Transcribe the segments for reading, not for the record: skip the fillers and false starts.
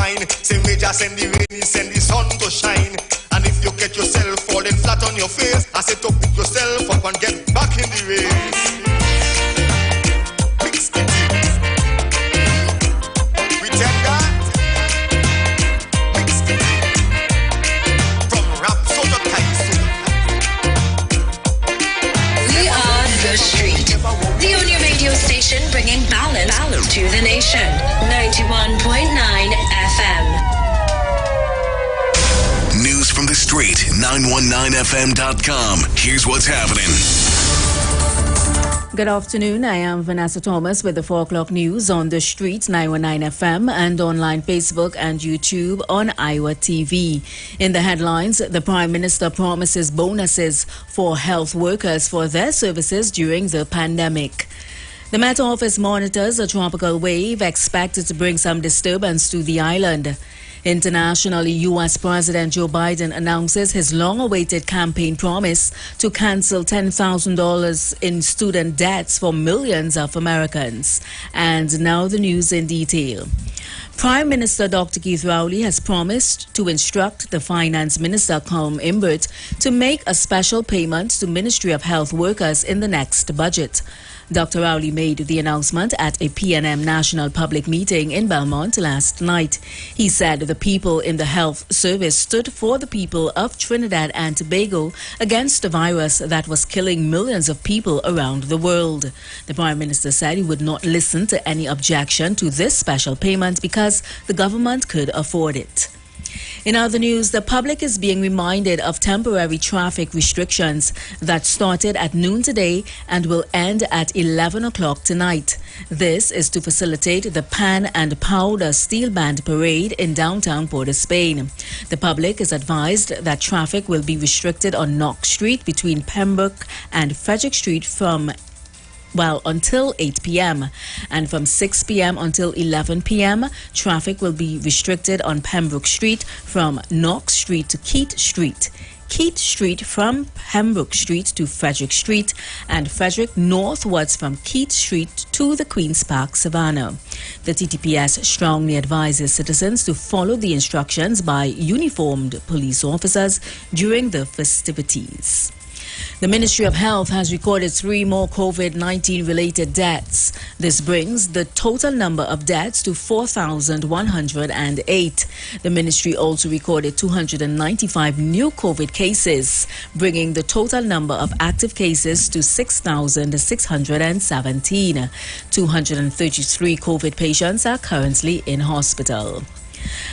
wine. Same way just send the rain, send the sun to shine. And if you get yourself falling flat on your face, I say to pick yourself up and get back in the race. Mix the things. We tell God. Mix the things. From rap so to Kaiso. We are The Street, the only radio station bringing balance to the nation. 91.9 FM. News from the street, 919fm.com. Here's what's happening. Good afternoon. I am Vanessa Thomas with the 4 o'clock news on the street, 919 FM, and online Facebook and YouTube on Iwer TV. In the headlines, the Prime Minister promises bonuses for health workers for their services during the pandemic. The Met Office monitors a tropical wave expected to bring some disturbance to the island. Internationally, U.S. President Joe Biden announces his long-awaited campaign promise to cancel $10,000 in student debts for millions of Americans. And now the news in detail. Prime Minister Dr. Keith Rowley has promised to instruct the Finance Minister, Colm Imbert, to make a special payment to Ministry of Health workers in the next budget. Dr. Rowley made the announcement at a PNM National Public Meeting in Belmont last night. He said the people in the health service stood for the people of Trinidad and Tobago against a virus that was killing millions of people around the world. The Prime Minister said he would not listen to any objection to this special payment because the government could afford it. In other news, the public is being reminded of temporary traffic restrictions that started at noon today and will end at 11 o'clock tonight. This is to facilitate the Pan and Powder Steel Band Parade in downtown Port of Spain. The public is advised that traffic will be restricted on Knox Street between Pembroke and Frederick Street until 8 p.m. and from 6 p.m. until 11 p.m. traffic will be restricted on Pembroke Street from Knox Street to Keat Street, Keat Street from Pembroke Street to Frederick Street, and Frederick northwards from Keat Street to the Queen's Park Savannah. The TTPS strongly advises citizens to follow the instructions by uniformed police officers during the festivities. The Ministry of Health has recorded 3 more COVID-19 related deaths. This brings the total number of deaths to 4,108. The ministry also recorded 295 new COVID cases, bringing the total number of active cases to 6,617. 233 COVID patients are currently in hospital.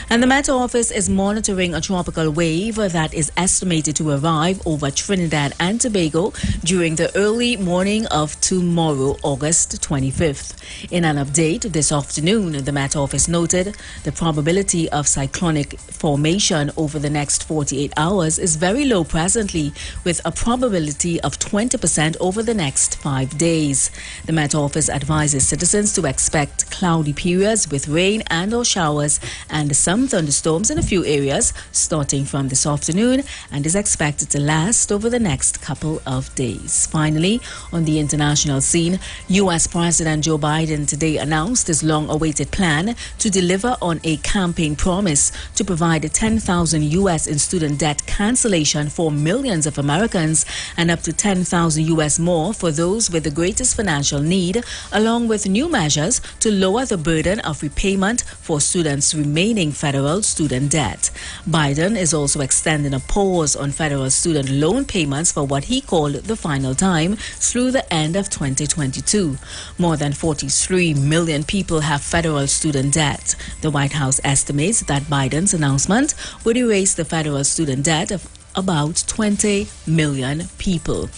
And the Met Office is monitoring a tropical wave that is estimated to arrive over Trinidad and Tobago during the early morning of tomorrow, August 25th. In an update this afternoon, the Met Office noted the probability of cyclonic formation over the next 48 hours is very low presently, with a probability of 20% over the next 5 days. The Met Office advises citizens to expect cloudy periods with rain and/or showers and some thunderstorms in a few areas starting from this afternoon and is expected to last over the next couple of days. Finally, on the international scene, U.S. President Joe Biden today announced his long-awaited plan to deliver on a campaign promise to provide $10,000 in student debt cancellation for millions of Americans and up to $10,000 more for those with the greatest financial need, along with new measures to lower the burden of repayment for students remaining federal student debt. Biden is also extending a pause on federal student loan payments for what he called the final time through the end of 2022. More than 43 million people have federal student debt. The White House estimates that Biden's announcement would erase the federal student debt of about 20 million people.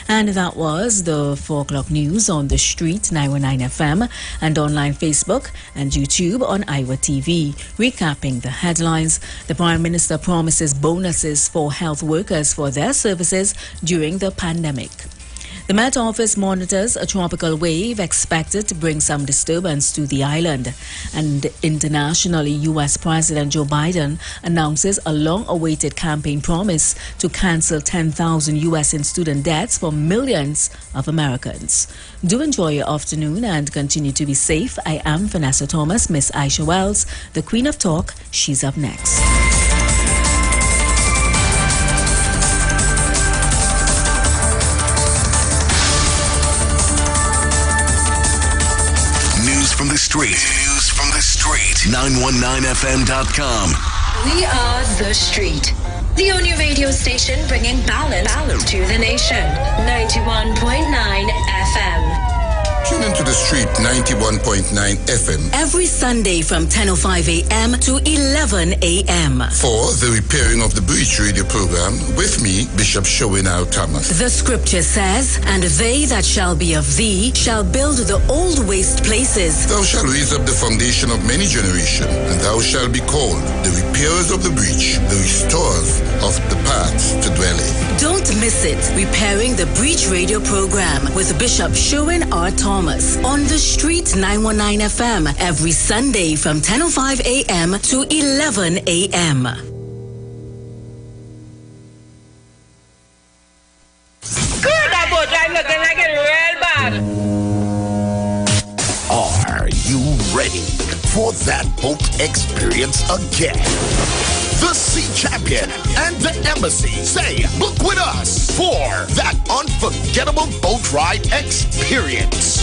And that was the 4 o'clock news on the street, 919 FM, and online Facebook and YouTube on Iwer TV. Recapping the headlines, the Prime Minister promises bonuses for health workers for their services during the pandemic. The Met Office monitors a tropical wave expected to bring some disturbance to the island. And internationally, U.S. President Joe Biden announces a long-awaited campaign promise to cancel 10,000 U.S. in student debts for millions of Americans. Do enjoy your afternoon and continue to be safe. I am Vanessa Thomas. Miss Aisha Wells, the Queen of Talk. She's up next. From the street. News from the street. 919fm.com. We are The Street. The only radio station bringing balance to the nation. 91.9 FM. Tune into The Street 91.9 FM every Sunday from 10:05 a.m. to 11 a.m. for the Repairing of the Breach radio program with me, Bishop Showinal Thomas. The scripture says, "And they that shall be of thee shall build the old waste places. Thou shalt raise up the foundation of many generations, and thou shalt be called the repairers of the breach, the restorers of the paths to dwell in." Don't miss it. Repairing the Breach radio program with Bishop Showin R. Thomas on The Street 919 FM every Sunday from 10:05 a.m. to 11 a.m. Good, that boat I'm looking like it real bad. Are you ready for that boat experience again? The Sea Champion and the Embassy say, book with us for that unforgettable boat ride experience.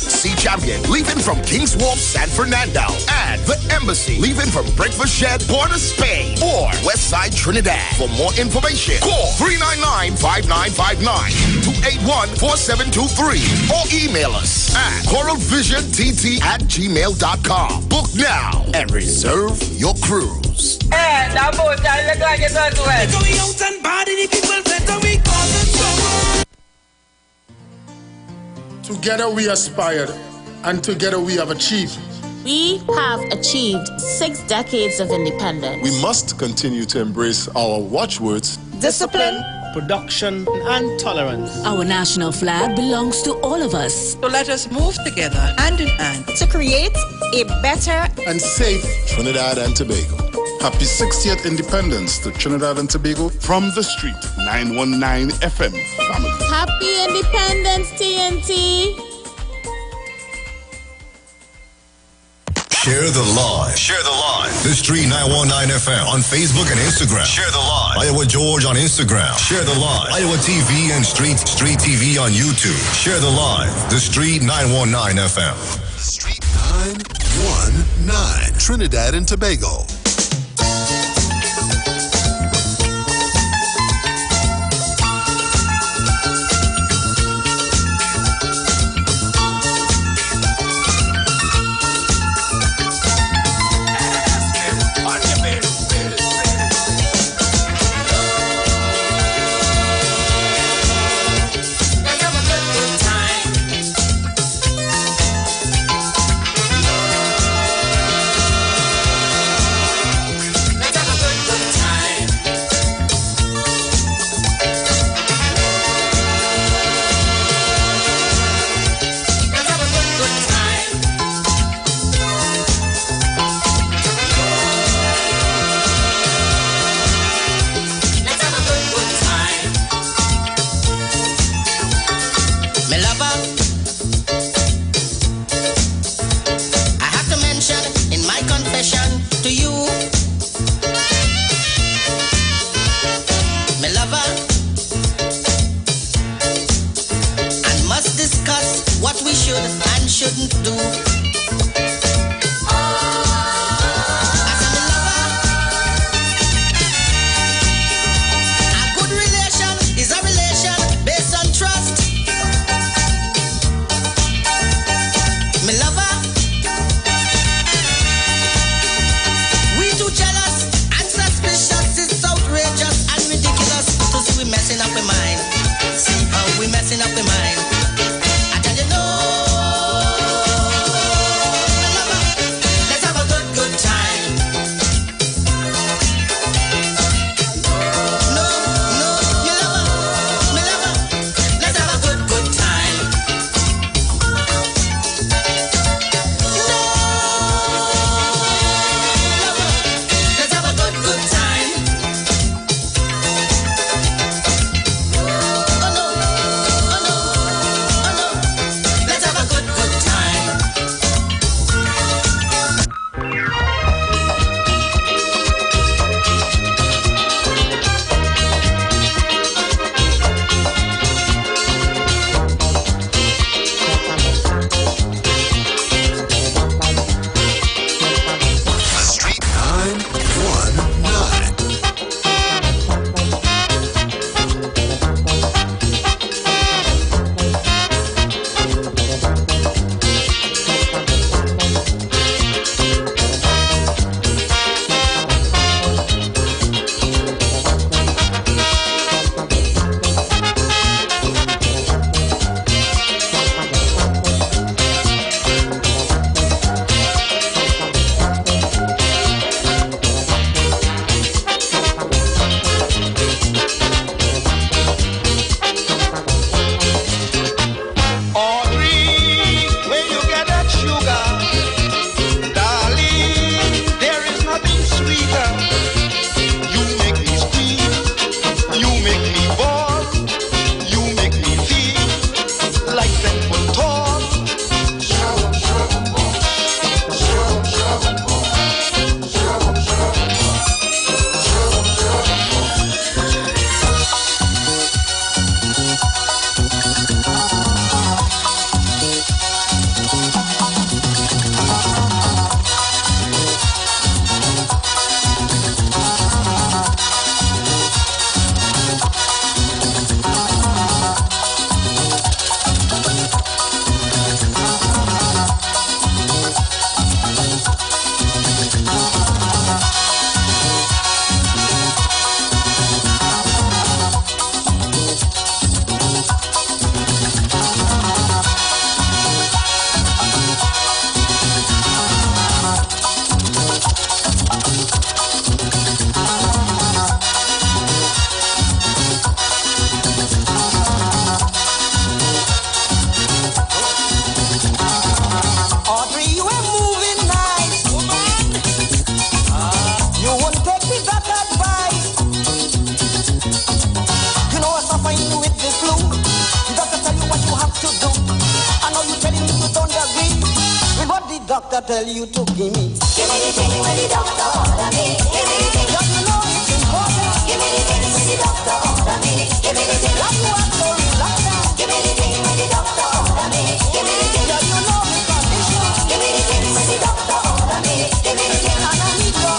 Sea Champion leaving from King's Wharf, San Fernando, and the Embassy leaving from Breakfast Shed, Port of Spain, or Westside Trinidad. For more information, call 399-5959, 281-4723, or email us at coralvisiontt@gmail.com. Book now and reserve your cruise. Hey, that boat I look like it's as well. Going out and bad in the people better we cause them trouble. Together we aspired, and together we have achieved. We have achieved 6 decades of independence. We must continue to embrace our watchwords: discipline, production, and tolerance. Our national flag belongs to all of us. So let us move together hand in hand to create a better and safe Trinidad and Tobago. Happy 60th Independence to Trinidad and Tobago From The Street 919 FM family. Happy Independence, TNT. Share the live. Share the live. The Street 919 FM on Facebook and Instagram. Share the live. Iowa George on Instagram. Share the live. Iowa TV and Street TV on YouTube. Share the live. The Street 919 FM. Street 919 Trinidad and Tobago. Messing up my mind. I tell you no. doctor tell you to give me. Give me the thing when the doctor order me. Give me the thing, you know it's important. Give me the thing when the doctor order me. Give me the thing, like you want to doctor. Give me the thing when the doctor order me. Give me the thing, you know the condition. Give me the thing when the doctor order me. Give me the thing, and I need your.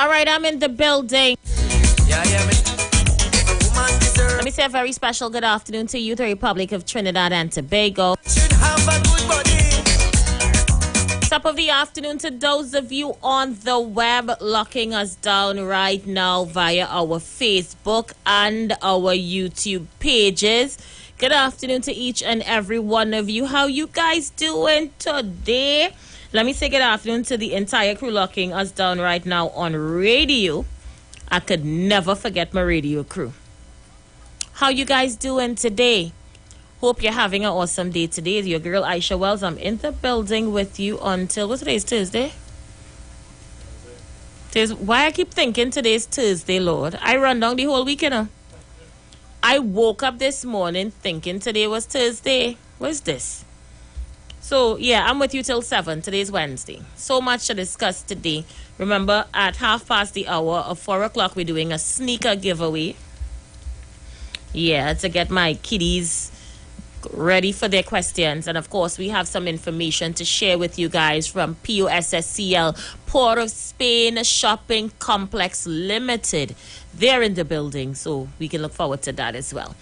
All right, I'm in the building. Yeah, man. Let me say a very special good afternoon to you, the Republic of Trinidad and Tobago. Should have a good body. Top of the afternoon to those of you on the web locking us down right now via our Facebook and our YouTube pages. Good afternoon to each and every one of you. How you guys doing today? Let me say good afternoon to the entire crew locking us down right now on radio. I could never forget my radio crew. How you guys doing today? Hope you're having an awesome day today. It's your girl Aisha Wells. I'm in the building with you until, what's today's Tuesday? Why I keep thinking today's Tuesday, Lord? I run down the whole weekend. I woke up this morning thinking today was Thursday. What's this? So, yeah, I'm with you till 7. Today's Wednesday. So much to discuss today. Remember, at 4:30 of 4 o'clock, we're doing a sneaker giveaway. Yeah, to get my kiddies ready for their questions. And, of course, we have some information to share with you guys from POSSCL, Port of Spain Shopping Complex Limited. They're in the building, so we can look forward to that as well.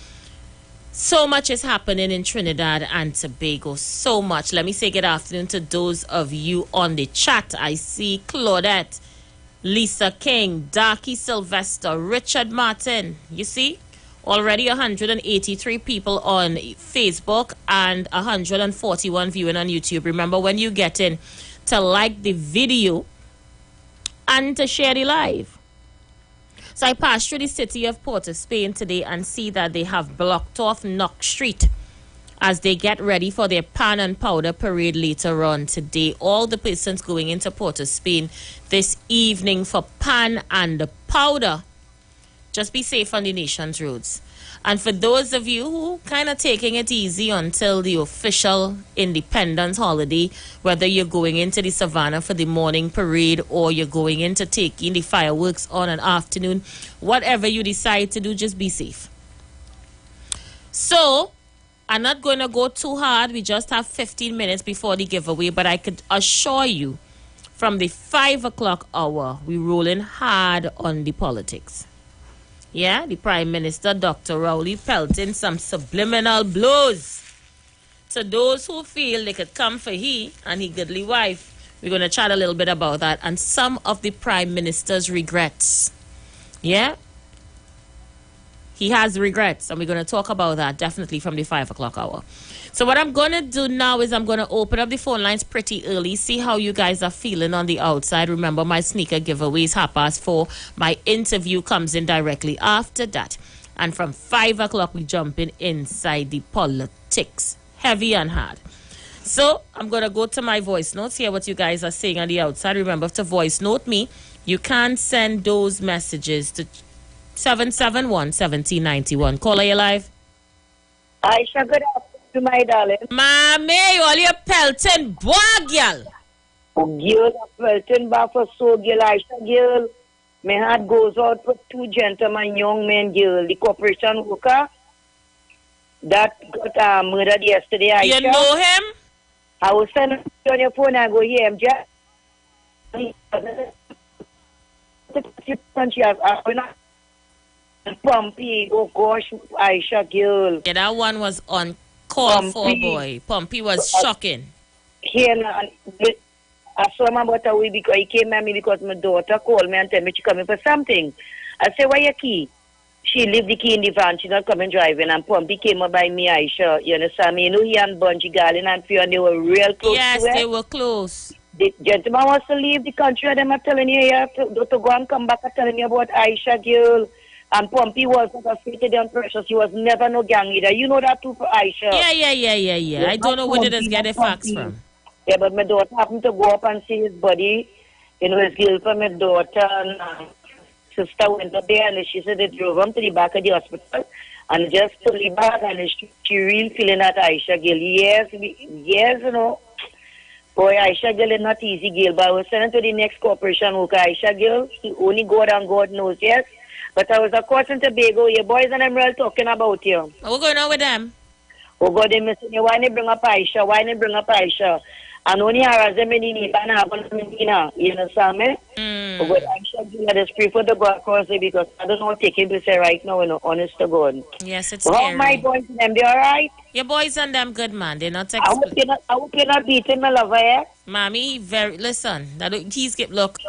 So much is happening in Trinidad and Tobago. So much. Let me say good afternoon to those of you on the chat. I see Claudette, Lisa King, Darky Sylvester, Richard Martin. You see? Already 183 people on Facebook and 141 viewing on YouTube. Remember, when you get in, to like the video and to share the live. So I passed through the city of Port of Spain today and see that they have blocked off Knock Street as they get ready for their pan and powder parade later on today. All the persons going into Port of Spain this evening for pan and powder, just be safe on the nation's roads. And for those of you who kind of taking it easy until the official independence holiday, whether you're going into the savannah for the morning parade or you're going into taking the fireworks on an afternoon, whatever you decide to do, just be safe. So, I'm not going to go too hard. We just have 15 minutes before the giveaway, but I could assure you from the 5 o'clock hour, we're rolling hard on the politics. Yeah, the Prime Minister, Dr. Rowley, pelting some subliminal blows to those who feel they could come for he and his goodly wife. We're going to chat a little bit about that and some of the Prime Minister's regrets. Yeah? He has regrets, and we're going to talk about that definitely from the 5 o'clock hour. So what I'm going to do now is I'm going to open up the phone lines pretty early, see how you guys are feeling on the outside. Remember, my sneaker giveaway is 4:30. My interview comes in directly after that. And from 5 o'clock, we jump in inside the politics, heavy and hard. So I'm going to go to my voice notes, hear what you guys are saying on the outside. Remember, to voice note me, you can send those messages to 771-1791. Caller, you live? Aisha, good afternoon, my darling. Mommy, all your pelting boy, girl. Oh, girl, pelting bar for so, girl, Aisha, girl. My heart goes out for two gentlemen, young men, girl. The corporation worker that got murdered yesterday, Aisha. You know him? I was sending you on your phone, I go, yeah, I'm just... Pumpy, oh gosh, Aisha, girl. Yeah, that one was on call for, boy. Pumpy was shocking. I saw him about a week because he came at me because my daughter called me and told me she coming for something. I said, why your key? She left the key in the van, she not coming driving, and Pumpy came up by me, Aisha. You understand me? You know, he and Bungie Garland and Few, and they were real close. Yes, they were close. The gentleman wants to leave the country, and them are telling you here to go and come back and telling you about Aisha, girl. And Pumpy was frustrated and precious. He was never no gang leader. You know that too for Aisha. Yeah. I don't know where they just get the facts from. Yeah, but my daughter happened to go up and see his body. You know, his guilt for my daughter and sister went up there and she said they drove him to the back of the hospital. And just pull it back, and she real feeling that Aisha girl. Yes, you know. Boy, Aisha girl is not easy girl, but I was sending to the next corporation who Aisha girl. She only God and God knows, yes. But I was of course in Tobago, your boys and them real talking about you. What's going on with them? Oh God, they missing you. Why they bring up Aisha? Why they bring up Aisha? And only harass them in the need and have them, you understand me? Oh God, Aisha girl, I just prefer to go across it because I don't know what taking to say right now, you know, honest to God. Yes, it's How scary. my boys and them, they alright? Your boys and them good, man. They're not I hope you're not beating my lover, yeah? Mommy, listen, he's get look.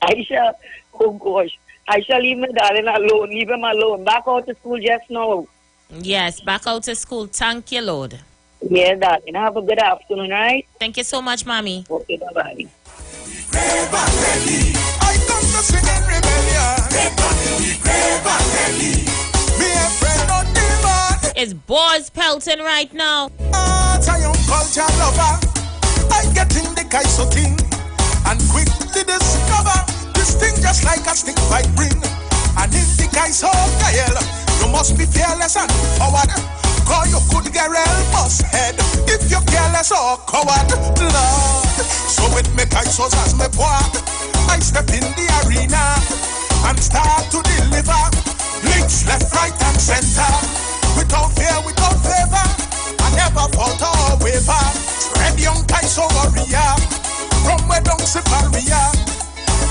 Aisha, oh gosh. Aisha, leave my darling alone. Leave him alone. Back out to school just now. Yes, back out to school. Thank you, Lord. Yeah, darling. Have a good afternoon, right? Thank you so much, Mommy. Okay, bye-bye. I come to sing in rebellion. Me a friend not demon. It's balls pelting right now. Zion culture lover. I get in the Kaiso thing and quickly discover this thing just like a stick fight bring. And in the Kaiso Gael, you must be fearless and forward. Cause you could get real bust head if you're careless or coward. Lord. So with me Kaisos as me quad, I step in the arena and start to deliver links left, right and center. Without fear, without favor, I never falter or waver. Red young Kaiso warrior from where don't Siparia.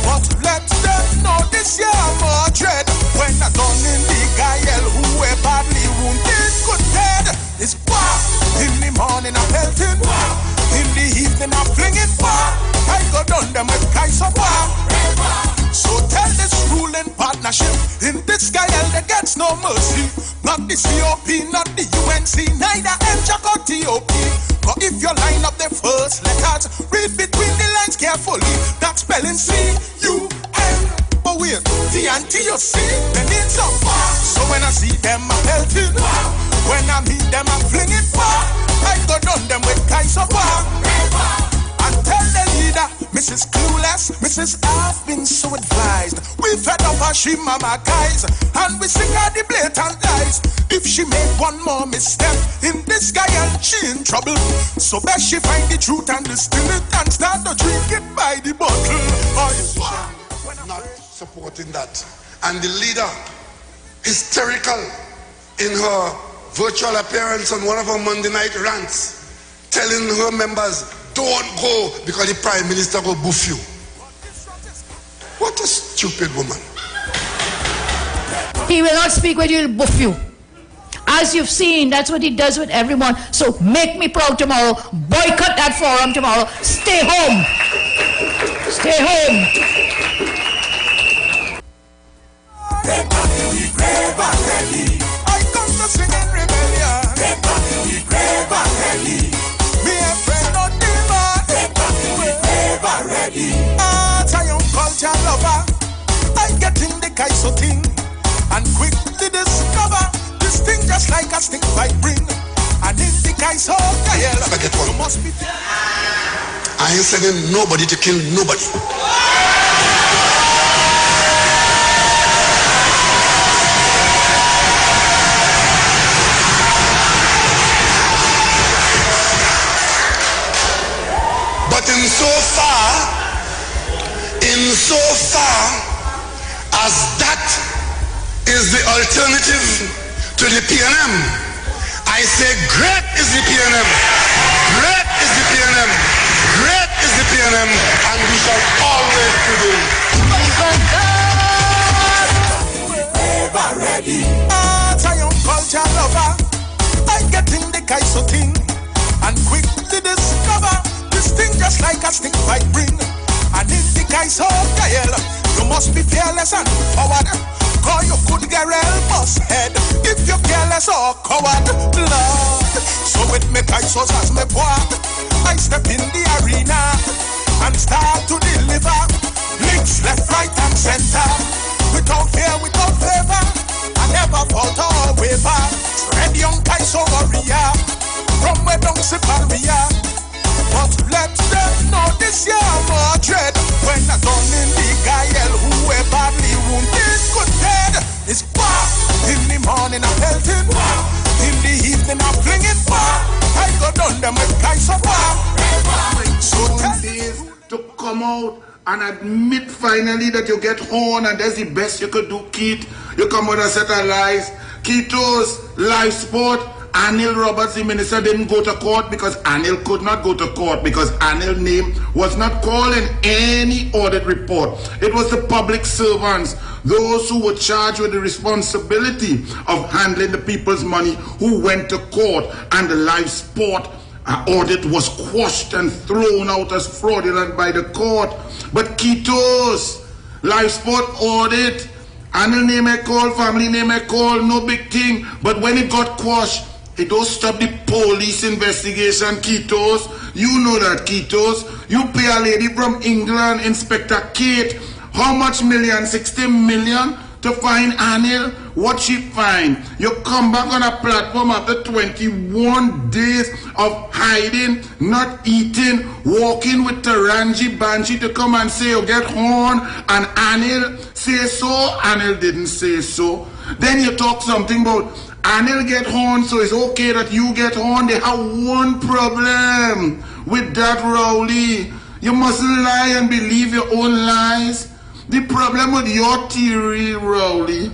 But let them know this year more dread. When I done in the Gael who were badly wounded, good dead. It's war. In the morning I'm pelting. In the evening I'm flinging war. I go down them with Kaiser war. So tell this ruling partnership, in this Gael there gets no mercy. Not the COP, not the UNC, neither MJAC or TOP. But if you line up the first letters, read between the lines carefully. That spelling C-U-N. But wait, the and T you see, then it's a war. So when I see them I'm pelting, when I meet them I'm flinging war. I go down them with Kaiser war. And tell the leader, Mrs. Clueless, Mrs. I've been so advised. We fed up her, she mama guys, and we sing her the blatant lies. If she make one more misstep in this guy, she in trouble. So best she find the truth and distill it and start to drink it by the bottle. Not supporting that. And the leader, hysterical in her virtual appearance on one of her Monday night rants, telling her members, don't go because the Prime Minister will boof you. What a stupid woman. He will not speak when he will boof you. As you've seen, that's what he does with everyone. So make me proud tomorrow. Boycott that forum tomorrow. Stay home. Stay home. I come to sing in rebellion. Me a friend not demon. Zion culture lover. I get in the Kaiso thing and quickly discover this thing just like a stick fight bring. And in the Kaiso Gael, you must be. I ain't sending nobody to kill nobody. But in so far as that is the alternative to the PNM, I say great is the PNM, great is the PNM, great is the PNM, and we shall always prevail. Zion culture lover, I get in the Kaiso thing and quickly discover this thing just like a stick fight bring. And in the Kaiso Gael, you must be fearless and forward. Cause you could get real bust head if you're careless or coward. Lord. So with me Kaisos as me quad, I step in the arena and start to deliver links left, right and center. Without fear, without favor, I never falter or waver. Red young Kaiso warrior from where don't Siparia. But let them know this year more dread. When I done in the Gael who were badly wounded, good morning I'm pelting, in the evening I'm flinging. I go down them with price of war. So days to come out and admit finally that you get horn, and that's the best you could do, Keith. You come with a set of lies. Keith's live sport. Anil Roberts, the minister, didn't go to court because Anil could not go to court because Anil's name was not called in any audit report. It was the public servants, those who were charged with the responsibility of handling the people's money, who went to court, and the live sport audit was quashed and thrown out as fraudulent by the court. But Kito's live sport audit, Anil name I call, family name I call, no big thing. But when it got quashed, it don't stop the police investigation, Kitos. You know that, Kitos. You pay a lady from England, Inspector Kate, how much million? 60 million to find Anil? What she find? You come back on a platform after 21 days of hiding, not eating, walking with Taranji Banji to come and say you get horn, and Anil say so, Anil didn't say so. Then you talk something about Anil get horn, so it's okay that you get horn. They have one problem with that, Rowley. You mustn't lie and believe your own lies. The problem with your theory, Rowley,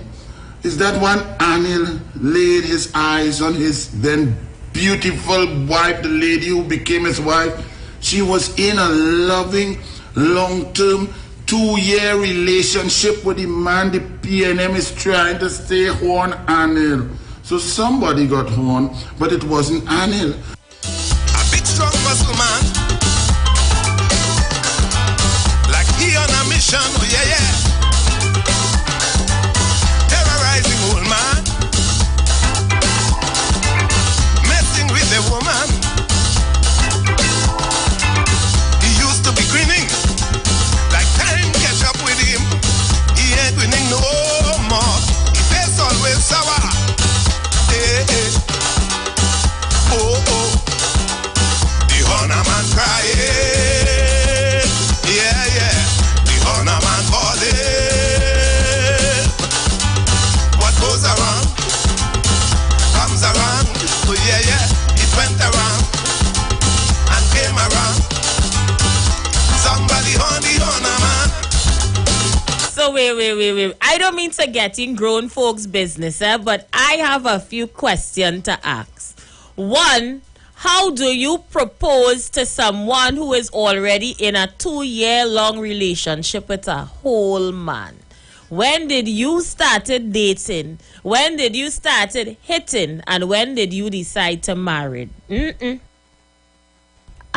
is that when Anil laid his eyes on his then beautiful wife, the lady who became his wife, she was in a loving, long-term, 2-year relationship with the man the PNM is trying to stay horn Anil. So somebody got horn, but it wasn't Anil. A big strong muscle man, like he on a mission, oh yeah, yeah. Terrorizing old man, messing with the woman. He used to be grinning, like time catch up with him. He ain't grinning no more, his face always sour. Hey, hey. Oh, oh. The honor man crying. Yeah, yeah. The honor man falling. What goes around comes around. Oh, yeah, yeah. It went around and came around. Somebody on the honor man. So wait. I don't mean to get in grown folks' business, but I have a few questions to ask. One, how do you propose to someone who is already in a 2-year-long relationship with a whole man? When did you started dating? When did you started hitting? And when did you decide to marry?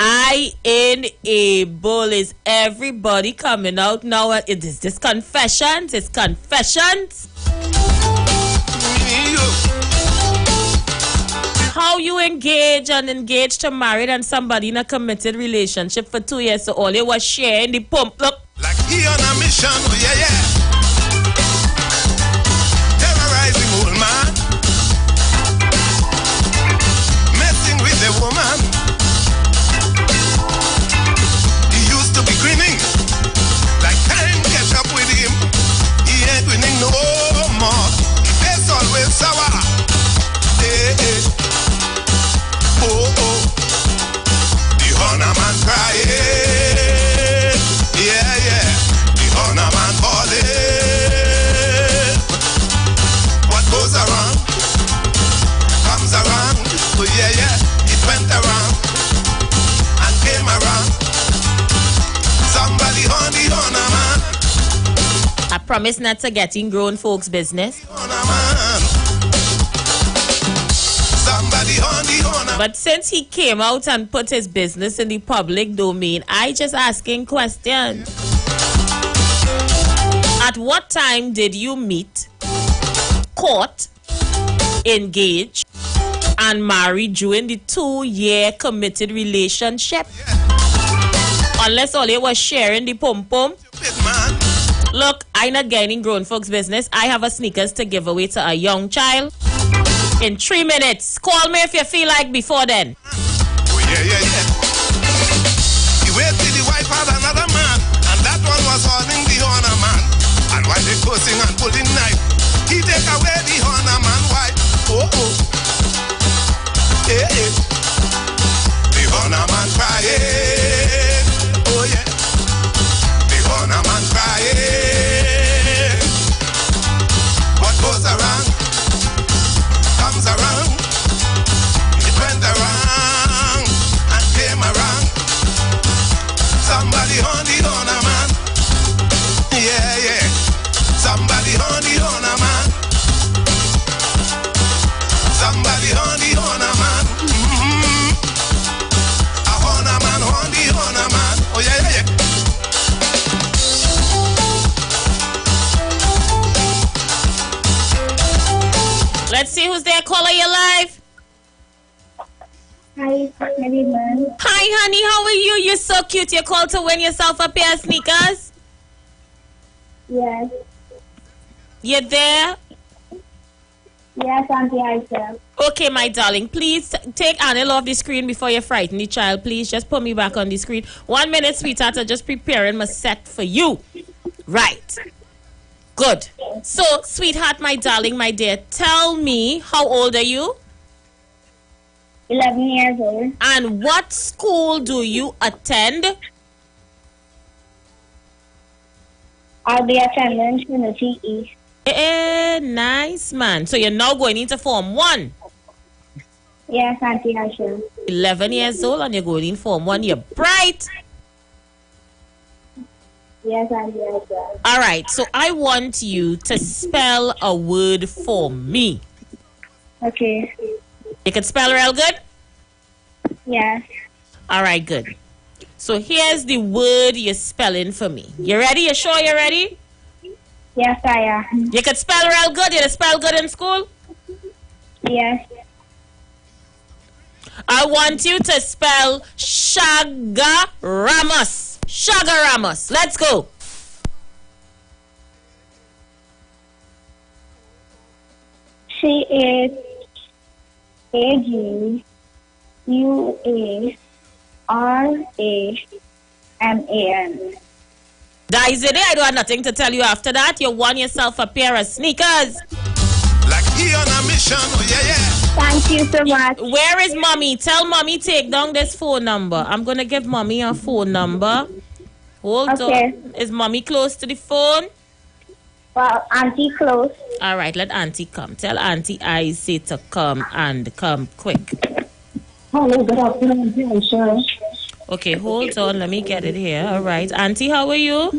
I ain't able. Is everybody coming out now? Is this confessions? It's confessions. How you engage to married and somebody in a committed relationship for 2 years, so all they was sharing the pump. Look. Like he on a mission, oh yeah, yeah. Terrorizing old man, messing with the woman. To be grinning, like time catch up with him. He ain't winning no more. His face always sour. Hey, hey. Oh, oh. The honor man crying. Yeah, yeah. The honor man falling. What goes around comes around. Oh, yeah, yeah. It went around and came around. Somebody on the honor man. I promise not to get in grown folks' business. Honor man. Somebody on the honor. But since he came out and put his business in the public domain, I just asking questions. At what time did you meet, court, engage, and marry during the 2-year committed relationship? Yeah. Unless all they was sharing the pom-pom. Look, I'm not getting grown folks' business. I have a sneakers to give away to a young child in 3 minutes. Call me if you feel like before then. Oh, yeah, yeah, yeah. He waited till the wife had another man, and that one was holding the honor man. And while they cursing and pulling knife, he take away the honor man wife. Yeah, yeah. The honor man crying. Oh yeah. The honor man crying. What goes around comes around. It went around and came around. Somebody on the honor man. Yeah, yeah. Somebody on the honor man. Somebody on the honor man. Mm-hmm. A honor man on the honor man. Oh yeah, yeah, yeah. Let's see who's there. Caller, you live. Hi, everyone. Hi, honey. How are you? You're so cute. You called to win yourself a pair of sneakers. Yes. You there? Yes, Auntie Aisha. Okay, my darling. Please take Anil off the screen before you frighten the child. Please just put me back on the screen. 1 minute, sweetheart. I'm just preparing my set for you. Right. Good. So, sweetheart, my darling, my dear, tell me, how old are you? 11 years old. And what school do you attend? I'll be attending Trinity East. Nice, man. So you're now going into Form 1? Yes, Auntie Aisha. 11 years old and you're going in Form 1. You're bright. Yes, Auntie Aisha. All right. So I want you to spell a word for me. Okay. You can spell real good? Yes. All right, good. So here's the word you're spelling for me. You ready? You sure you're ready? Yes, I am. You can spell real good? You spell good in school? Yes. I want you to spell Shagaramas. Shagaramas. Let's go. CHAGUARAMAN. That is it. I don't have nothing to tell you after that. You won yourself a pair of sneakers. Like he on a mission. Oh yeah, yeah. Thank you so much. Where is mommy? Tell mommy take down this phone number. I'm going to give mommy a phone number. Hold on. Is mommy close to the phone? Well, auntie close. All right, let auntie come. Tell auntie I say to come and come quick. Hello, good afternoon, Aisha. Okay, hold on. Let me get it here. All right. Auntie, how are you?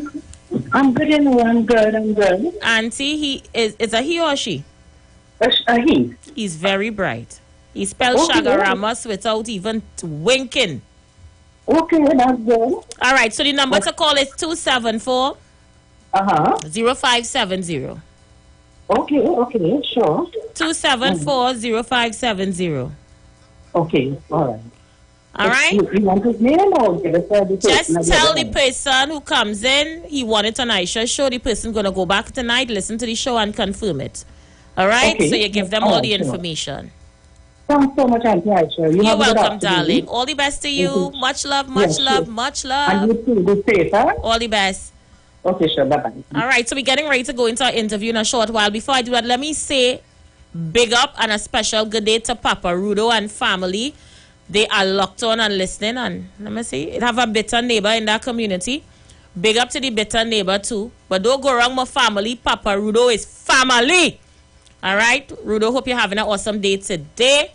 I'm good, I'm good. Auntie, is a he or she? A he. He's very bright. He spells Shagaramas without even winking. Okay, that's good. All right, so the number to call is 274 0570. Okay, sure. 274 0570. Okay, all right. All right? You want his name or just tell the person who comes in he wanted an Aisha show. The person going to go back tonight, listen to the show and confirm it. All right? Okay. So you give them all the information. Thanks so much, Auntie Aisha. You're welcome, darling. All the best to you. Much love, much love, much love. And you too. Be safe, huh? All the best. Okay, sure. Bye-bye. All right, so we're getting ready to go into our interview in a short while. Before I do that, let me say big up and a special good day to Papa Rudo and family. They are locked on and listening. And let me see, have a bitter neighbor in that community. Big up to the bitter neighbor too. But don't go wrong with family. Papa Rudo is family. All right, Rudo, hope you're having an awesome day today.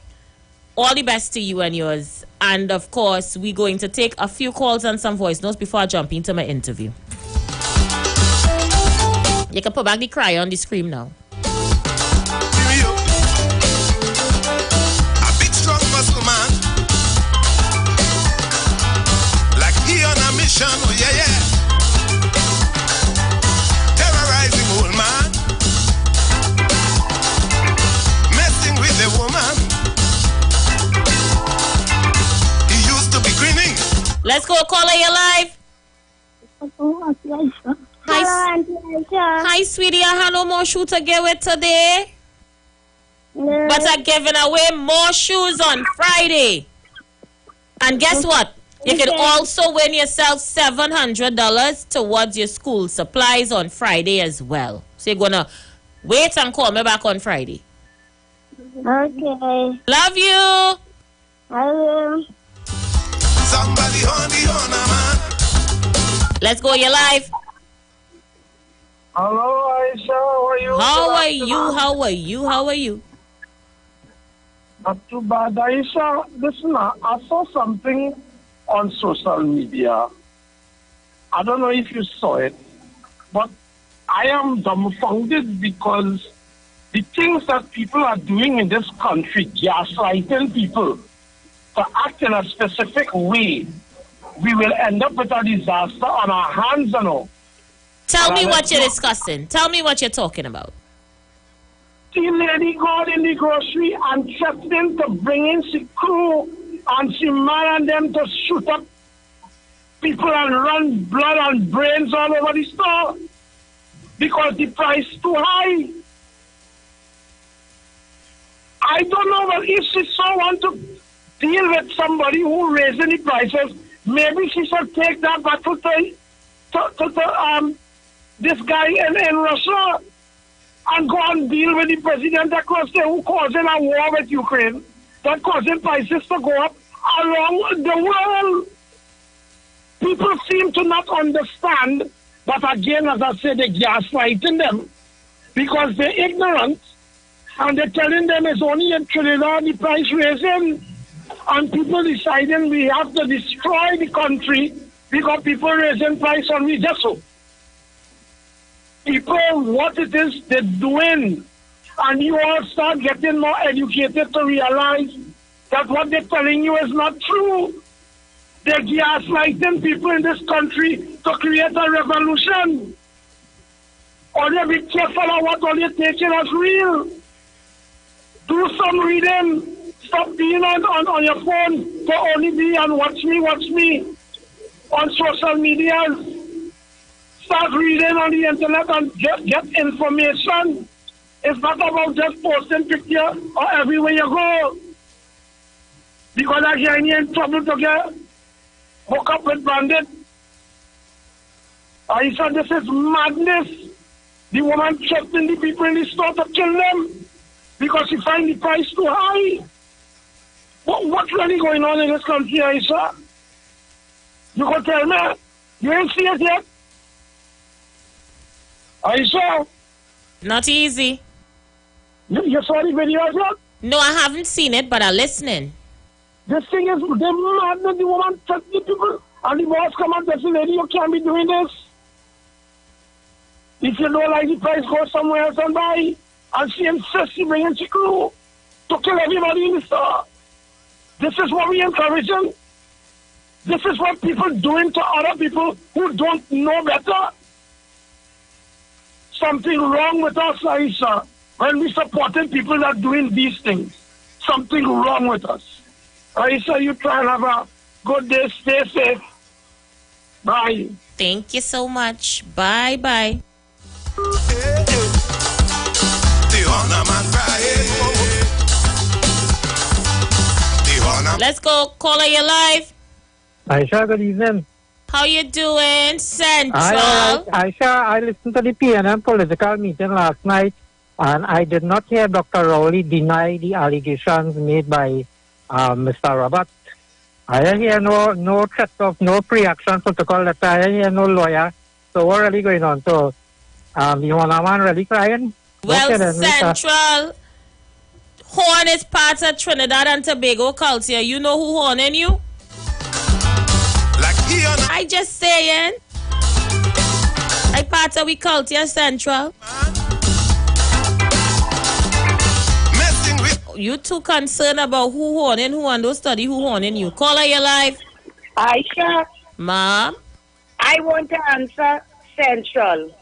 All the best to you and yours. And of course, we're going to take a few calls and some voice notes before I jump into my interview. You can put back the cry on the screen now. A big strong muscle man. Like he on a mission. Oh yeah, yeah. Terrorizing old man. Messing with the woman. Let's go, caller, you live. Hi, sweetie. I have no more shoes to give with today. No. But I'm giving away more shoes on Friday. And guess what? You can also win yourself $700 towards your school supplies on Friday as well. So you're going to wait and call me back on Friday. Okay. Love you. I will. Somebody on the honor, man. Let's go, you're live. Hello, Aisha. How are you? How are you? How are you? How are you? Not too bad, Aisha. Listen, I saw something on social media. I don't know if you saw it, but I am dumbfounded because the things that people are doing in this country, gaslighting people to act in a specific way, we will end up with a disaster on our hands, you know. Tell me what you're discussing. Tell me what you're talking about. The lady got in the grocery and threatened to bring in the crew and she married them to shoot up people and run blood and brains all over the store because the price too high. I don't know, but if she so want to deal with somebody who raising the prices, maybe she should take that battle to this guy in Russia and go and deal with the president across there who causing a war with Ukraine, that causing prices to go up around the world. People seem to not understand, but again, as I said, they're gaslighting them because they're ignorant and they're telling them it's only in Trinidad the price raising and people deciding we have to destroy the country because people raising price on we just so. People, what it is they're doing, and you all start getting more educated to realize that what they're telling you is not true. They're gaslighting people in this country to create a revolution. Only be careful of what all you're taking as real. Do some reading. Stop being on your phone to only be on watch me on social media. Start reading on the internet and get information. It's not about just posting pictures or everywhere you go. Because again, you're in trouble to get hooked up with bandits. I said this is madness. The woman threatening the people in the store to kill them because she find the price too high. What's really going on in this country, Aisha? You can tell me. You ain't see it yet? Aisha? Not easy. You saw the video yet? No, I haven't seen it, but I'm listening. This thing is, they're mad that the woman threatening people and the boss come and tell the lady, you can't be doing this. If you don't like the price, go somewhere else and buy. And she insists she bring in the crew to kill everybody in the store. This is what we encouraging. This is what people doing to other people who don't know better. Something wrong with us, Aisha, when we supporting people that are doing these things. Something wrong with us. Aisha, you try and have a good day. Stay safe. Bye. Thank you so much. Bye-bye. Let's go. Caller, you live. Aisha, good evening. How you doing, Central? Aisha, I listened to the PNM political meeting last night, and I did not hear Dr. Rowley deny the allegations made by Mr. Robert. I didn't hear no threat of no pre-action protocol letter. I didn't hear no lawyer. So what really going on? So the Honor man really crying? Well, Okay, then, Central, Horn is part of Trinidad and Tobago culture. You know who horning you? I just saying. Like part of we culture, Central. You too concerned about who horning who and don't study who horning you. Caller, your life. Aisha. Ma'am. I want to answer Central.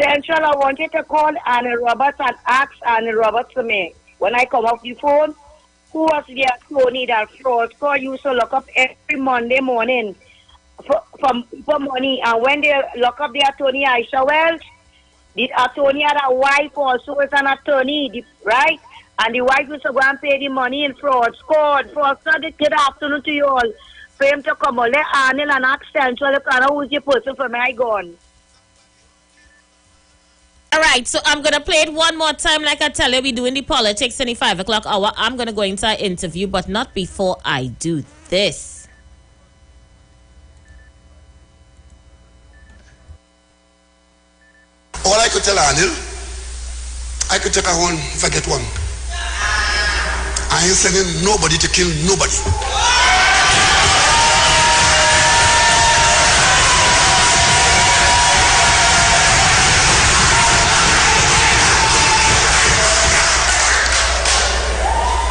Central, I want you to call Annie Roberts and ask Annie Roberts to me. When I come off the phone, who was the attorney that fraud score used to look up every Monday morning for money. And when they lock up the attorney, Aisha Welch, the attorney had a wife also was an attorney, right? And the wife used to go and pay the money in fraud scored. Fraud scored. Good afternoon to you all. For him to come on, let Anil and ask Central, who's the person for my gun. All right, so I'm going to play it one more time. Like I tell you, we're doing the politics in the 5 o'clock hour. I'm going to go into an interview, but not before I do this. All I could tell Anil, I could take a one if I get one. I ain't sending nobody to kill nobody.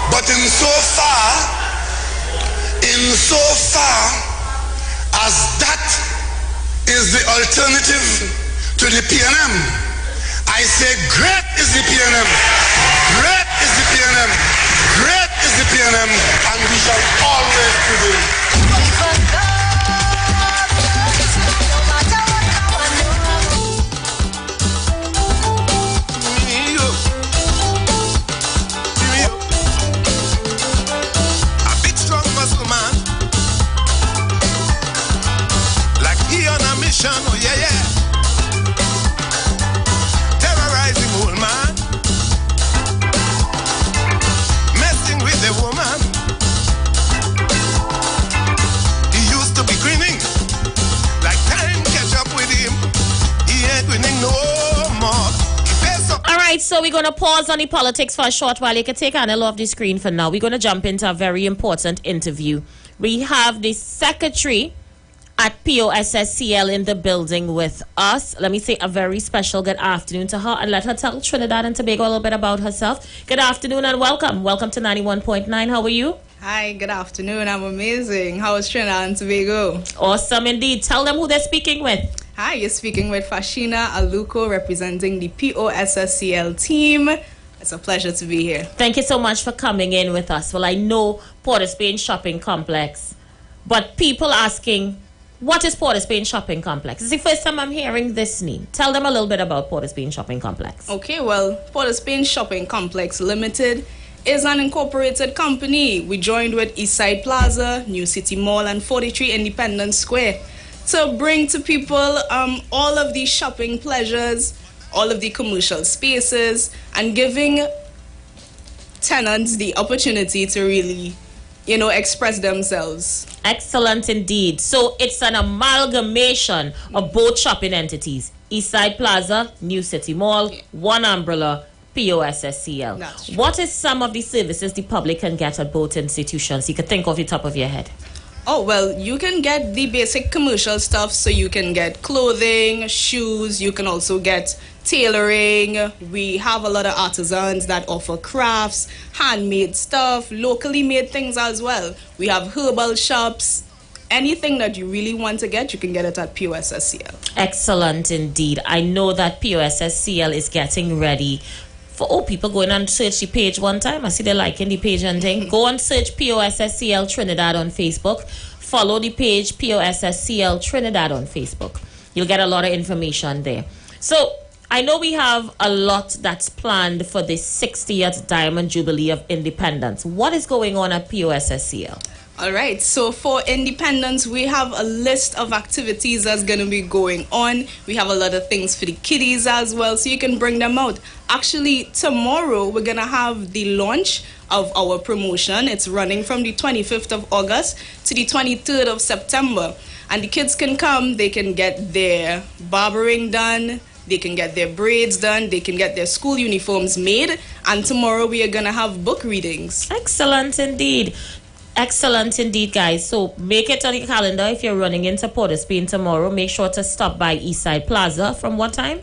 But in so far as that is the alternative to the PNM, I say great is the PNM, great is the PNM, great is the PNM, and we shall always prevail. Oh yeah, yeah. Terrorizing old man, messing with the woman. He used to be grinning, like time catch up with him. He ain't grinning no more. All right, so we're going to pause on the politics for a short while. You can take Anil off the screen for now. We're going to jump into a very important interview. We have the secretary at POSSCL in the building with us. Let me say a very special good afternoon to her and let her tell Trinidad and Tobago a little bit about herself. Good afternoon and welcome. Welcome to 91.9. How are you? Hi, good afternoon. I'm amazing. How is Trinidad and Tobago? Awesome indeed. Tell them who they're speaking with. Hi, you're speaking with Fashina Aluko representing the POSSCL team. It's a pleasure to be here. Thank you so much for coming in with us. Well, I know Port of Spain Shopping Complex, but people asking, what is Port of Spain Shopping Complex? It's the first time I'm hearing this name. Tell them a little bit about Port of Spain Shopping Complex. Okay, well, Port of Spain Shopping Complex Limited is an incorporated company. We joined with Eastside Plaza, New City Mall, and 43 Independence Square to bring to people all of these shopping pleasures, all of the commercial spaces, and giving tenants the opportunity to really express themselves. Excellent indeed. So it's an amalgamation of both shopping entities. Eastside Plaza, New City Mall, One Umbrella, POSSCL. What is some of the services the public can get at both institutions? You can think off the top of your head. Oh, well, you can get the basic commercial stuff. So you can get clothing, shoes. You can also get tailoring. We have a lot of artisans that offer crafts, handmade stuff, locally made things as well. We have herbal shops. Anything that you really want to get, you can get it at POSSCL. Excellent indeed. I know that POSSCL is getting ready for people going and search the page one time. I see they're liking the page and thing. Go and search POSSCL Trinidad on Facebook. Follow the page POSSCL Trinidad on Facebook. You'll get a lot of information there. So I know we have a lot that's planned for the 60th Diamond Jubilee of Independence. What is going on at POSSCL? All right, so for Independence, we have a list of activities that's going to be going on. We have a lot of things for the kiddies as well, so you can bring them out. Actually, tomorrow, we're going to have the launch of our promotion. It's running from the 25th of August to the 23rd of September. And the kids can come, they can get their barbering done, they can get their braids done, they can get their school uniforms made, and tomorrow we are going to have book readings. Excellent indeed. Excellent indeed, guys. So make it on your calendar if you're running into Port of Spain tomorrow. Make sure to stop by Eastside Plaza. From what time?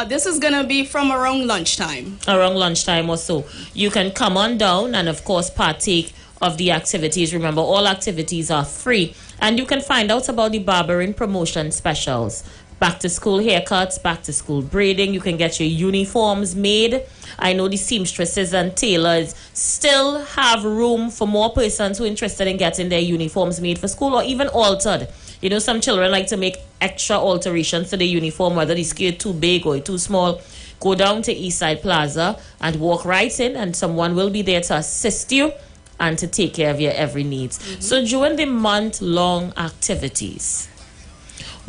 This is going to be from around lunchtime. Around lunchtime or so. You can come on down and, of course, partake of the activities. Remember, all activities are free. And you can find out about the barbering promotion specials. Back to school haircuts, back to school braiding. You can get your uniforms made. I know the seamstresses and tailors still have room for more persons who are interested in getting their uniforms made for school or even altered. You know, some children like to make extra alterations to the uniform, whether the skirt too big or too small. Go down to Eastside Plaza and walk right in, and someone will be there to assist you and to take care of your every needs. So during the month-long activities,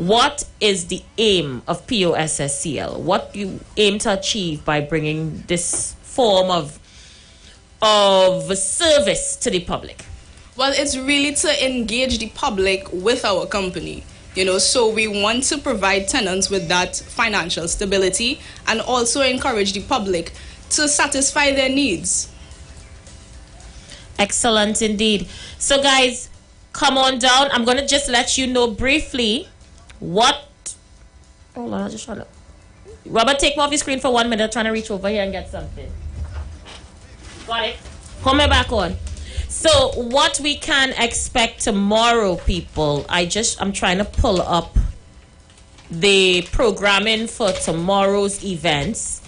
What is the aim of POSSCL? What you aim to achieve by bringing this form of service to the public? Well, it's really to engage the public with our company. So we want to provide tenants with that financial stability and also encourage the public to satisfy their needs. Excellent indeed. So guys, come on down. I'm going to just let you know briefly what... Hold on, I'm just trying to... Robert, take me off your screen for 1 minute. I'm trying to reach over here and get something. Got it? Come back on. So what we can expect tomorrow, people, I'm trying to pull up the programming for tomorrow's events.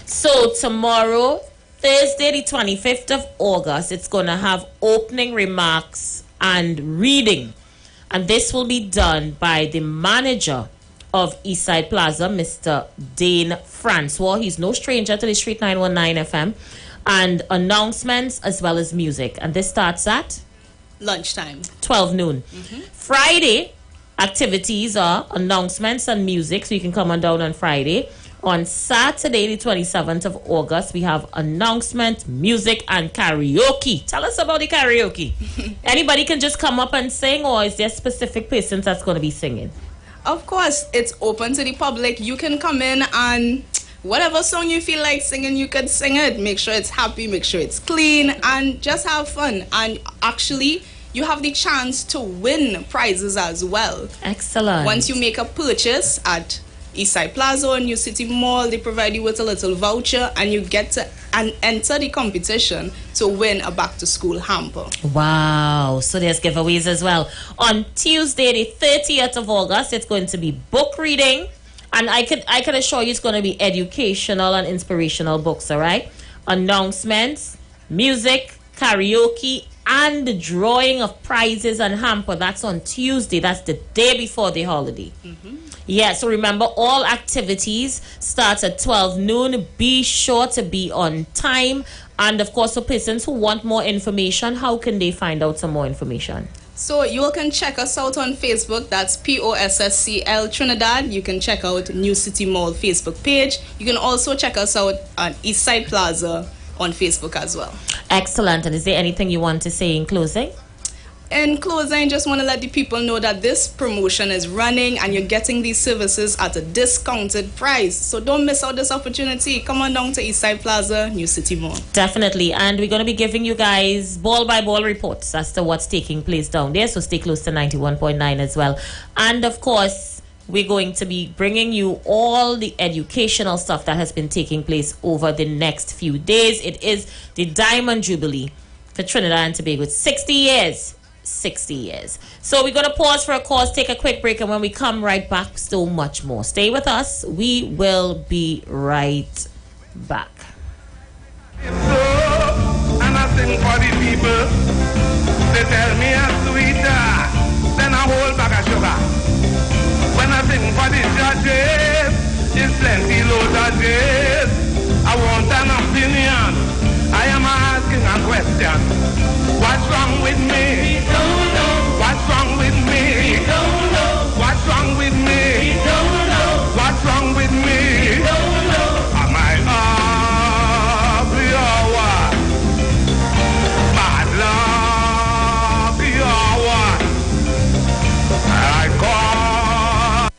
So tomorrow, Thursday the 25th of August, it's going to have opening remarks and reading. And this will be done by the manager of Eastside Plaza, Mr. Dane Francois. He's no stranger to the Street 919 FM. And announcements as well as music. And this starts at? Lunchtime. 12 noon. Friday, activities are announcements and music. So you can come on down on Friday. On Saturday, the 27th of August, we have announcement, music, and karaoke. Tell us about the karaoke. Anybody can just come up and sing, or is there specific persons that's going to be singing? Of course, it's open to the public. You can come in and... whatever song you feel like singing, you can sing it. Make sure it's happy, make sure it's clean, and just have fun. And actually, you have the chance to win prizes as well. Excellent. Once you make a purchase at Eastside Plaza or New City Mall, they provide you with a little voucher, and you get to enter the competition to win a back-to-school hamper. Wow. So there's giveaways as well. On Tuesday, the 30th of August, it's going to be book reading. And I could assure you it's going to be educational and inspirational books, all right? Announcements, music, karaoke, and the drawing of prizes and hamper. That's on Tuesday. That's the day before the holiday. Yeah, so remember, all activities start at 12 noon. Be sure to be on time. And, of course, for persons who want more information, how can they find out some more information? So you all can check us out on Facebook. That's POSSCL Trinidad. You can check out New City Mall Facebook page. You can also check us out on Eastside Plaza on Facebook as well. Excellent. And is there anything you want to say in closing? In closing, I just want to let the people know that this promotion is running and you're getting these services at a discounted price. So don't miss out this opportunity. Come on down to Eastside Plaza, New City Mall. Definitely. And we're going to be giving you guys ball-by-ball reports as to what's taking place down there. So stay close to 91.9 as well. And, of course, we're going to be bringing you all the educational stuff that has been taking place over the next few days. It is the Diamond Jubilee for Trinidad and Tobago. It's 60 years. 60 years. So we're going to pause for a cause, take a quick break, and when we come right back, so much more. Stay with us. We will be right back. And I sing for the people. They tell me I'm sweeter than a whole bag of sugar. When I sing for the judges, it's plenty loads of days. I want an opinion. I am asking a question. What's wrong with me? We don't know. What's wrong with me? We don't know. What's wrong with me? We don't know. What's wrong with me? We don't know. Am I ugly or what? Bad luck or what? I call.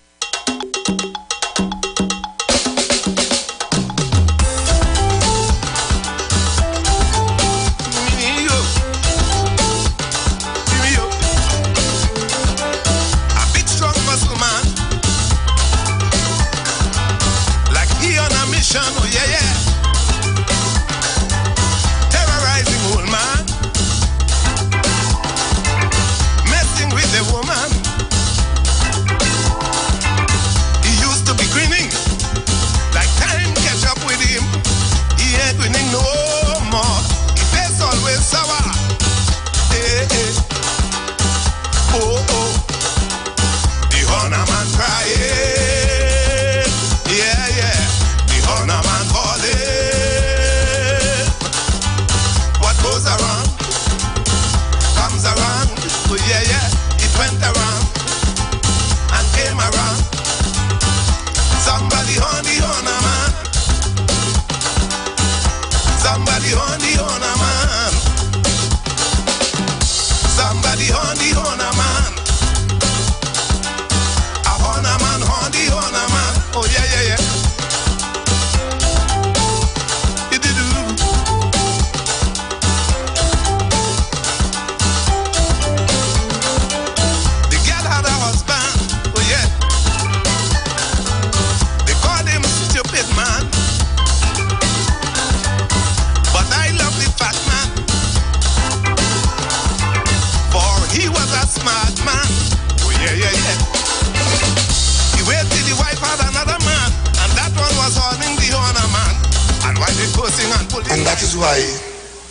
that is why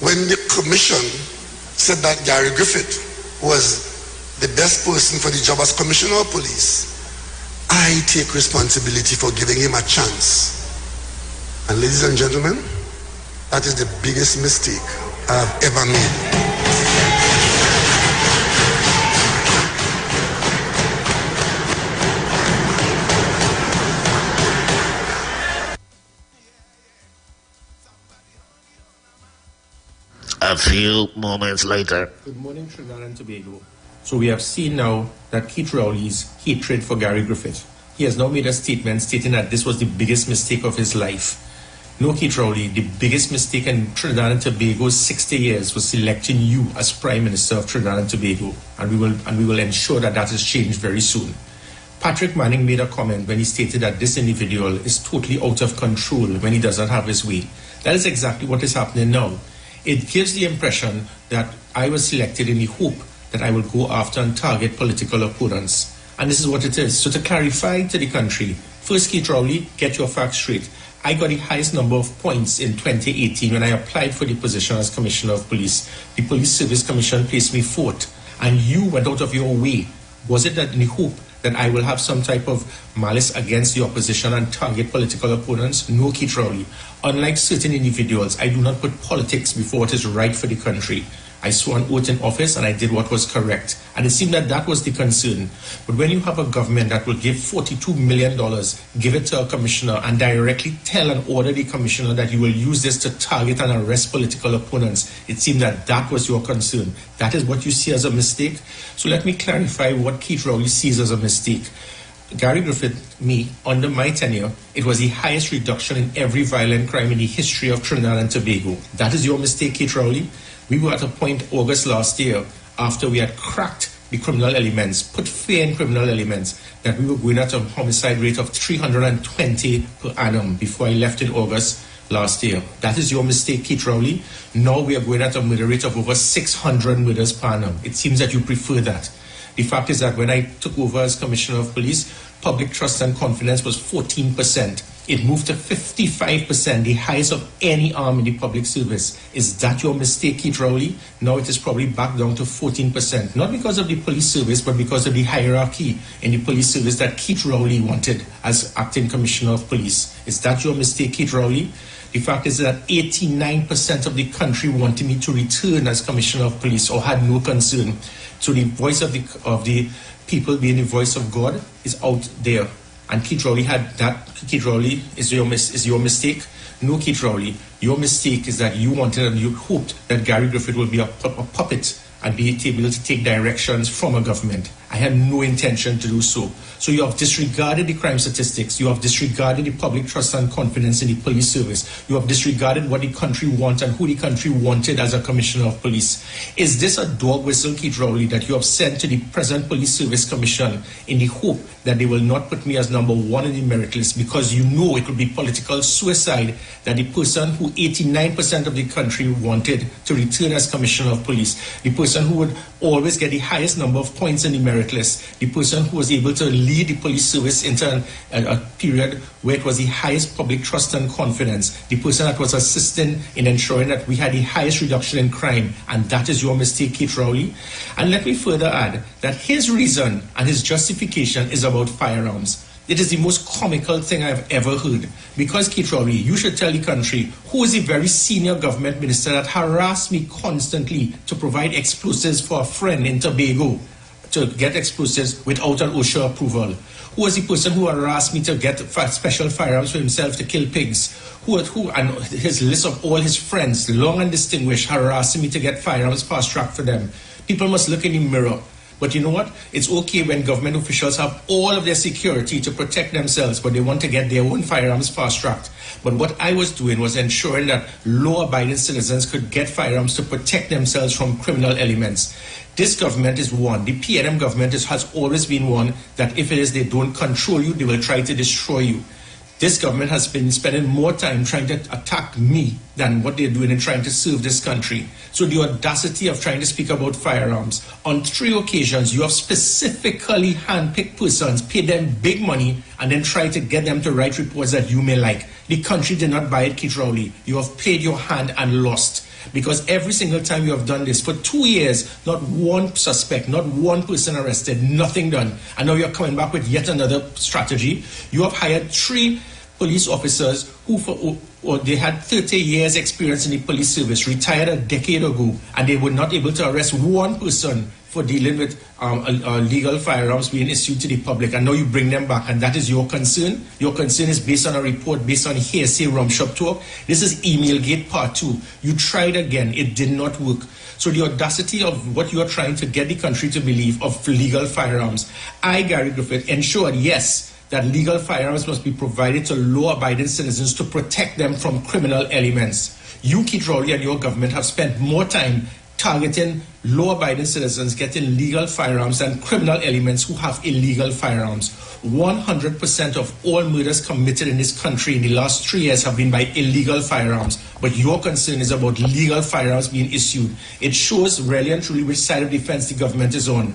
when the commission said that Gary Griffith was the best person for the job as Commissioner of Police, I take responsibility for giving him a chance. And ladies and gentlemen, that is the biggest mistake I've ever made. A few moments later. Good morning, Trinidad and Tobago. So we have seen now that Keith Rowley's hatred for Gary Griffith. He has now made a statement stating that this was the biggest mistake of his life. No, Keith Rowley, the biggest mistake in Trinidad and Tobago's 60 years was selecting you as Prime Minister of Trinidad and Tobago, and we will ensure that that is changed very soon. Patrick Manning made a comment when he stated that this individual is totally out of control when he doesn't have his way. That is exactly what is happening now. It gives the impression that I was selected in the hope that I will go after and target political opponents. And this is what it is. So to clarify to the country, first, Keith Rowley, get your facts straight. I got the highest number of points in 2018 when I applied for the position as Commissioner of Police. The Police Service Commission placed me fourth, and you went out of your way. Was it that in the hope that I will have some type of malice against the opposition and target political opponents? No, Keith Rowley. Unlike certain individuals, I do not put politics before what is right for the country. I swore an oath in office and I did what was correct. And it seemed that that was the concern. But when you have a government that will give $42 million, give it to a commissioner and directly tell and order the commissioner that you will use this to target and arrest political opponents, it seemed that that was your concern. That is what you see as a mistake. So let me clarify what Keith Rowley sees as a mistake. Gary Griffith, under my tenure, it was the highest reduction in every violent crime in the history of Trinidad and Tobago. That is your mistake, Keith Rowley. We were at a point August last year, after we had cracked the criminal elements, put fear in criminal elements, that we were going at a homicide rate of 320 per annum before I left in August last year. That is your mistake, Keith Rowley. Now we are going at a murder rate of over 600 murders per annum. It seems that you prefer that. The fact is that when I took over as Commissioner of Police, public trust and confidence was 14%. It moved to 55%, the highest of any arm in the public service. Is that your mistake, Keith Rowley? Now it is probably back down to 14%. Not because of the police service, but because of the hierarchy in the police service that Keith Rowley wanted as acting Commissioner of Police. Is that your mistake, Keith Rowley? The fact is that 89% of the country wanted me to return as Commissioner of Police or had no concern. So the voice of the people being the voice of God is out there. And Keith Rowley had that. Keith Rowley is your mistake. No, Keith Rowley, your mistake is that you wanted and you hoped that Gary Griffith would be a puppet and be able to take directions from a government. I had no intention to do so. So you have disregarded the crime statistics. You have disregarded the public trust and confidence in the police service. You have disregarded what the country wants and who the country wanted as a Commissioner of Police. Is this a dog whistle, Keith Rowley, that you have sent to the present Police Service Commission in the hope that they will not put me as number one in the merit list because you know it would be political suicide that the person who 89% of the country wanted to return as Commissioner of Police, the person who would always get the highest number of points in the merit list, the person who was able to lead the police service into a period where it was the highest public trust and confidence, the person that was assisting in ensuring that we had the highest reduction in crime, and that is your mistake, Keith Rowley. And let me further add that his reason and his justification is about firearms. It is the most comical thing I've ever heard. Because, Keith Rowley, you should tell the country who is the very senior government minister that harassed me constantly to provide explosives for a friend in Tobago to get explosives without an OSHA approval. Who was the person who harassed me to get special firearms for himself to kill pigs? Who and his list of all his friends, long and distinguished, harassing me to get firearms fast-tracked for them. People must look in the mirror. But you know what? It's okay when government officials have all of their security to protect themselves, but they want to get their own firearms fast-tracked. But what I was doing was ensuring that law-abiding citizens could get firearms to protect themselves from criminal elements. This government is one. The PNM government has always been one that if it is they don't control you, they will try to destroy you. This government has been spending more time trying to attack me than what they're doing in trying to serve this country. So the audacity of trying to speak about firearms. On 3 occasions, you have specifically handpicked persons, paid them big money, and then tried to get them to write reports that you may like. The country did not buy it, Keith Rowley. You have played your hand and lost. Because every single time you have done this, for 2 years, not one suspect, not one person arrested, nothing done. And now you're coming back with yet another strategy. You have hired 3 police officers who they had 30 years experience in the police service, retired a decade ago, and they were not able to arrest one person for dealing with legal firearms being issued to the public. And now you bring them back, and that is your concern. Your concern is based on a report, based on hearsay, rum shop talk. This is Emailgate Part 2. You tried again. It did not work. So the audacity of what you are trying to get the country to believe of legal firearms. I, Gary Griffith, ensured, yes, that legal firearms must be provided to law-abiding citizens to protect them from criminal elements. You, Keith Rowley, and your government have spent more time targeting law-abiding citizens getting legal firearms than criminal elements who have illegal firearms. 100% of all murders committed in this country in the last 3 years have been by illegal firearms. But your concern is about legal firearms being issued. It shows really and truly which side of the fence the government is on.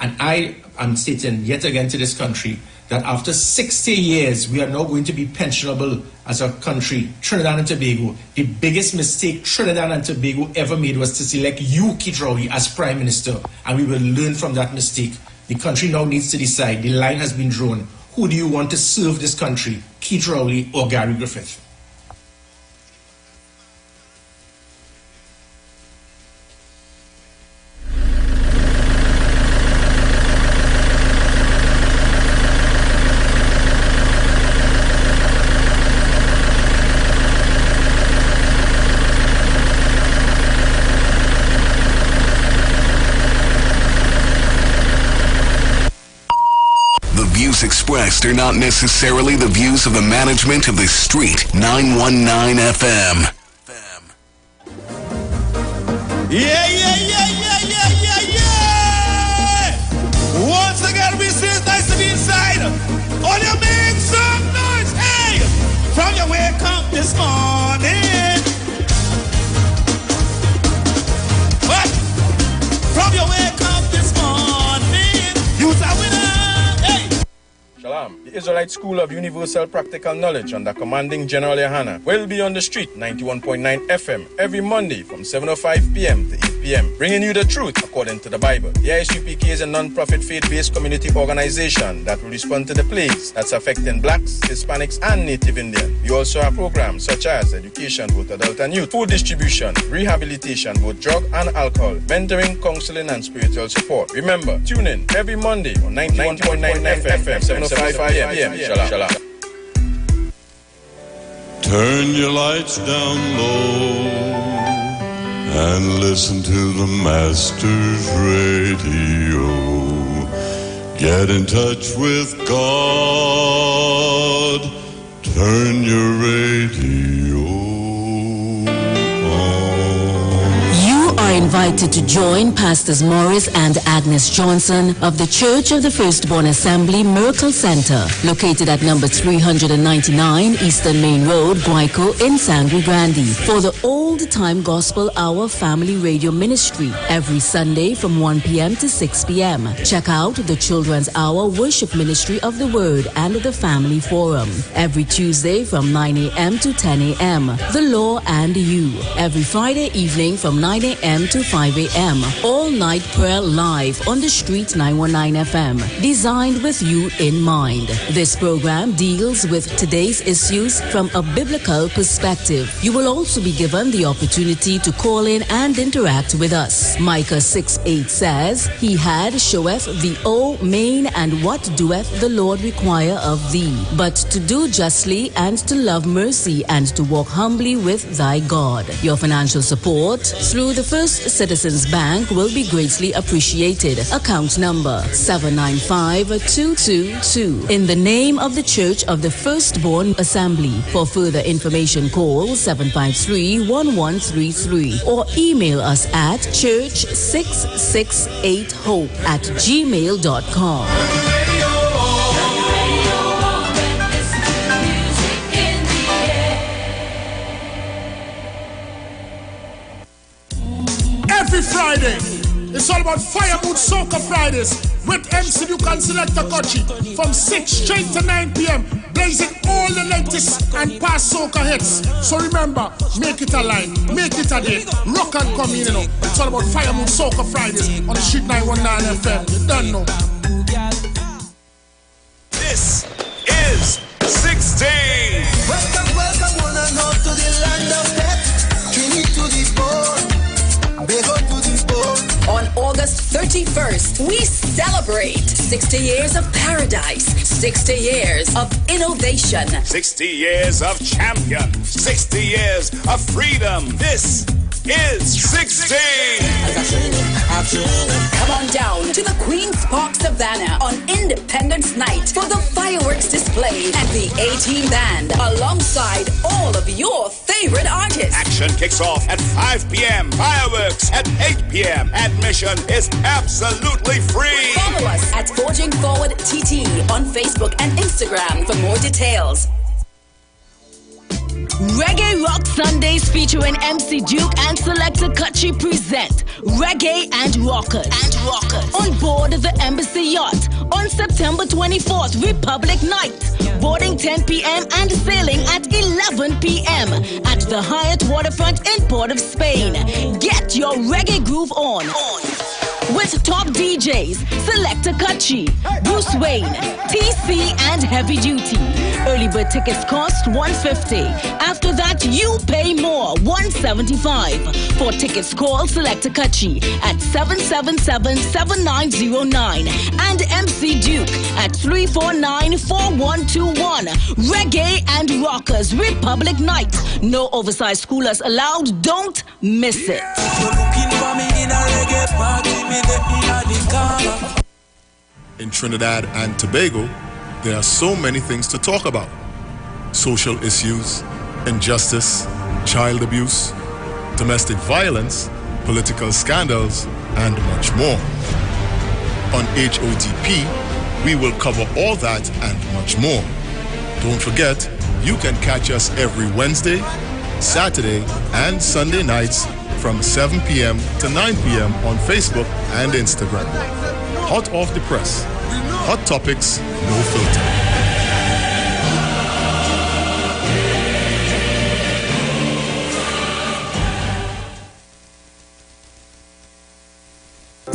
And I am stating yet again to this country that after 60 years, we are now going to be pensionable as a country, Trinidad and Tobago. The biggest mistake Trinidad and Tobago ever made was to select you, Keith Rowley, as Prime Minister. And we will learn from that mistake. The country now needs to decide. The line has been drawn. Who do you want to serve this country, Keith Rowley or Gary Griffith? Expressed are not necessarily the views of the management of the Street 919 FM. Yeah. Once again, we say it's nice to be inside. All you make some noise, hey! From your wake up this morning. What? From your wake up this morning. You's a winner. Shalom. The Israelite School of Universal Practical Knowledge under commanding General Yohana will be on the street 91.9 FM every Monday from 7:05 p.m. to 8 p.m. bringing you the truth according to the Bible. The ISUPK is a non-profit faith-based community organization that will respond to the plagues that's affecting blacks, Hispanics, and Native Indian. We also have programs such as education, both adult and youth, food distribution, rehabilitation, both drug and alcohol, mentoring, counseling, and spiritual support. Remember, tune in every Monday on 91.9 FM, 7:05 p.m. Shalom. Turn your lights down low and listen to the Master's radio. Get in touch with God. Turn your radio You are invited to join Pastors Morris and Agnes Johnson of the Church of the Firstborn Assembly Miracle Center, located at number 399 Eastern Main Road, Guayco in Sangre Grande, for the Old Time Gospel Hour Family Radio Ministry every Sunday from 1 p.m. to 6 p.m. Check out the Children's Hour Worship Ministry of the Word and the Family Forum every Tuesday from 9 a.m. to 10 a.m. The Law and You every Friday evening from 9 a.m. to 5 a.m. All night prayer live on the Street 919 FM, designed with you in mind. This program deals with today's issues from a biblical perspective. You will also be given the opportunity to call in and interact with us. Micah 6:8 says, He had showeth thee, O main, and what doeth the Lord require of thee, but to do justly and to love mercy and to walk humbly with thy God. Your financial support through the First Citizens Bank will be greatly appreciated. Account number 795222. In the name of the Church of the Firstborn Assembly. For further information, call 753-1133 or email us at church668hope@gmail.com. every Friday. It's all about Fire Mood Soca Fridays with MC Duke and Selector Kochi from 6 straight to 9 p.m. blazing all the latest and past soca hits. So remember, make it a line, make it a day, rock and come in, you know. It's all about Fire Mood Soca Fridays on the Street 919 FM. You don't know. This is 16. Welcome, welcome, one and all to the land of death. Trini to the bone, Bego to the bone. On August 31st, we celebrate 60 years of paradise, 60 years of innovation, 60 years of champion, 60 years of freedom. This is 16. Come on down to the Queen's Park Savannah on Independence Night for the fireworks display and the A-Team Band alongside all of your favorite artists. Action kicks off at 5 p.m. Fireworks at 8 p.m. Admission is absolutely free. Follow us at Forging Forward TT on Facebook and Instagram for more details. Reggae Rock Sundays featuring MC Duke and Selector Kutchi present Reggae and Rockers. On board the Embassy Yacht on September 24th, Republic Night. Boarding 10 p.m. and sailing at 11 p.m. at the Hyatt Waterfront in Port of Spain. Get your reggae groove on. With top DJs, Selector Kutchi, Bruce Wayne, TC and Heavy Duty. Early bird tickets cost $150. After that, you pay more, $175. For tickets, call Selector Kutchi at 777-7909 and MC Duke at 349-4121. Reggae and Rockers Republic Night. No oversized schoolers allowed. Don't miss it. In Trinidad and Tobago, there are so many things to talk about. Social issues, injustice, child abuse, domestic violence, political scandals, and much more. On HOTP, we will cover all that and much more. Don't forget, you can catch us every Wednesday, Saturday, and Sunday nights from 7 p.m. to 9 p.m. on Facebook and Instagram. Hot off the press. Hot topics, no filter.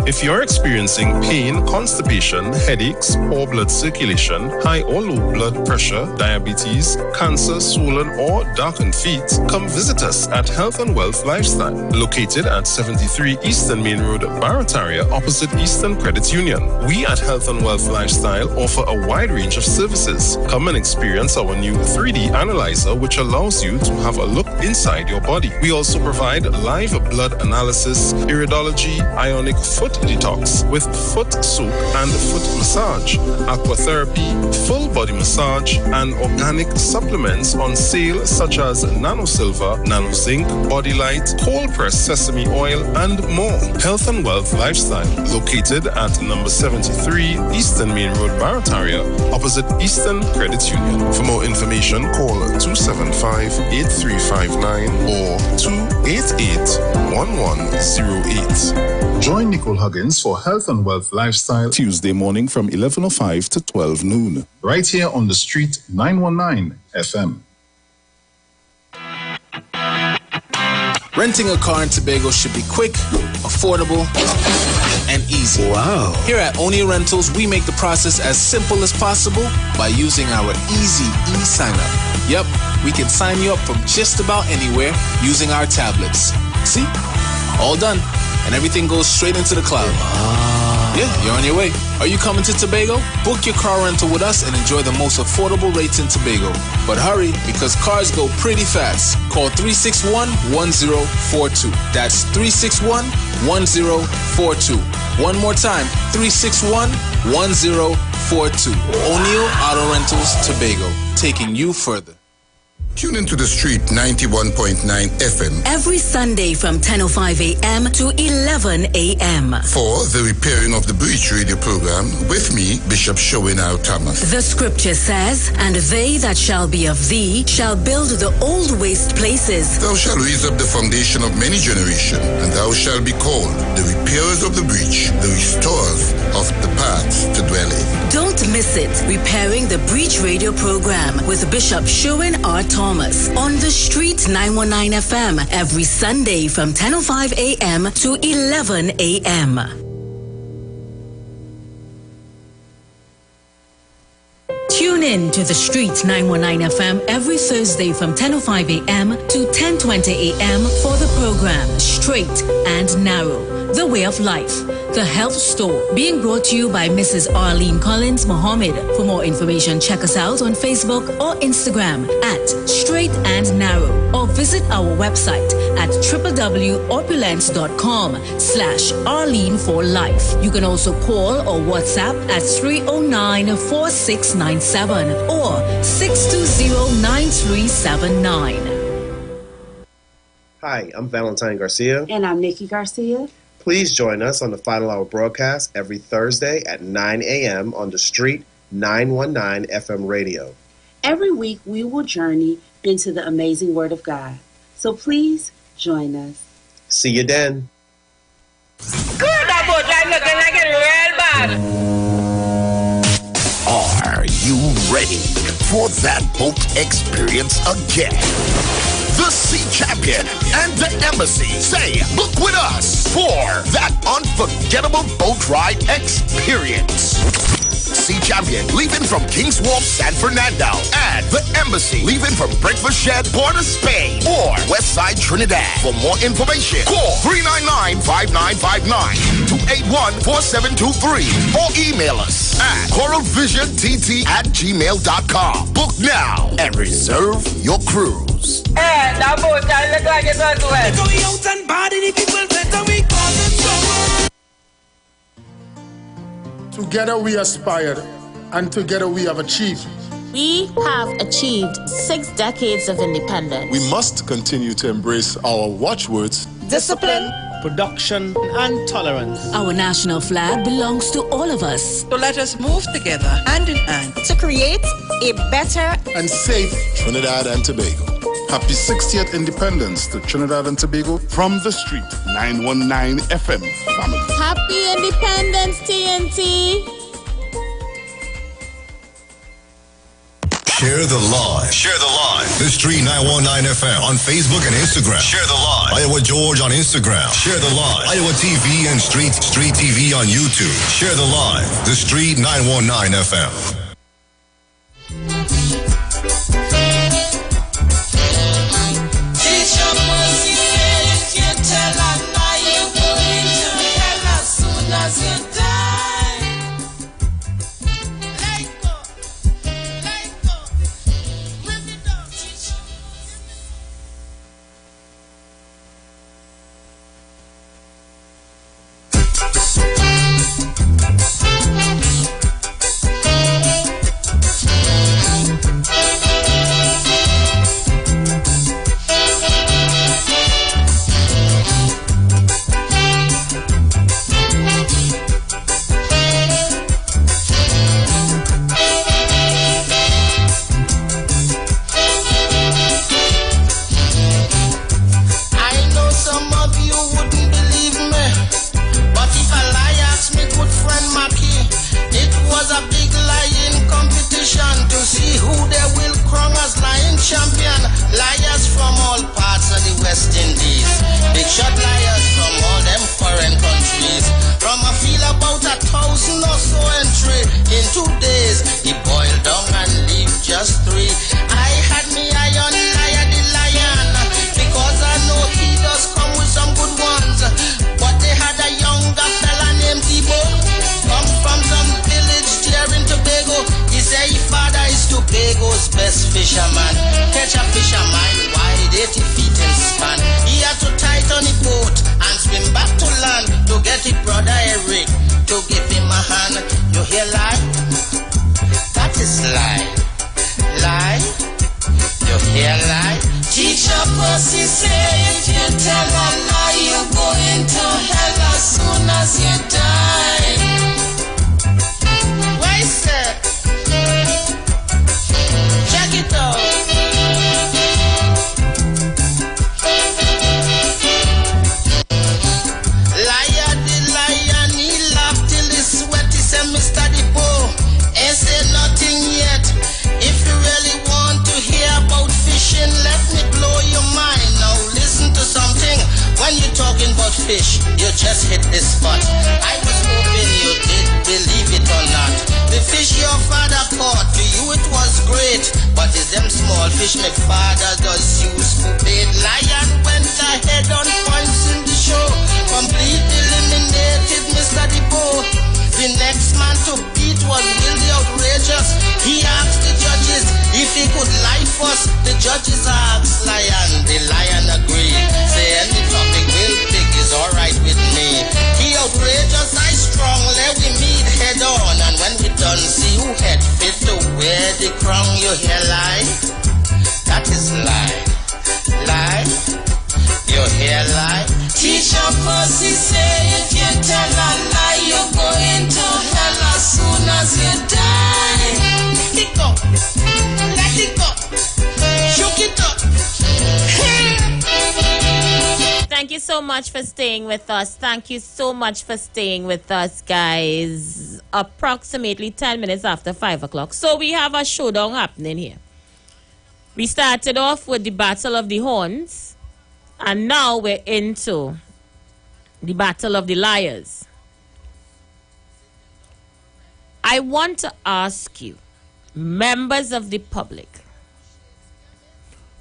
If you're experiencing pain, constipation, headaches, poor blood circulation, high or low blood pressure, diabetes, cancer, swollen or darkened feet, come visit us at Health and Wealth Lifestyle, located at 73 Eastern Main Road, Barataria, opposite Eastern Credit Union. We at Health and Wealth Lifestyle offer a wide range of services. Come and experience our new 3D analyzer, which allows you to have a look inside your body. We also provide live blood analysis, iridology, ionic foot detox with foot soak and foot massage, aquatherapy, full body massage, and organic supplements on sale such as Nano Silver, Nano Zinc, Body Light, cold pressed sesame oil, and more. Health and Wealth Lifestyle, located at number 73 Eastern Main Road, Barataria, opposite Eastern Credit Union. For more information, call 275-8359 or 288-1108. Join Nicole Huggins for Health and Wealth Lifestyle Tuesday morning from 11:05 to 12 noon. Right here on the Street 919 FM. Renting a car in Tobago should be quick, affordable, and easy. Wow. Here at Onia Rentals, we make the process as simple as possible by using our easy e-sign-up. Yep, we can sign you up from just about anywhere using our tablets. See? All done. And everything goes straight into the cloud. Yeah, you're on your way. Are you coming to Tobago? Book your car rental with us and enjoy the most affordable rates in Tobago. But hurry, because cars go pretty fast. Call 361-1042. That's 361-1042. One more time, 361-1042. O'Neill Auto Rentals, Tobago, taking you further. Tune into the street 91.9 FM every Sunday from 10:05 a.m. to 11 a.m. for the Repairing of the Breach radio program with me, Bishop Showin R. Thomas. The scripture says, "And they that shall be of thee shall build the old waste places. Thou shalt raise up the foundation of many generations, and thou shalt be called the repairers of the breach, the restorers of the paths to dwell in." Don't miss it. Repairing the Breach radio program with Bishop Showin R. Thomas on the Street 919 FM every Sunday from 10:05 a.m. to 11 a.m. Tune in to the Street 919 FM every Thursday from 10:05 a.m. to 10:20 a.m. for the program Straight and Narrow, The Way of Life, The Health Store, being brought to you by Mrs. Arlene Collins Mohammed. For more information, check us out on Facebook or Instagram at Straight and Narrow, or visit our website at www.opulence.com/Arlene for Life. You can also call or WhatsApp at 309-4697 or 620-9379. Hi, I'm Valentine Garcia. And I'm Nikki Garcia. Please join us on the Final Hour broadcast every Thursday at 9 a.m. on the Street 919 FM radio. Every week we will journey into the amazing Word of God. So please join us. See you then. Good about I'm looking like it real bad. Are you ready for that boat experience again? The Sea Champion and the Embassy say, book with us for that unforgettable boat ride experience. Sea Champion leaving from King's Wharf, San Fernando, and the Embassy leaving from Breakfast Shed, Port of Spain, or Westside Trinidad. For more information, call 399-5959, 281-4723, or email us at coralvisiontt@gmail.com. Book now and reserve your cruise. Hey, that boat, I look like it was well. Going out and body the people better we call them trouble. Together we aspired, and together we have achieved. We have achieved 6 decades of independence. We must continue to embrace our watchwords: discipline, production, and tolerance. Our national flag belongs to all of us. So let us move together, hand in hand, to create a better and safe Trinidad and Tobago. Happy 60th Independence to Trinidad and Tobago from the Street 919 FM family. Happy Independence, TNT. Share the live. Share the live. The Street 919 FM on Facebook and Instagram. Share the live. Iowa George on Instagram. Share the live. Iowa TV and Street TV on YouTube. Share the live. The Street 919 FM. Champion, liars from all parts of the West Indies. Big shot liars from all them foreign countries. From a feel about 1,000 or so entry in 2 days. He boiled down and leave just 3. I had me eye on liar the lion, because I know he does come with some good ones. But they had a younger fella named Iwo, come from some village there in Tobago. He say his father is Tobago's best fisherman. Catch a fisherman wide 80 feet in span. He had to tighten the boat and swim back to land to get his brother Eric to give him a hand. You hear live? fish, you just hit the spot. I was hoping you did believe it or not. The fish your father caught, to you it was great, but it's them small fish my father does use for bait. Lion went ahead on points in the show, completely eliminated Mr. Depot. The next man to beat was really outrageous. He asked the judges if he could lie first. The judges asked Lion, the Lion agreed. Say any topic will pick is alright with me. He outrageous, I strong, let we meet head on. And when we done, see who head fit to wear the crown. You hear lie? That is lie. Lie? You hear lie? Teacher Percy say if you tell a lie, you go into hell as soon as you die. Let it go. Let it go. Shook it up. Thank you so much for staying with us. Thank you so much for staying with us, guys. Approximately 10 minutes after 5 o'clock. So we have a showdown happening here. We started off with the Battle of the Horns. And now we're into the Battle of the Liars. I want to ask you, members of the public,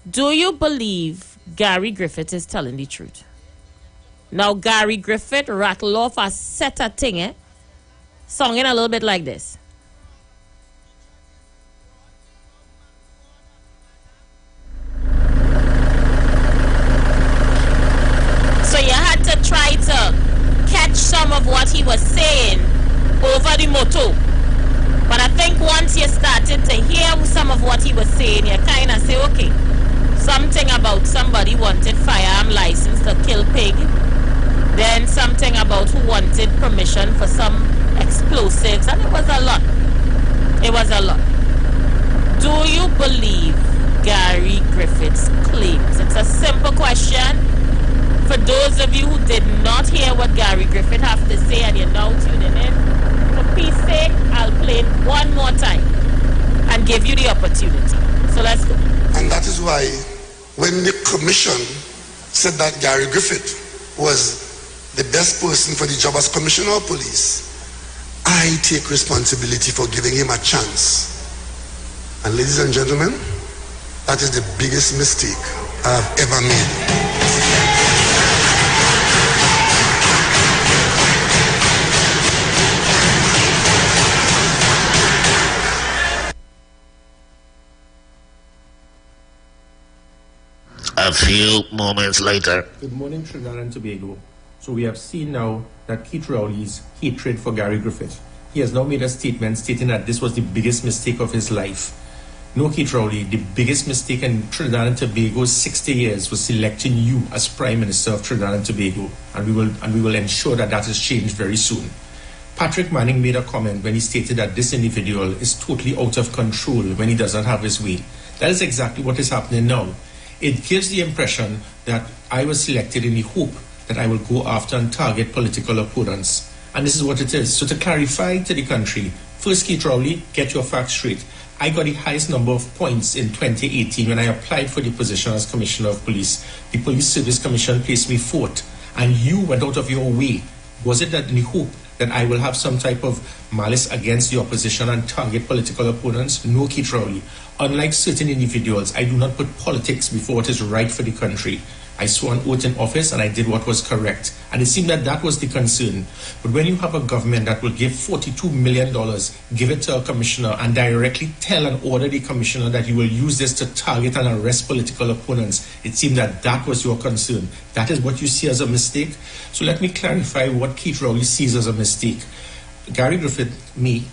do you believe Gary Griffith is telling the truth? Now, Gary Griffith rattle off a set of thing, songing a little bit like this. So you had to try to catch some of what he was saying over the moto. But I think once you started to hear some of what he was saying, you kind of say, okay, something about somebody wanted firearm license to kill pig. Then something about who wanted permission for some explosives. And it was a lot. It was a lot. Do you believe Gary Griffith's claims? It's a simple question. For those of you who did not hear what Gary Griffith have to say and you're now tuning in, for peace sake, I'll play it one more time and give you the opportunity. So let's go. And that is why when the commission said that Gary Griffith was the best person for the job as commissioner of police, I take responsibility for giving him a chance. And ladies and gentlemen, that is the biggest mistake I've ever made. A few moments later. Good morning, Trinidad and Tobago. So we have seen now that Keith Rowley's hatred for Gary Griffith. He has now made a statement stating that this was the biggest mistake of his life. No, Keith Rowley, the biggest mistake in Trinidad and Tobago's 60 years was selecting you as Prime Minister of Trinidad and Tobago, and we will ensure that that is changed very soon. Patrick Manning made a comment when he stated that this individual is totally out of control when he does not have his way. That is exactly what is happening now. It gives the impression that I was selected in the hope that I will go after and target political opponents. And this is what it is. So to clarify to the country, first, Keith Rowley, get your facts straight. I got the highest number of points in 2018 when I applied for the position as Commissioner of Police. The Police Service Commission placed me fourth, and you went out of your way. Was it that in the hope that I will have some type of malice against the opposition and target political opponents? No, Keith Rowley. Unlike certain individuals, I do not put politics before what is right for the country. I swore an oath in office and I did what was correct. And it seemed that that was the concern. But when you have a government that will give $42 million, give it to a commissioner and directly tell and order the commissioner that you will use this to target and arrest political opponents, it seemed that that was your concern. That is what you see as a mistake. So let me clarify what Keith Rowley sees as a mistake. Gary Griffith,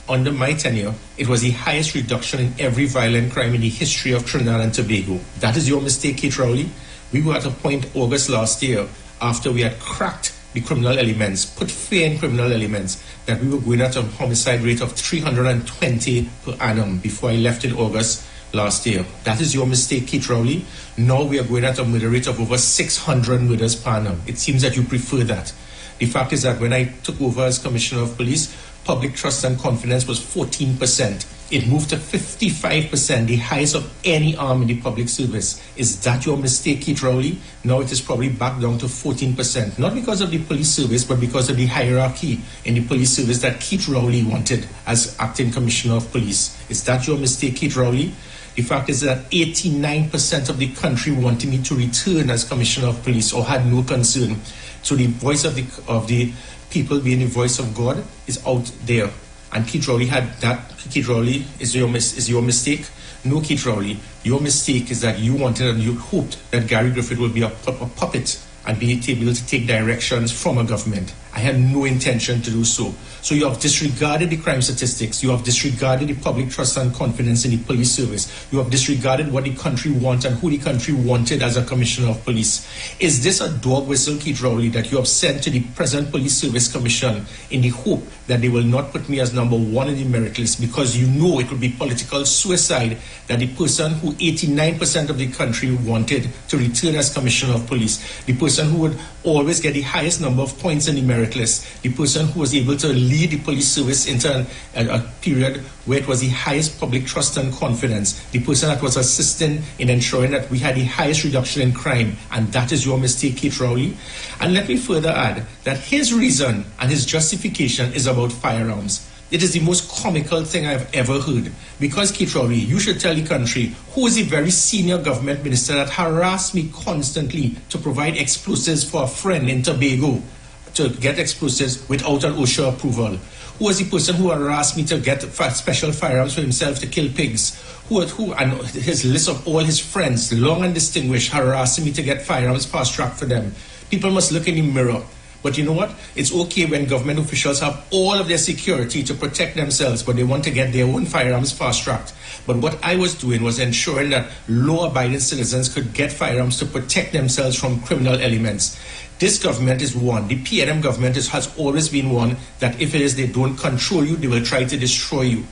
under my tenure, it was the highest reduction in every violent crime in the history of Trinidad and Tobago. That is your mistake, Keith Rowley. We were at a point August last year, after we had cracked the criminal elements, put fear in criminal elements, that we were going at a homicide rate of 320 per annum before I left in August last year. That is your mistake, Keith Rowley. Now we are going at a murder rate of over 600 murders per annum. It seems that you prefer that. The fact is that when I took over as Commissioner of Police, public trust and confidence was 14%. It moved to 55%, the highest of any arm in the public service. Is that your mistake, Keith Rowley? Now it is probably back down to 14%. Not because of the police service, but because of the hierarchy in the police service that Keith Rowley wanted as acting commissioner of police. Is that your mistake, Keith Rowley? The fact is that 89% of the country wanted me to return as commissioner of police or had no concern. So the voice of the people being the voice of God is out there. And Keith Rowley had that. Keith Rowley is your mistake? No, Keith Rowley. Your mistake is that you wanted and you hoped that Gary Griffith would be a puppet and be able to take directions from a government. I had no intention to do so. So you have disregarded the crime statistics. You have disregarded the public trust and confidence in the police service. You have disregarded what the country wants and who the country wanted as a commissioner of police. Is this a dog whistle, Keith Rowley, that you have sent to the present police service commission in the hope that they will not put me as number one in the merit list because you know it would be political suicide that the person who 89% of the country wanted to return as commissioner of police, the person who would always get the highest number of points in the merit list, the person who was able to lead the police service into a period where it was the highest public trust and confidence, the person that was assisting in ensuring that we had the highest reduction in crime, and that is your mistake, Keith Rowley. And let me further add that his reason and his justification is about firearms. It is the most comical thing I've ever heard. Because, Keith Rowley, you should tell the country who is the very senior government minister that harassed me constantly to provide explosives for a friend in Tobago, to get explosives without an OSHA approval. Who was the person who harassed me to get special firearms for himself to kill pigs? Who and his list of all his friends, long and distinguished, harassing me to get firearms fast-tracked for them. People must look in the mirror. But you know what? It's okay when government officials have all of their security to protect themselves, but they want to get their own firearms fast-tracked. But what I was doing was ensuring that law-abiding citizens could get firearms to protect themselves from criminal elements. This government is one. The PNM government has always been one that if it is they don't control you, they will try to destroy you.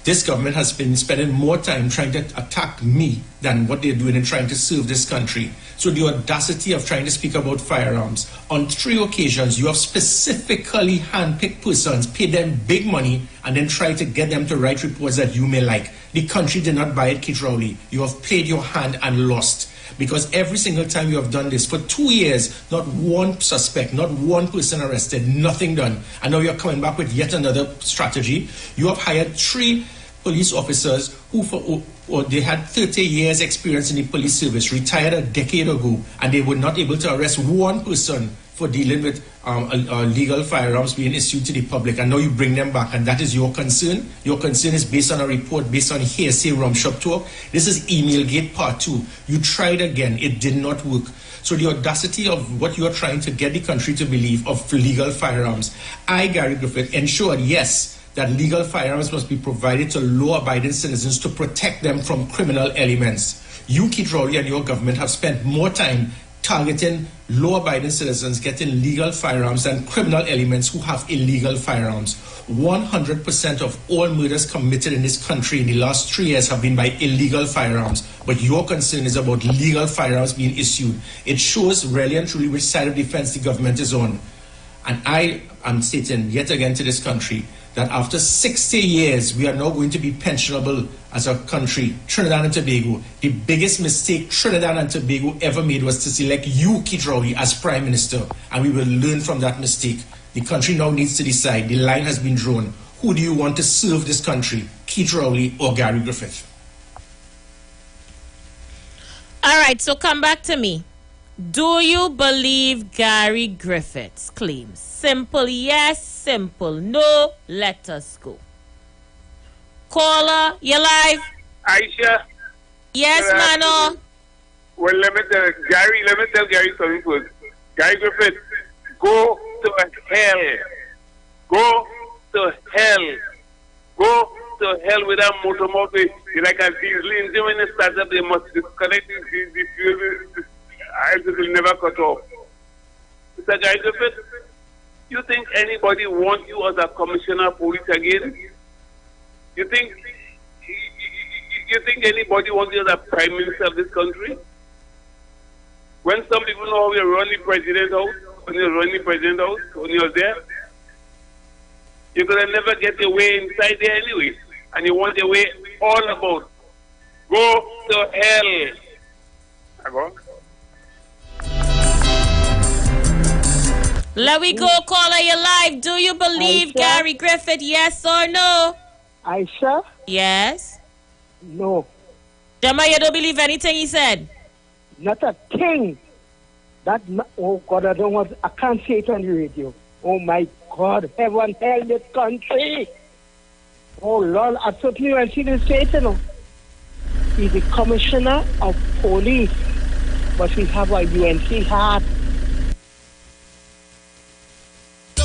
This government has been spending more time trying to attack me than what they're doing in trying to serve this country. So the audacity of trying to speak about firearms. On 3 occasions, you have specifically handpicked persons, paid them big money, and then tried to get them to write reports that you may like. The country did not buy it, Keith Rowley. You have played your hand and lost. Because every single time you have done this, for 2 years, not one suspect, not one person arrested, nothing done. And now you're coming back with yet another strategy. You have hired 3 police officers who they had 30 years experience in the police service, retired a decade ago, and they were not able to arrest one person for dealing with legal firearms being issued to the public, and now you bring them back, and that is your concern. Your concern is based on a report, based on hearsay rum shop talk. This is Emailgate Part 2. You tried again, it did not work. So the audacity of what you are trying to get the country to believe of legal firearms. I, Gary Griffith, ensured, yes, that legal firearms must be provided to law-abiding citizens to protect them from criminal elements. You, Keith Rowley, and your government have spent more time targeting law-abiding citizens getting legal firearms than criminal elements who have illegal firearms. 100% of all murders committed in this country in the last 3 years have been by illegal firearms. But your concern is about legal firearms being issued. It shows really and truly which side of the fence the government is on. And I am stating yet again to this country that after 60 years, we are now going to be pensionable as a country, Trinidad and Tobago. The biggest mistake Trinidad and Tobago ever made was to select you, Keith Rowley, as Prime Minister, and we will learn from that mistake. The country now needs to decide. The line has been drawn. Who do you want to serve this country, Keith Rowley or Gary Griffith? All right, so come back to me. Do you believe Gary Griffith's claims? Simple yes, simple no. Let us go. Caller, you're live. Aisha. Yes, Mano. Well, let me tell Gary something first. Gary Griffith, go to hell. Go to hell. Go to hell with that motor mouth. Like a diesel engine when it starts up, they must disconnect the fuel. It will never cut off. Mr. Gary Griffith, you think anybody wants you as a commissioner of police again? You think anybody wants you as a prime minister of this country? When some people know how you run the president house, when you're there, you're going to never get your way inside there anyway. and you want the way all about. Go to hell. I go. Let we go, caller, you live. Do you believe Aisha? Gary Griffith? Yes or no? Aisha? Yes. No. Jama, you don't believe anything he said? Not a thing. Oh God, I can't say it on the radio. Oh my God, heaven held this country. Oh Lord, I certainly went to the state, you know. He's the commissioner of police, but we have a UNC heart.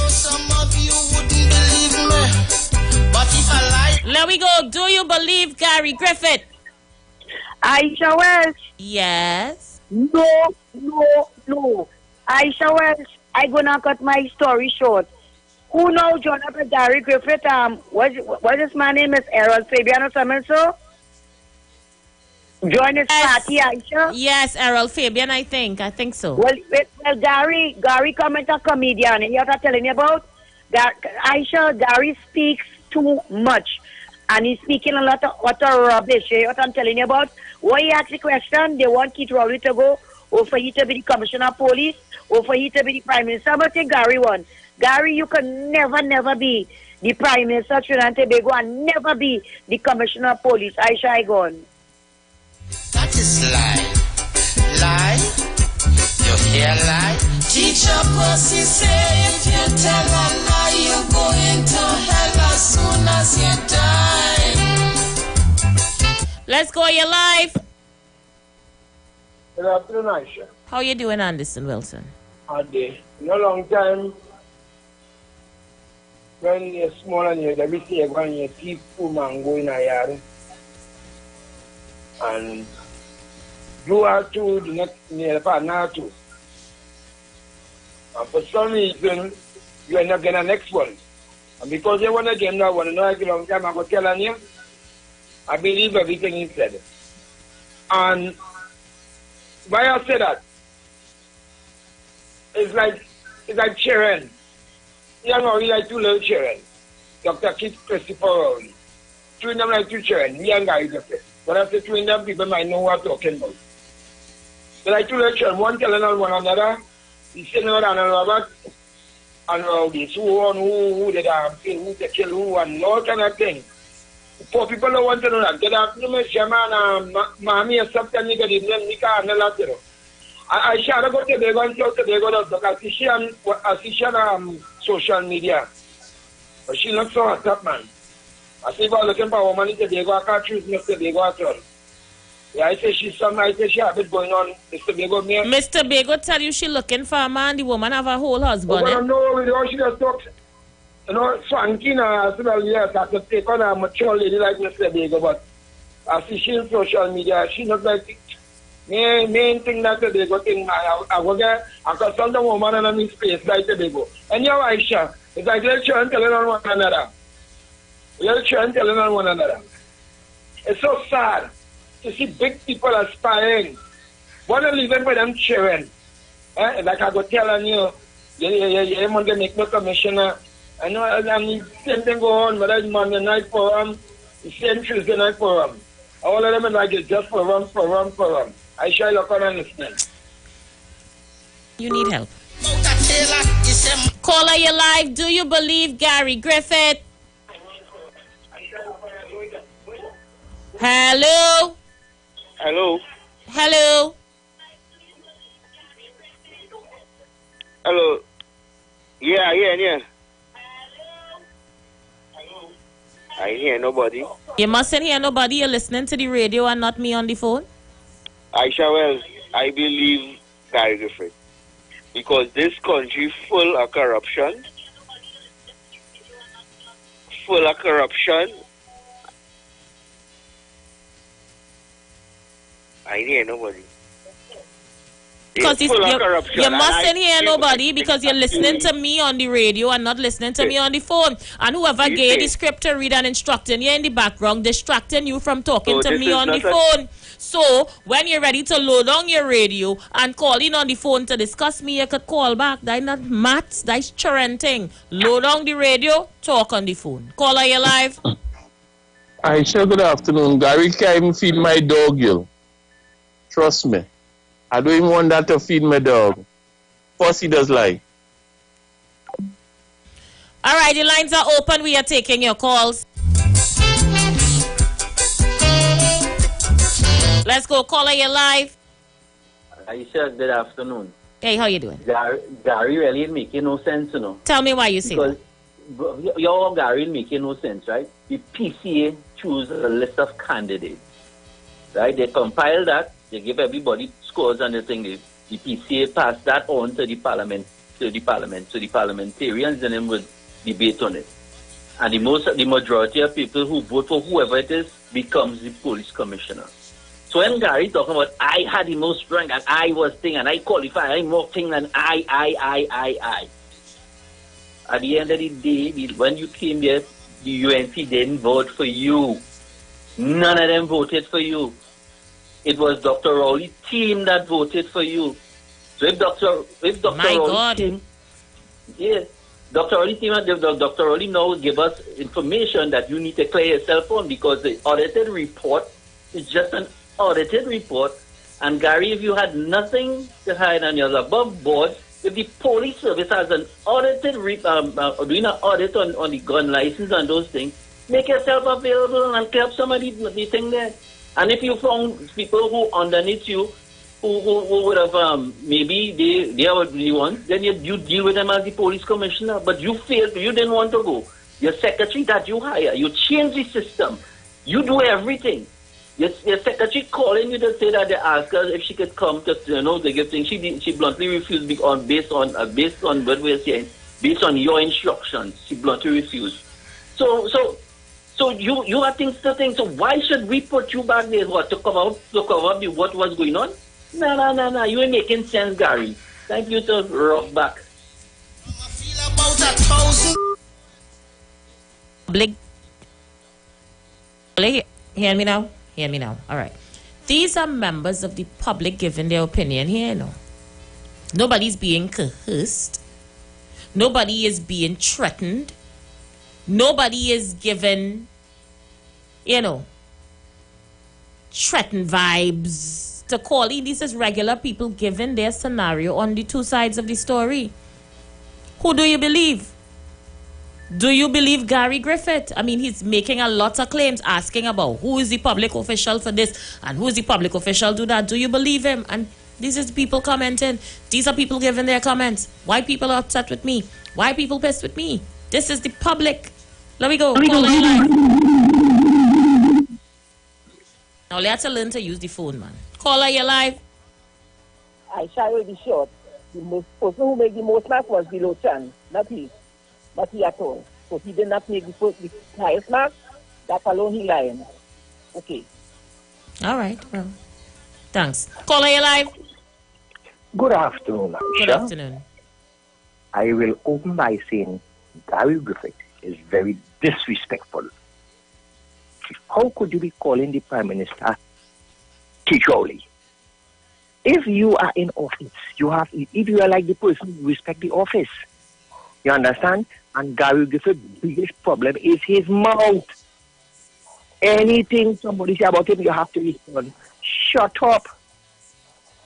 Some of you wouldn't believe me, but if I lie. Let we go. Do you believe Gary Griffith? Aisha Wells. Yes. No. Aisha Wells, I'm gonna cut my story short. Who knows Jonathan Gary Griffith? What's his man name? Is Errol Fabian or something so? Join his party, Aisha? Yes, Errol Fabian, I think so. Well, Gary comment a comedian, and you are telling me about Aisha. Gary speaks too much, and he's speaking a lot of rubbish. You know what I'm telling you about? When he asks the question, they want Keith Rowley to go, or for you to be the commissioner of police, or for you to be the prime minister. But think Gary won. Gary, you can never be the prime minister of Trinidad and Tobago and never be the commissioner of police. Aisha, I gone. That is lie. Lie? You hear lie? Teacher Pussy say if you tell a lie, you go into hell as soon as you die. Let's go, you live. Good afternoon, Aisha. How you doing, Anderson Wilson? In a long time, when you're small and you're everything, when you see poor man go in a yard, and you are to the next near partner too. And for some reason, you are not getting the next one. And because you want to get that one, and I long time I go telling you, I believe everything he said. And why I say that? It's like children. You know, we like two little children. Dr. Keith Christopher Rowley. Two of them like two children, me and Gary Griffith. But after two of them, people might know what I'm talking about. They like two little children, one telling on one another, he's saying what about, and all this, who did who they kill who, and all kind of thing. Poor people don't want to know that. They have to make Shaman and Mammy or something, Nika, and the latter. I shall go to the one to the go to the social media. But she not so hot up, man. I see about looking for a woman to the go, I can't choose Mr. Bego at all. Yeah, I say she's some, I say she have it going on, Mr. Bego. Mr. Bego tell you she looking for a man, the woman have a whole husband. Oh, no, she just talks. You know, Swanky now, as well, yes, I could take on a mature lady like Mr. Bego, but I see she in social media, she not like main thing that they go thing I go there, I got some woman in a space like they go. And you Aisha, it's like little children telling on one another. Little children telling on one another. It's so sad to see big people aspiring. What are living for them children? Like I go telling you, you want to make no commissioner. I know the same thing go on, but it's Monday night forum, the same Tuesday night forum. All of them are like it's just forum. I shall look on and listen. You need help. Caller, you live. Do you believe Gary Griffith? Hello? Hello? Hello? Hello? Yeah. I hear nobody. You mustn't hear nobody. You're listening to the radio and not me on the phone. Aisha Wells, I believe Gary Griffith. Because this country full of corruption. I hear nobody. Because you mustn't hear nobody because you're listening to me on the radio and not listening to me on the phone. And whoever gave the script to read and instructing you in the background, distracting you from talking to me on the phone. So, when you're ready to load on your radio and call in on the phone to discuss me, you could call back. That's not maths, that's children thing. Load on the radio, talk on the phone. Caller, you live. Aisha, good afternoon. Gary can't even feed my dog, you. Trust me. I don't even want that to feed my dog. Pussy does lie. All right, the lines are open. We are taking your calls. Let's go. Caller, you're live. Aisha, good afternoon. Hey, how you doing? Gary really ain't making no sense, you know. Tell me why you say that. Your Gary ain't making no sense, right? The PCA choose a list of candidates, right? They compile that, they give everybody scores and the thing. The PCA pass that on to the parliamentarians, and then would debate on it. And the majority of people who vote for whoever it is becomes the police commissioner. So when Gary talking about I had the most strength and I was thing and I qualified, I'm more thing than I. At the end of the day, when you came here, the UNC didn't vote for you. None of them voted for you. It was Dr. Rowley's team that voted for you. So if Dr. Rowley's team, yes, Dr. Rowley now give us information that you need to clear yourself on because the audited report is just an audited report. And Gary, if you had nothing to hide and you're above board, if the police service has an audited, doing an audit on the gun license and those things, make yourself available and clear up some of the thing there. And if you found people who underneath you, who would have, maybe they are the ones, then you deal with them as the police commissioner. But you failed, you didn't want to go. Your secretary that you hire, you change the system. You do everything. Your secretary calling you to say that they ask her if she could come to, they give things. She bluntly refused based on what we're saying, based on your instructions. She bluntly refused. So you have things to think. So why should we put you back there? What, to cover what was going on? No. You ain't making sense, Gary. Thank you to rock back. Hear me now? Hear me now. All right. These are members of the public giving their opinion here, no? Nobody's being coerced. Nobody is being threatened. Nobody is given, threatened vibes to call in. This is regular people giving their scenario on the two sides of the story. Who do you believe? Do you believe Gary Griffith? I mean, he's making a lot of claims, asking about who is the public official for this and who is the public official do that. Do you believe him? And these are people commenting. These are people giving their comments. Why people are upset with me? Why people pissed with me? This is the public. Let me go. Now let's learn to use the phone, man. Caller, you live. I shall be short. The person who made the most mark was below Chan, not he. Not he at all. So he did not make the highest mark. That alone he lying. Okay. All right. Well, thanks. Caller, you live. Good afternoon, Aisha. Good afternoon. I will open by saying Gary Griffith is very disrespectful. How could you be calling the Prime Minister Rowley? If you are in office, if you are like the person who respect the office, you understand? And Gary Griffith's biggest problem is his mouth. Anything somebody say about him, you have to respond. Shut up.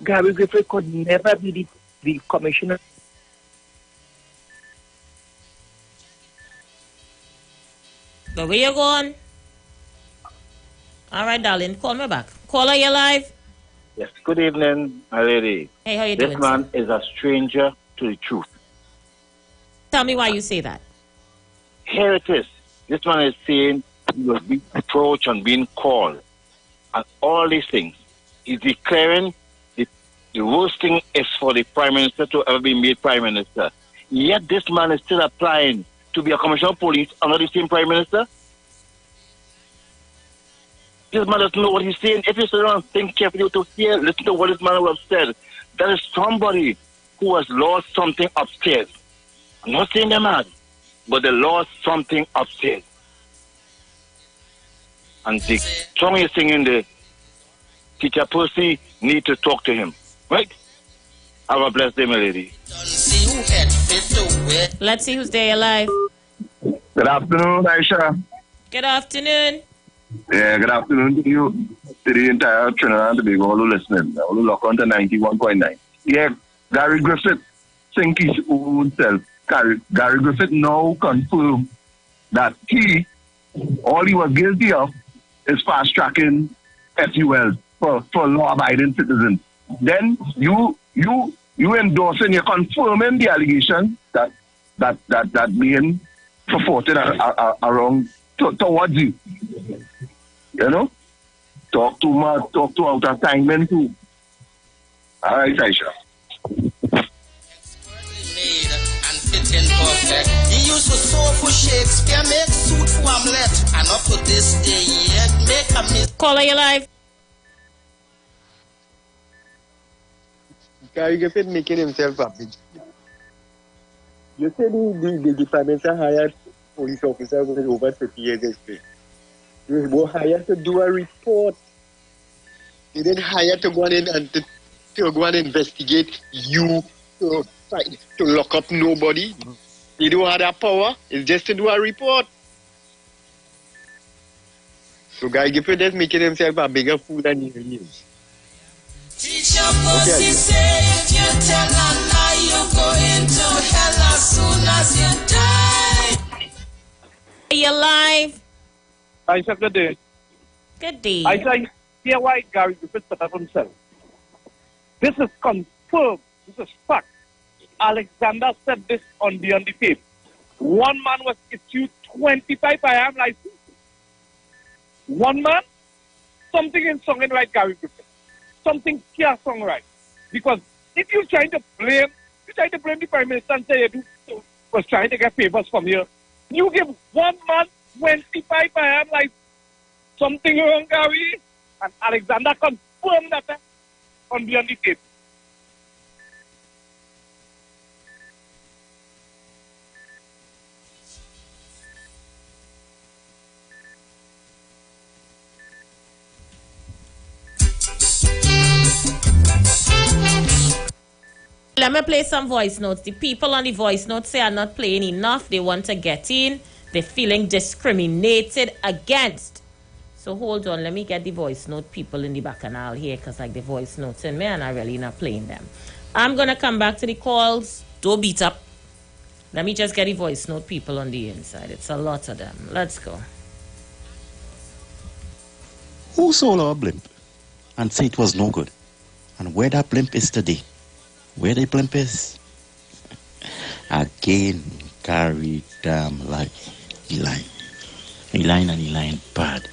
Gary Griffith could never be the commissioner. But where you going? All right, darling. Call me back. Caller, you live? Yes. Good evening, my lady. Hey, how you doing? This man is a stranger to the truth. Tell me why you say that. Here it is. This man is saying he was being approached and being called. And all these things. He's declaring the worst thing is for the Prime Minister to ever be made Prime Minister. Yet this man is still applying to be a commissioner of police under the same Prime Minister. This man doesn't know what he's saying. If you sit down and think carefully to hear, listen to what this man has said. That is somebody who has lost something upstairs. I'm not saying they're mad, but they lost something upstairs. And the song he's singing there, Teacher Percy need to talk to him. Right? Have a blessed day, my lady. Let's see who's there alive. Good afternoon, Aisha. Good afternoon. Yeah, good afternoon to you, to the entire Trinidad and Tobago, all who listening, all who lock on to 91.9. Yeah, Gary Griffith, think his own self. Gary Griffith now confirmed that all he was guilty of is fast-tracking FUL for law-abiding citizens. Then you endorsing, you're confirming the allegation that being purported around towards you. You know? Talk too much, talk too out of time, man, too. All right, Aisha. Fitting perfect. He used to sew for Shakespeare, make suit for Hamlet, and up to this day, yet make a miss. Caller, you live. Gary Griffith making himself a big. You said the department hired police officers with over 30 years experience. They were hired to do a report. They didn't hire to go in and to go and investigate you, to lock up nobody. They don't have that power. It's just to do a report. So Guy Griffith is making himself a bigger fool than he really is. Teach your pussy, say if you tell a lie, you go into hell as soon as you die. You're live. Aisha, good day. Good day. Aisha, hear why Gary Griffith set up himself. This is confirmed. This is fact. Alexander said this on the tape. One man was issued 25 IAM licenses. One man, something in song and right, Gary Griffith. Something here song right. Because if you're trying to blame the Prime Minister and say you was trying to get favors from here, you give one man 25 IAM licenses. Something wrong, Gary. And Alexander confirmed that on the tape. Let me play some voice notes. The people on the voice notes say I'm not playing enough. They want to get in. They're feeling discriminated against. So hold on. Let me get the voice note people in the bacchanal here, because like the voice notes in me and I'm really not playing them. I'm going to come back to the calls. Don't beat up. Let me just get the voice note people on the inside. It's a lot of them. Let's go. Who sold our blimp and say it was no good? And where that blimp is today? Where the blimp is? Again, Gary damn like he lying. He lying bad.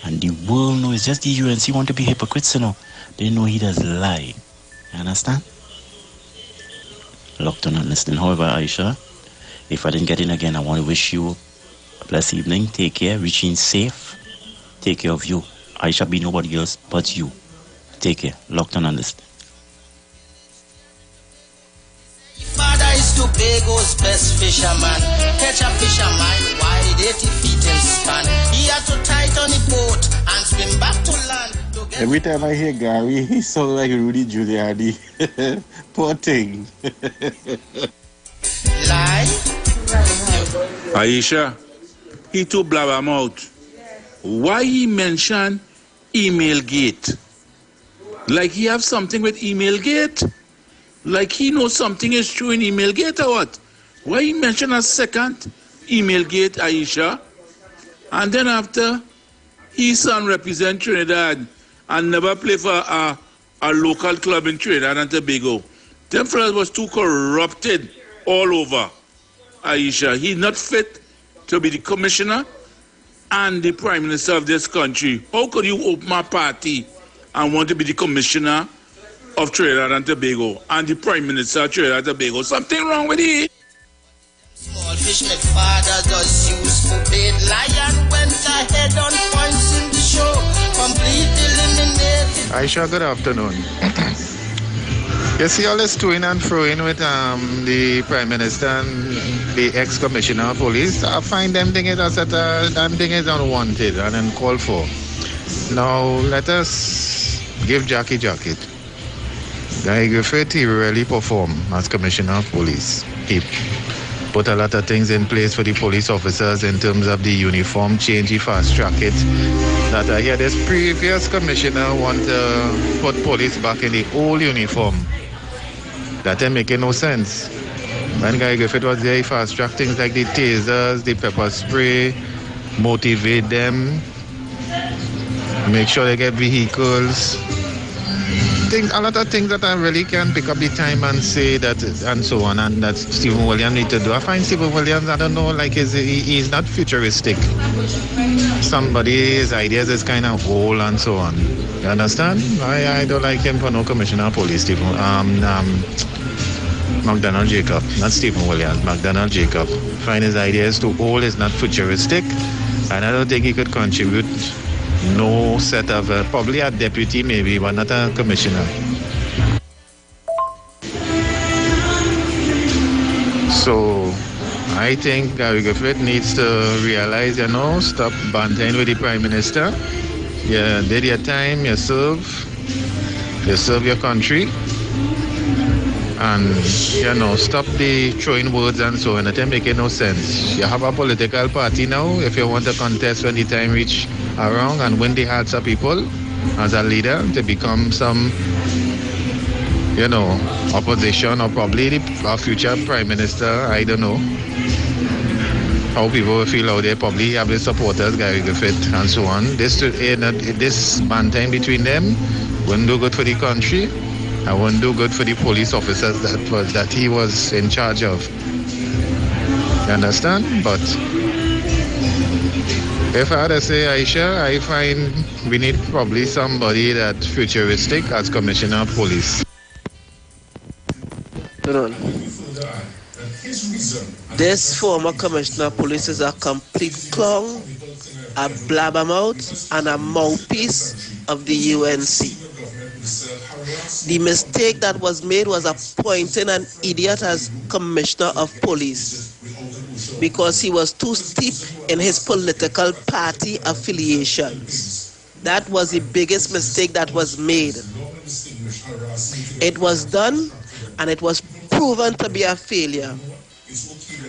And the world knows it's just the UNC want to be hypocrites, you know. They know he does lie. You understand? Locked on and listening. However, Aisha, if I didn't get in again, I want to wish you a blessed evening. Take care. Reaching safe. Take care of you. Aisha be nobody else but you. Take care. Locked on and listening. Father is Tobago's best fisherman. Catch a fisherman wide 80 feet in span. He had to tighten the boat and swim back to land. Every time I hear Gary, he sounds like Rudy Giuliani. Poor thing. Lie? Aisha, he too blabbermouth. Why he mention email gate? Like he have something with email gate? Like he knows something is true in email gate or what? Why he mention a second email gate, Aisha? And then after, his son represent Trinidad and never play for a local club in Trinidad and Tobago. Them fellas was too corrupted all over, Aisha. He's not fit to be the commissioner and the prime minister of this country. How could you open a party and want to be the commissioner of Trinidad and Tobago and the prime minister of Trinidad and Tobago? Something wrong with it. Small fish my father does use for bait. Lion went ahead on points in the show. Completely eliminated. Aisha, good afternoon. You see all this toing and froing with the Prime Minister and the ex-commissioner of police. I find them thing is unwanted and uncalled for. Now, let us give Jackie jacket. Guy Griffith, he really performed as Commissioner of Police. put a lot of things in place for the police officers in terms of the uniform change, he fast track it. That I hear this previous commissioner want to put police back in the old uniform. That ain't making no sense. When Gary Griffith was there, he fast track things like the tasers, the pepper spray, motivate them, make sure they get vehicles. A lot of things that I really can pick up the time and say that and so on, and that Stephen Williams need to do. I find Stephen Williams, I don't know, like he's not futuristic. Somebody's ideas is kind of old and so on. You understand? I don't like him for no commissioner of police, Stephen. McDonald Jacob, not Stephen Williams, McDonald Jacob. Find his ideas too old, is not futuristic, and I don't think he could contribute. No set of, probably a deputy maybe, but not a commissioner. So, I think Gary Griffith needs to realize, stop bantering with the Prime Minister. You did your time, you serve your country. And, stop the throwing words and so on. It ain't making no sense. You have a political party now. If you want to contest when the time reach around and win the hearts of people as a leader to become some, opposition or probably a future prime minister, I don't know. How people will feel out there, probably have the supporters, Gary Griffith and so on. This bantering between them wouldn't do good for the country. I won't do good for the police officers that he was in charge of. You understand? But if I had to say, Aisha, I find we need probably somebody that's futuristic as commissioner of police. This former commissioner of police is a complete clown, a blabbermouth, and a mouthpiece of the UNC. The mistake that was made was appointing an idiot as commissioner of police because he was too steep in his political party affiliation. That was the biggest mistake that was made. It was done and it was proven to be a failure.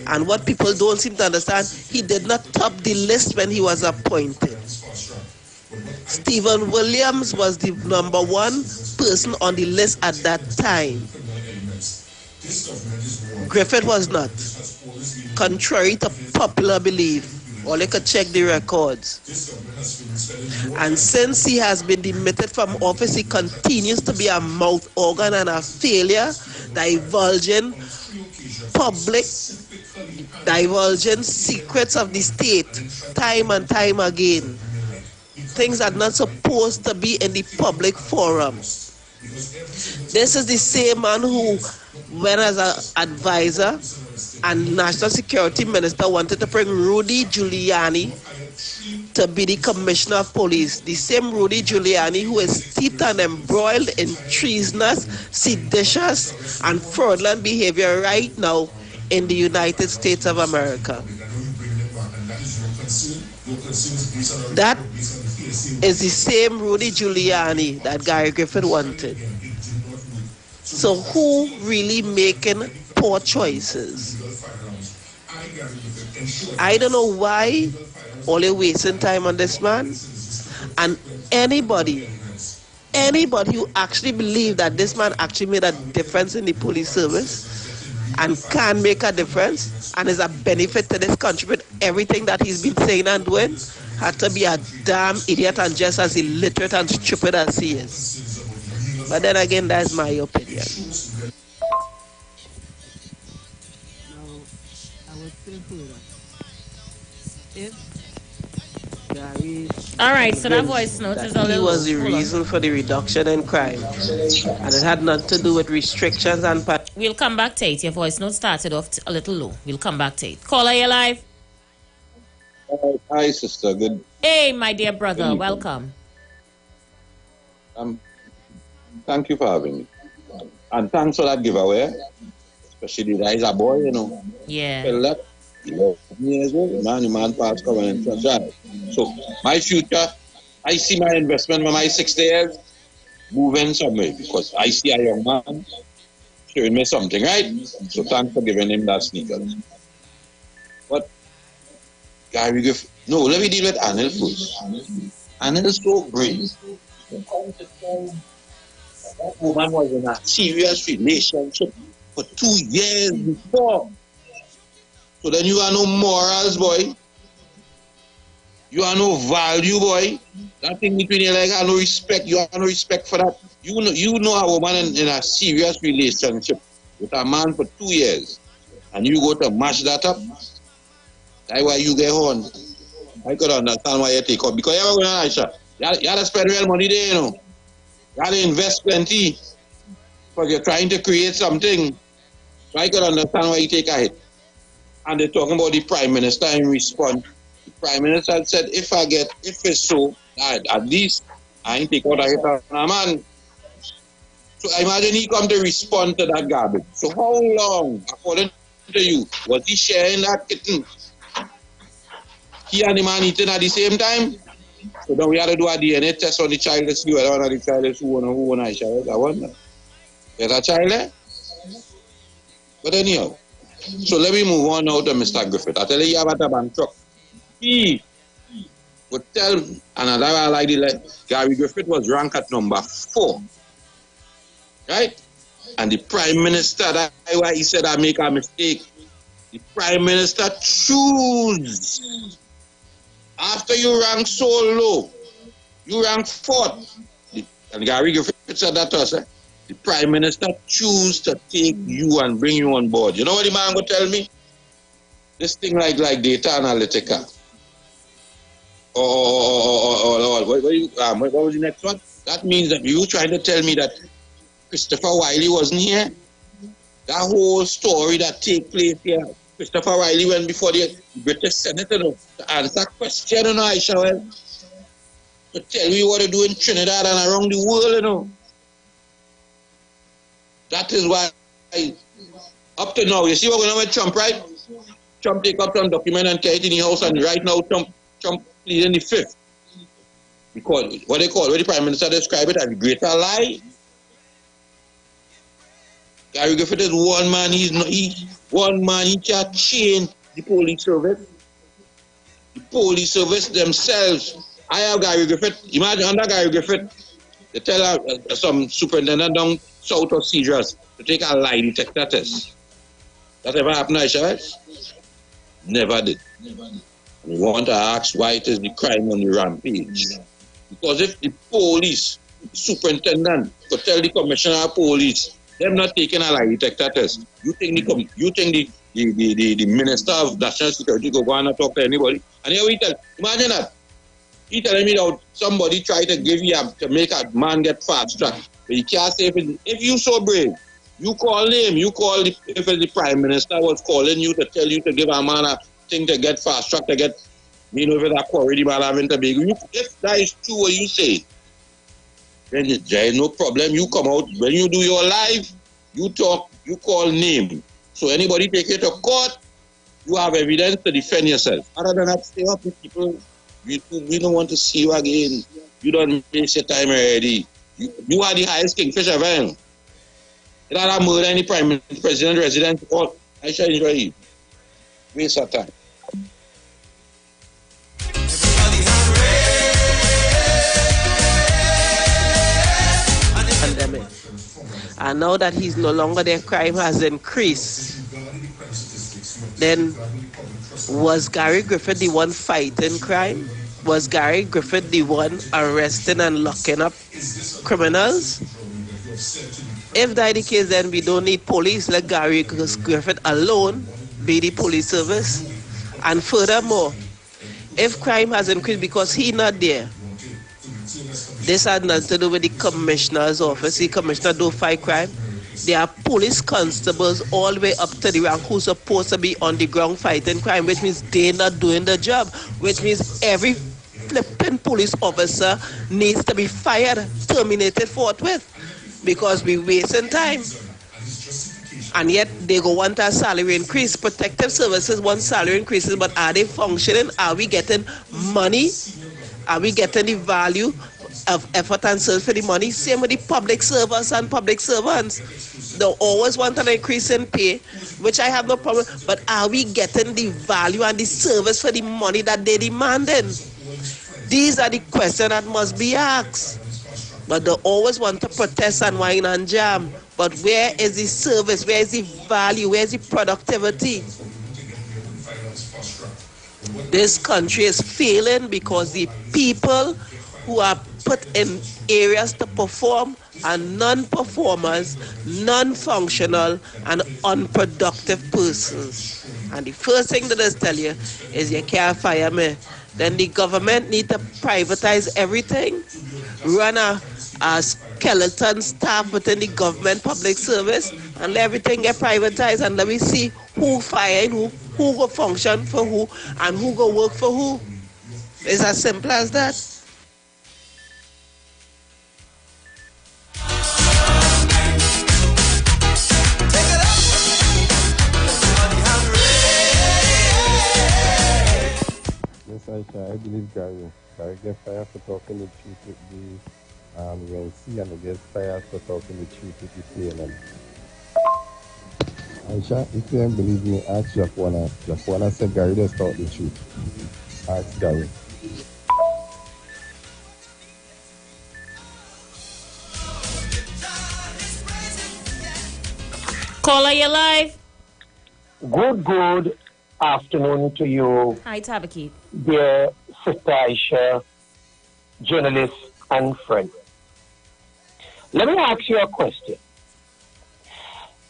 And what people don't seem to understand, he did not top the list when he was appointed. Stephen Williams was the number one person on the list at that time. Griffith was not. Contrary to popular belief, or you could check the records. And since he has been demitted from office, he continues to be a mouth organ and a failure, divulging secrets of the state time and time again. Things are not supposed to be in the public forum. This is the same man who went as an advisor and national security minister wanted to bring Rudy Giuliani to be the commissioner of police. The same Rudy Giuliani who is steeped and embroiled in treasonous, seditious, and fraudulent behavior right now in the United States of America. That is the same Rudy Giuliani that Gary Griffith wanted. So who really making poor choices? I don't know why only wasting time on this man. And anybody who actually believe that this man actually made a difference in the police service and can make a difference and is a benefit to this country with everything that he's been saying and doing, had to be a damn idiot and just as illiterate and stupid as he is. But then again, that's my opinion. All right, so that voice note is a little. He was the reason for the reduction in crime, and it had nothing to do with restrictions and. We'll come back to it. Your voice note started off a little low. We'll come back to it. Caller, you live? Hi, sister. Good. Hey, my dear brother. Welcome. Thank you for having me, and thanks for that giveaway, especially that is a boy, Yeah. Tell that. 11 years old, man past coming in front of. So my future, I see my investment when my 60 years moving somewhere because I see a young man showing me something, right? So thanks for giving him that sneakers. Gary Griffith. No, let me deal with Anil first. Anil is so brave. That woman was in a serious relationship for 2 years before. So then you are no morals, boy. You are no value, boy. That thing between you, like, I no respect. You have no respect for that. You know a woman in a serious relationship with a man for 2 years, and you go to mash that up. That's why you get on. I could understand why you take up. Because you're going to Aisha. You have to spend real money there, you know. You have to invest plenty. Because you're trying to create something. So I could understand why you take a hit. And they're talking about the Prime Minister in response. The Prime Minister said, if it's so, at least I ain't take out a hit on a man. So I imagine he come to respond to that garbage. So how long, according to you, was he sharing that kitten? He and the man eating at the same time? So then we had to do a DNA test on the child to see whether one of the child is who and I child. I wonder. There's a child there? But anyhow, so let me move on now to Mr. Griffith. I tell you about the bank truck. He would tell, and I like the Gary Griffith was ranked at number 4. Right? And the Prime Minister, that's why he said I make a mistake. The Prime Minister choose. After you rank so low, you rank 4th. And Gary Griffith said that to us, eh? The Prime Minister choose to take you and bring you on board. You know what the man would tell me? This thing like data analytica. What was the next one? That means that you trying to tell me that Christopher Wiley wasn't here? That whole story that take place here. Christopher Wiley went before the British Senate, you know, to answer question, you know, Aisha, well, to tell me what to do in Trinidad and around the world, you know. That is why, up to now, you see what's going on with Trump, right? Trump take up some document and carry it in the house, and right now Trump pleading the 5th. Because what the Prime Minister described it as a greater lie. Gary Griffith is one man, he can't change the police service. The police service themselves. I have Gary Griffith, imagine under Gary Griffith, they tell some superintendent down south of Cedars to take a lie detector test. That ever happened, Aisha? Never did. And we want to ask why it is the crime on the rampage. Because if the police, the superintendent, could tell the commissioner of police, them not taking a lie detector test, you think the Minister of National Security go and talk to anybody? And here we tell, imagine that. He telling me that somebody tried to give you to make a man get fast track. But you can't say if you so brave, you call him, if the Prime Minister was calling you to tell you to give a man a thing to get fast track, to get, if it's a quarry, the man having to beg. If that is true what you say, then there is no problem. You come out, when you do your live, you talk, you call name. So anybody take you to court, you have evidence to defend yourself. Other than that, stay up with people. We don't want to see you again. You don't waste your time already. You are the highest kingfisher ever. You don't have murder any prime president, resident, or I shall enjoy you. Waste of time. Pandemic. And now that he's no longer there, crime has increased. Then was Gary Griffith the one fighting crime? Was Gary Griffith the one arresting and locking up criminals? If that's the case, then we don't need police. Let Gary Griffith alone be the police service. And furthermore, if crime has increased because he's not there, this had nothing to do with the commissioner's office. The commissioner don't fight crime. There are police constables all the way up to the rank who's supposed to be on the ground fighting crime, which means they're not doing the job, which means every flipping police officer needs to be fired, terminated forthwith, because we're wasting time. And yet they go want a salary increase. Protective services want salary increases, but are they functioning? Are we getting money? Are we getting the value of effort and service for the money? Same with the public servers and public servants. they always want an increase in pay, which I have no problem. But are we getting the value and the service for the money that they're demanding? These are the questions that must be asked. But they always want to protest and whine and jam. But where is the service? Where is the value? Where is the productivity? This country is failing because the people who are put in areas to perform are non-performers, non-functional, and unproductive persons. And the first thing that I tell you is you can't fire me. Then the government need to privatize everything, run a skeleton staff within the government public service, and let everything get privatized, and let me see who firing who go function for who, and who go work for who. It's as simple as that. Yes, I believe Gary gets fired for talking the truth with the UNC, and he gets fired for talking the truth with the CNN. Aisha, if you don't believe me, ask Jaquana. Jaquana said Gary does talk the truth. Ask Gary. Caller, you live. Good afternoon to you. Hi, Tabaki. Dear Sister Aisha, journalist and friend. Let me ask you a question.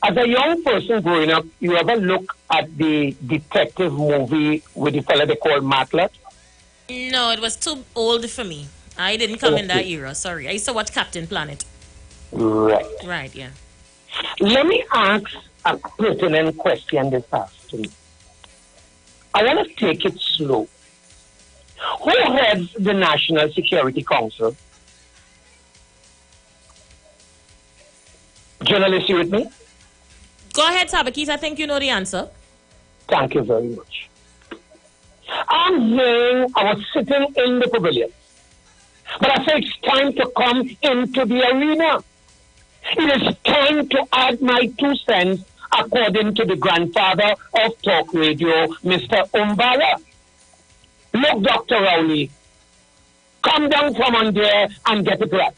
As a young person growing up, you ever look at the detective movie with the fella they call Matlock? No, it was too old for me. I didn't come in that era, sorry. I used to watch Captain Planet. Right. Right, yeah. Let me ask a pertinent question this afternoon. I want to take it slow. Who heads the National Security Council? Journalist, you with me? Go ahead, Tabakis. I think you know the answer. Thank you very much. I'm hearing I was sitting in the pavilion, but I say it's time to come into the arena. It is time to add my 2 cents according to the grandfather of talk radio, Mr. Umbala. Look, Dr. Rowley, come down from on there and get it right.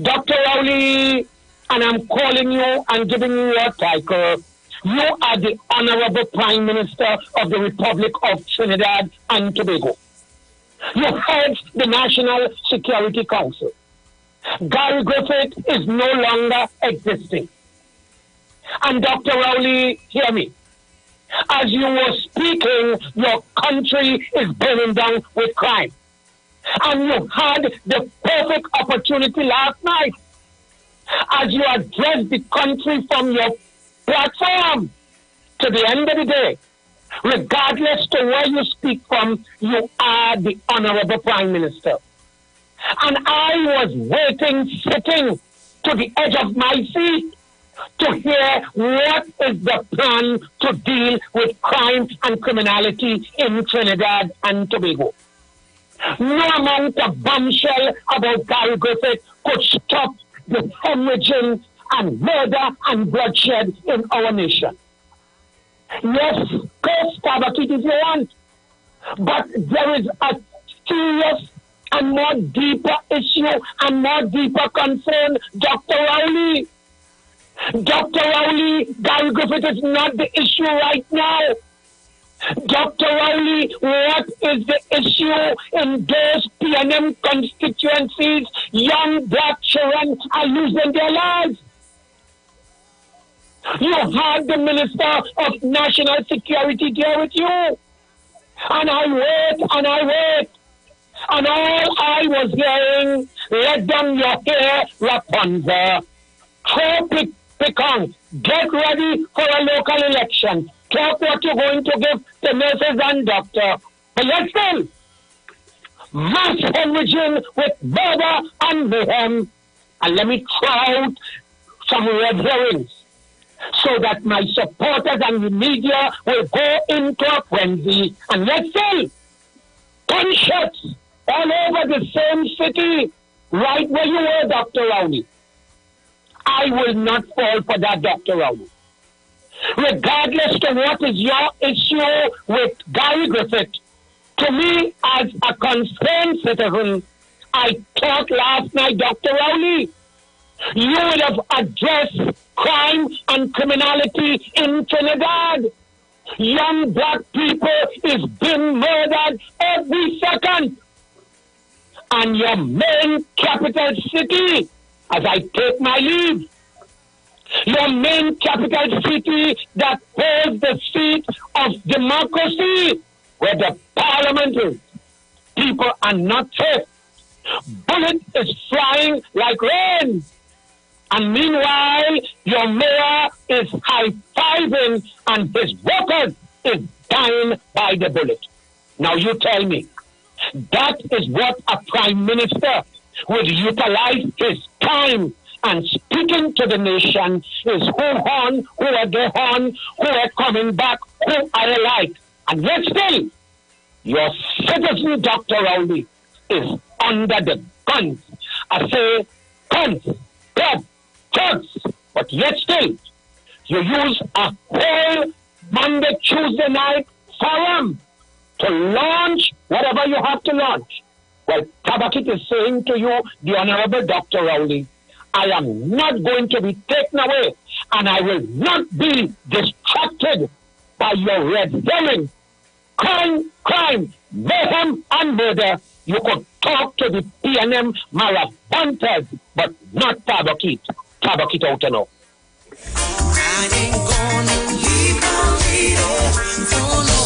Dr. Rowley, and I'm calling you and giving you your title. You are the Honorable Prime Minister of the Republic of Trinidad and Tobago. You head the National Security Council. Gary Griffith is no longer existing. And Dr. Rowley, hear me. As you were speaking, your country is burning down with crime. And you had the perfect opportunity last night. As you addressed the country from your platform, to the end of the day, regardless to where you speak from, you are the Honorable Prime Minister. And I was waiting, sitting to the edge of my seat to hear what is the plan to deal with crime and criminality in Trinidad and Tobago. No amount of bombshell about Gary Griffith could stop the hemorrhaging and murder and bloodshed in our nation. Yes, curse Tabakit if you want, but there is a serious and more deeper issue and more deeper concern, Dr. Rowley. Dr. Rowley, Gary Griffith is not the issue right now. Dr. Rowley, what is the issue in those PNM constituencies? Young black children are losing their lives. You had the Minister of National Security there with you. And I wait and I wait. And all I was hearing, let them your hair, Rapunzel. Throw pick on. Get ready for a local election. Talk what you're going to give the nurses and doctor. But listen, mass hemorrhaging with murder and mayhem. And let me throw out some red herrings so that my supporters and the media will go into a frenzy. And let's say, gunshots all over the same city, right where you were, Dr. Rowley. I will not fall for that, Dr. Rowley. Regardless to what is your issue with Gary Griffith, to me, as a concerned citizen, I thought last night, Dr. Rowley, you would have addressed crime and criminality in Trinidad. Young black people is being murdered every second. And your main capital city, as I take my leave, your main capital city that holds the seat of democracy, where the parliament is, people are not safe. Bullet is flying like rain. And meanwhile, your mayor is high-fiving and his workers is dying by the bullet. Now you tell me, that is what a prime minister would utilize his time and speaking to the nation is who on, who are they on, who are coming back, who are like. And yet still, your citizen, Dr. Rowley, is under the guns. I say guns, blood, drugs, but yet still, you use a whole Monday, Tuesday night forum to launch whatever you have to launch. Well, Tabakit is saying to you, the Honorable Dr. Rowley, I am not going to be taken away, and I will not be distracted by your red herring. Crime, mayhem, and murder. You could talk to the PNM Marabantas, but not Tabakit. Tabakit out and out. I ain't gonna leave my lady for no.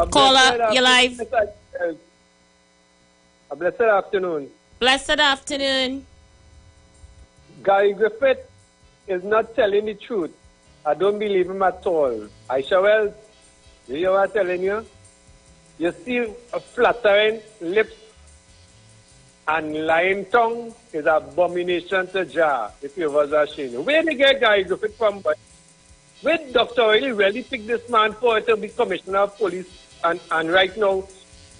Caller, you're live. A blessed afternoon. Blessed afternoon. Gary Griffith is not telling the truth. I don't believe him at all. Aisha Wells, you hear what I'm telling you? You see a flattering lips and lying tongue is an abomination to Jah if you was ashamed. Where did you get Gary Griffith from? But with Dr. O'Reilly really picked this man for to be commissioner of police, and right now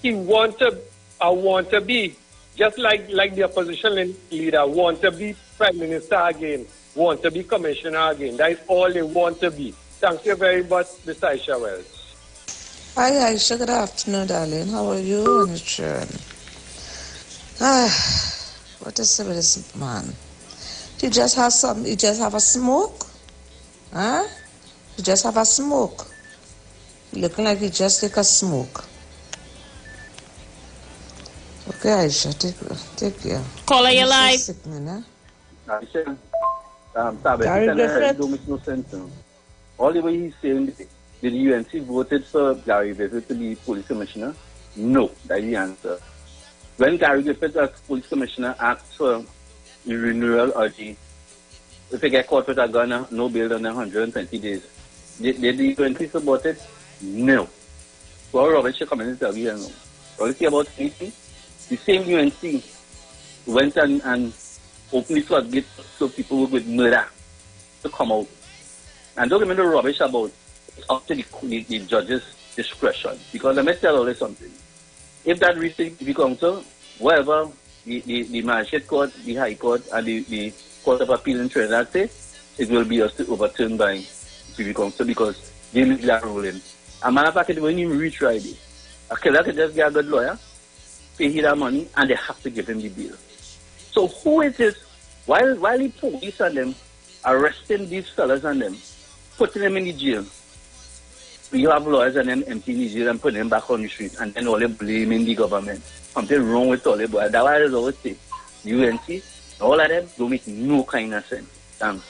he want to be just like the opposition leader want to be prime minister again, want to be commissioner again. That is all they want to be. Thank you very much, Mr. Aisha Wells. Hi Aisha, good afternoon, darling. How are you and your children? What is it with this man? You just have some, you just have a smoke? Huh? You just have a smoke. Looking like you just take a smoke. Okay, Aisha, take care. Caller, you live. Aisha, Gary Griffith don't make no sense. All the way he's saying, did the UNC voted for Gary Griffith to be police commissioner? No, that's the answer. When Gary Griffith as police commissioner asked for the renewal of the, if they get caught with a gun, no bail on 120 days. Did the UNC support it? No. So Robert should come in and tell you, all you see about anything? The same UNC went and opened the floodgates so people with murder to come out. And don't remember rubbish about it's up to the judge's discretion. Because let me tell you something. If that reaches the council, whatever the magistrate court, the high court, and the court of appeal in Trinidad say, it will be overturned by the council because they leave that ruling. A matter of fact, when you retry it, a killer can just get a good lawyer, pay him that money, and they have to give him the bill. So who is this? While the police and them arresting these fellas and them, putting them in the jail, you have lawyers and them emptying the jail and putting them back on the street, and then all them blaming the government. Something wrong with all them, but that's why I always say, UNC, all of them don't make no kind of sense. Thanks.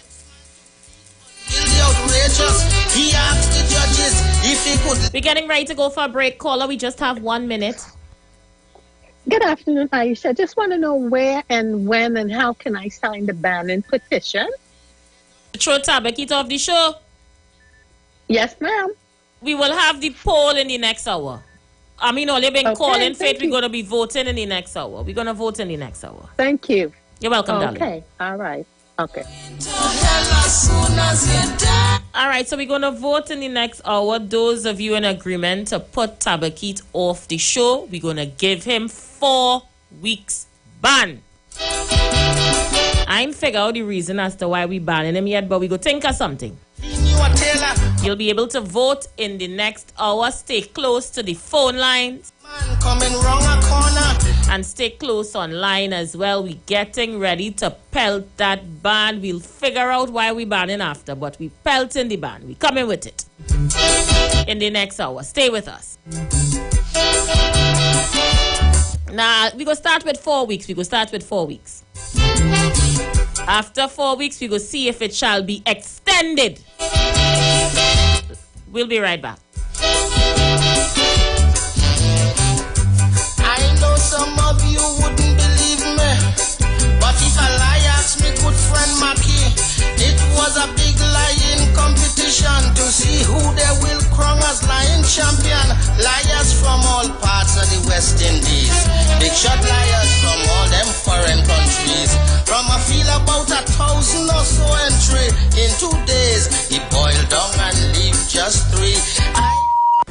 We're getting ready to go for a break. Caller, we just have 1 minute. Good afternoon, Aisha. I just want to know where and when and how can I sign the banning petition? Throw Tabakit off the show. Yes, ma'am. We will have the poll in the next hour. I mean, only been calling Faith. We're going to be voting in the next hour. We're going to vote in the next hour. Thank you. You're welcome, darling. Okay. All right. Okay. To hell as soon as you're done. All right, so we're going to vote in the next hour. Those of you in agreement to put Tabakit off the show, we're going to give him 4 weeks ban. I ain't figure out the reason as to why we banning him yet, but we go think of something. You'll be able to vote in the next hour. Stay close to the phone lines. Coming round a corner. And stay close online as well. We're getting ready to pelt that ban. We'll figure out why we banning after, but we pelting the ban. We coming with it in the next hour. Stay with us. Now, we go start with 4 weeks. After 4 weeks, we go see if it shall be extended. We'll be right back. I know some of you wouldn't believe me, but if a lie asked me good friend Mackie, it was a big lying competition to see who they will crown as lying champion. Liars from all parts of the West Indies, big shot liars from all them foreign countries. From a feel about 1,000 or so entry in 2 days, he boiled down and leave just 3.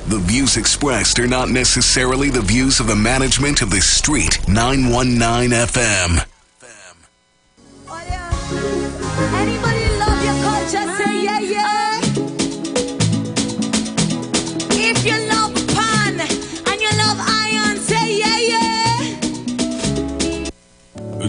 The views expressed are not necessarily the views of the management of the Street 919 FM. Anybody love your culture? Say yeah, yeah. If you love pan and you love iron, say yeah, yeah.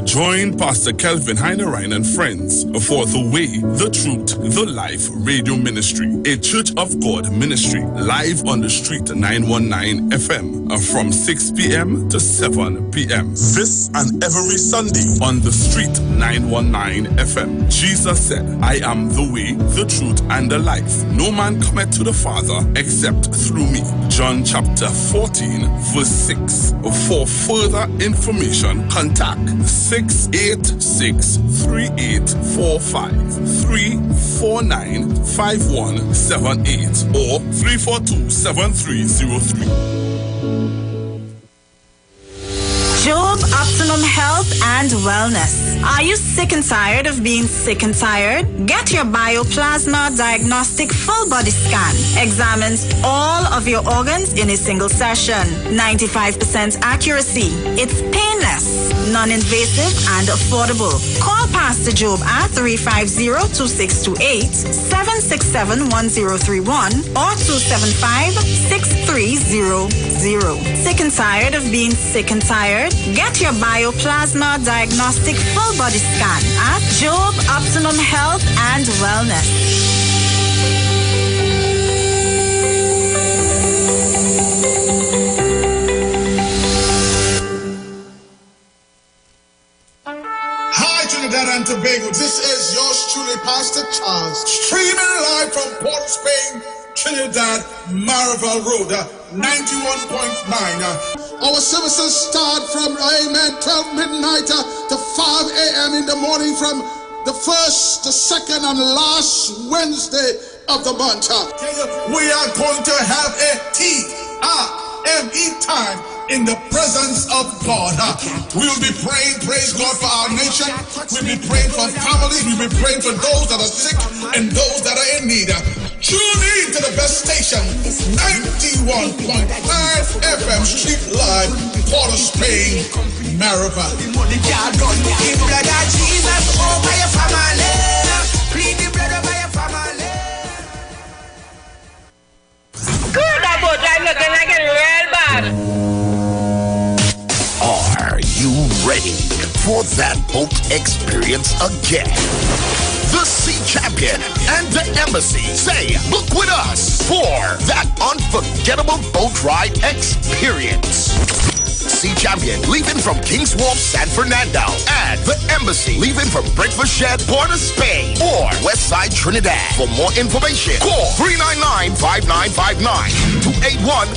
Join Pastor Kelvin Heinerine and friends for The Way, The Truth, The Life Radio Ministry, a Church of God ministry, live on the Street 919 FM from 6 p.m. to 7 p.m. This and every Sunday on the Street 919 FM. Jesus said, I am the way, the truth, and the life. No man cometh to the Father except through me. John chapter 14, verse 6. For further information, contact 686-3845, 349-5178, or 342-7303. Job Optimum Health and Wellness. Are you sick and tired of being sick and tired? Get your Bioplasma Diagnostic Full Body Scan. Examines all of your organs in a single session. 95% accuracy. It's painless, non-invasive, and affordable. Call Pastor Job at 350-2628, 767-1031, or 275-6300. Sick and tired of being sick and tired? Get your Bioplasma Diagnostic Full Body Scan at Job Optimum Health and Wellness. Hi, Trinidad and Tobago. This is yours truly, Pastor Charles, streaming live from Port of Spain, Trinidad, Marval Road, 91.9. Our services start from, 12 midnight to 5 a.m. in the morning from the first, the second, and last Wednesday of the month. We are going to have a T-I-M-E time in the presence of God. We will be praying, praise God, for our nation. We'll be praying for families. We'll be praying for those that are sick and those that are in need. Tune in to the best station, 91.9 FM Street Live, Port of Spain, Marava. Good about I'm looking like it real bad. Are you ready for that boat experience again? The Sea Champion and the Embassy say, book with us for that unforgettable boat ride experience. Sea Champion leaving from King's Wharf, San Fernando, and the Embassy leaving from Breakfast Shed, Port of Spain, or Westside Trinidad. For more information, call 399-5959,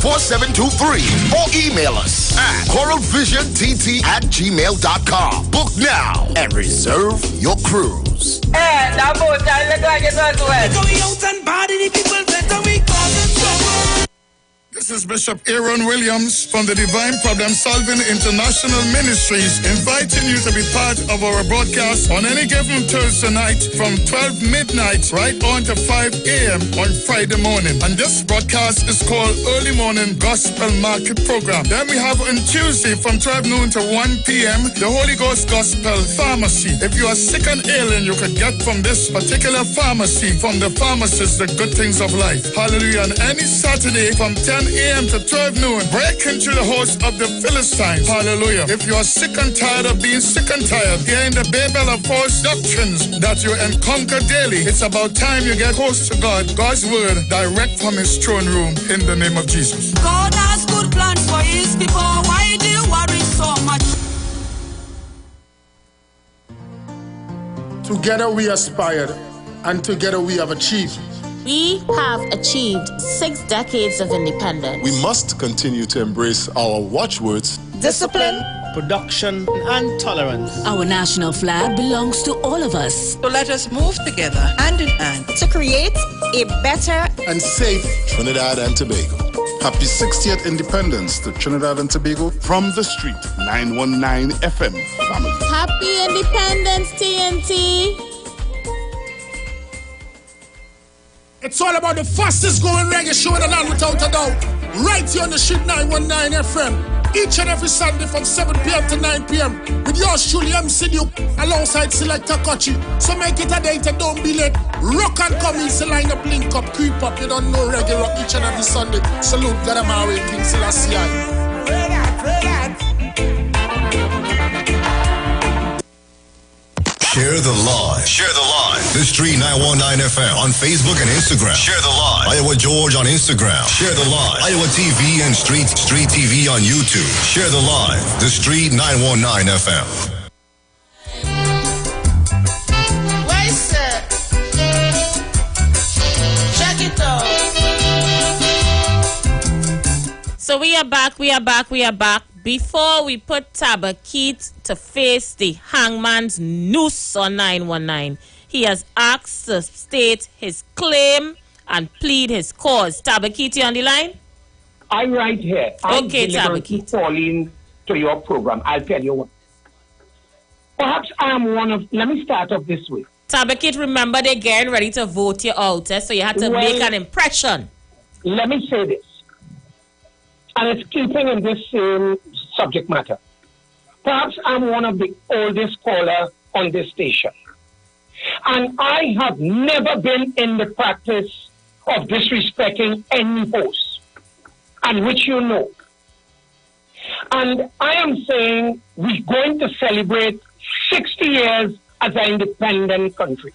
281-4723, or email us at coralvisiontt@gmail.com. Book now and reserve your cruise. Hey, that boat, I look like it was wet. Going out and bad, the people better we cause them trouble. This is Bishop Aaron Williams from the Divine Problem Solving International Ministries, inviting you to be part of our broadcast on any given Thursday night from 12 midnight right on to 5 a.m. on Friday morning. And this broadcast is called Early Morning Gospel Market Program. Then we have on Tuesday from 12 noon to 1 p.m. the Holy Ghost Gospel Pharmacy. If you are sick and ailing, you can get from this particular pharmacy, from the pharmacist, the good things of life. Hallelujah. And any Saturday from 10 a.m. to 12 noon, break into the host of the Philistines. Hallelujah. If you are sick and tired of being sick and tired, hearing the babel of false doctrines that you encounter daily, it's about time you get close to God, God's word, direct from his throne room, in the name of Jesus. God has good plans for his people. Why do you worry so much? Together we aspired, and together we have achieved. We have achieved 6 decades of independence. We must continue to embrace our watchwords: discipline, production, and tolerance. Our national flag belongs to all of us. So let us move together, hand in hand, to create a better and safe Trinidad and Tobago. Happy 60th Independence to Trinidad and Tobago from the street, 919 FM family. Happy Independence, TNT. It's all about the fastest growing reggae show in the land without a doubt. Right here on the street, 919 FM. Each and every Sunday from 7 p.m. to 9 p.m. with yours truly, MC Duke, alongside Selector Kochi. So make it a date and don't be late. Rock and come easy, line up, link up, creep up. You don't know reggae rock each and every Sunday. Salute Gadamawe, King Selassie. Share the live. Share the live. The Street 919 FM on Facebook and Instagram. Share the live. Iowa George on Instagram. Share the live. Iowa TV and Street TV on YouTube. Share the live. The Street 919 FM. Wait, sir. Check it out. So we are back. Before we put Tabakeet to face the hangman's noose on 919, he has asked to state his claim and plead his cause. Tabakeet, you on the line? I'm right here. Okay, Tabakeet. Calling to your program. I'll tell you what. Perhaps I am one of... Let me start off this way. Tabakeet, remember they're getting ready to vote you out, so you had to make an impression. Let me say this. And it's keeping in this same subject matter. Perhaps I'm one of the oldest callers on this station. And I have never been in the practice of disrespecting any host, and which you know. And I am saying we're going to celebrate 60 years as an independent country.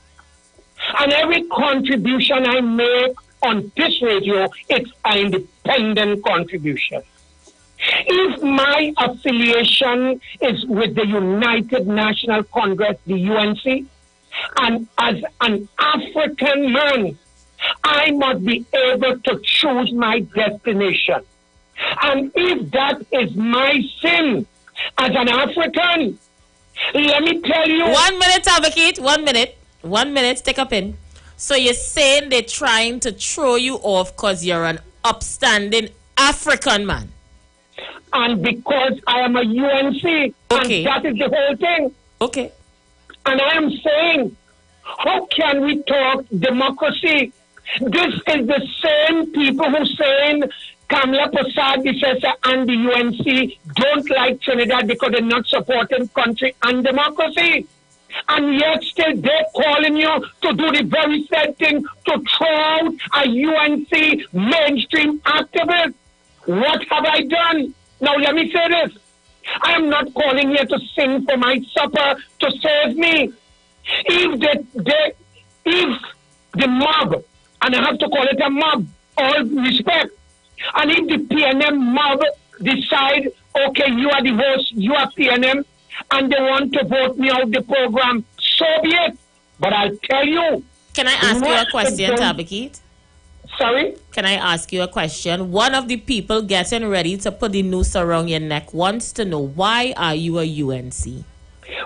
And every contribution I make on this radio, it's an independent contribution. If my affiliation is with the United National Congress, the UNC, and as an African man, I must be able to choose my destination. And if that is my sin as an African, let me tell you... 1 minute, Tabakeet, 1 minute. 1 minute, stick a pin. So you're saying they're trying to throw you off because you're an upstanding African man? And because I am a UNC, okay. And that is the whole thing. Okay. And I am saying, how can we talk democracy? This is the same people who saying Kamla Prasad and the UNC don't like Trinidad because they're not supporting country and democracy. And yet still they're calling you to do the very same thing, to throw out a UNC mainstream activist. What have I done? Now let me say this. I am not calling here to sing for my supper to save me. If the mob, and I have to call it a mob, all respect, and if the PNM mob decide, okay, you are the host, you are PNM, and they want to vote me out the program, so be it. But I'll tell you. Can I ask you a question, Tabakeet? Sorry? Can I ask you a question? One of the people getting ready to put the noose around your neck wants to know, why are you a UNC?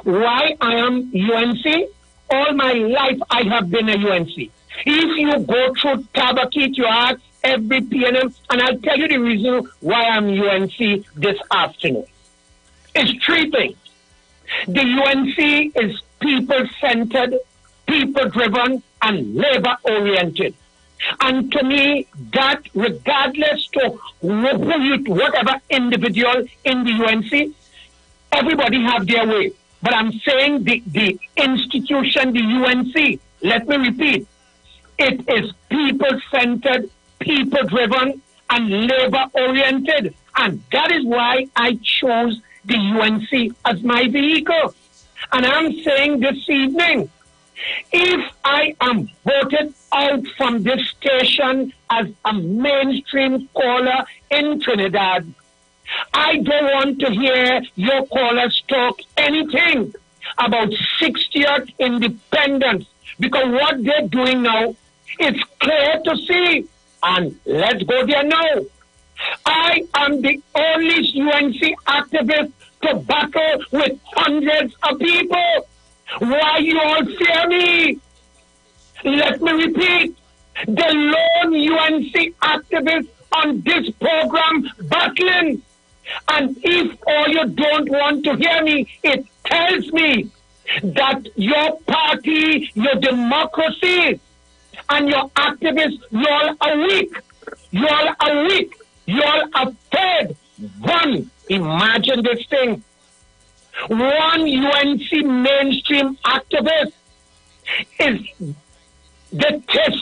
Why I am UNC? All my life I have been a UNC. If you go through Tabakeet, you ask every PNM, and I'll tell you the reason why I'm UNC this afternoon. It's three things. The UNC is people-centered, people-driven, and labor-oriented. And to me, that regardless to whatever individual in the UNC, everybody have their way. But I'm saying the institution, the UNC, let me repeat, it is people-centered, people-driven, and labor-oriented. And that is why I chose the UNC as my vehicle. And I'm saying this evening, if I am voted out from this station as a mainstream caller in Trinidad, I don't want to hear your callers talk anything about 60th independence, because what they're doing now is clear to see. And let's go there now. I am the only UNC activist to battle with hundreds of people. Why you all fear me? Let me repeat. The lone UNC activist on this program battling. And if all you don't want to hear me, it tells me that your party, your democracy, and your activists, y'all are weak. Y'all are weak. Y'all are fed. One, imagine this thing. One UNC mainstream activist is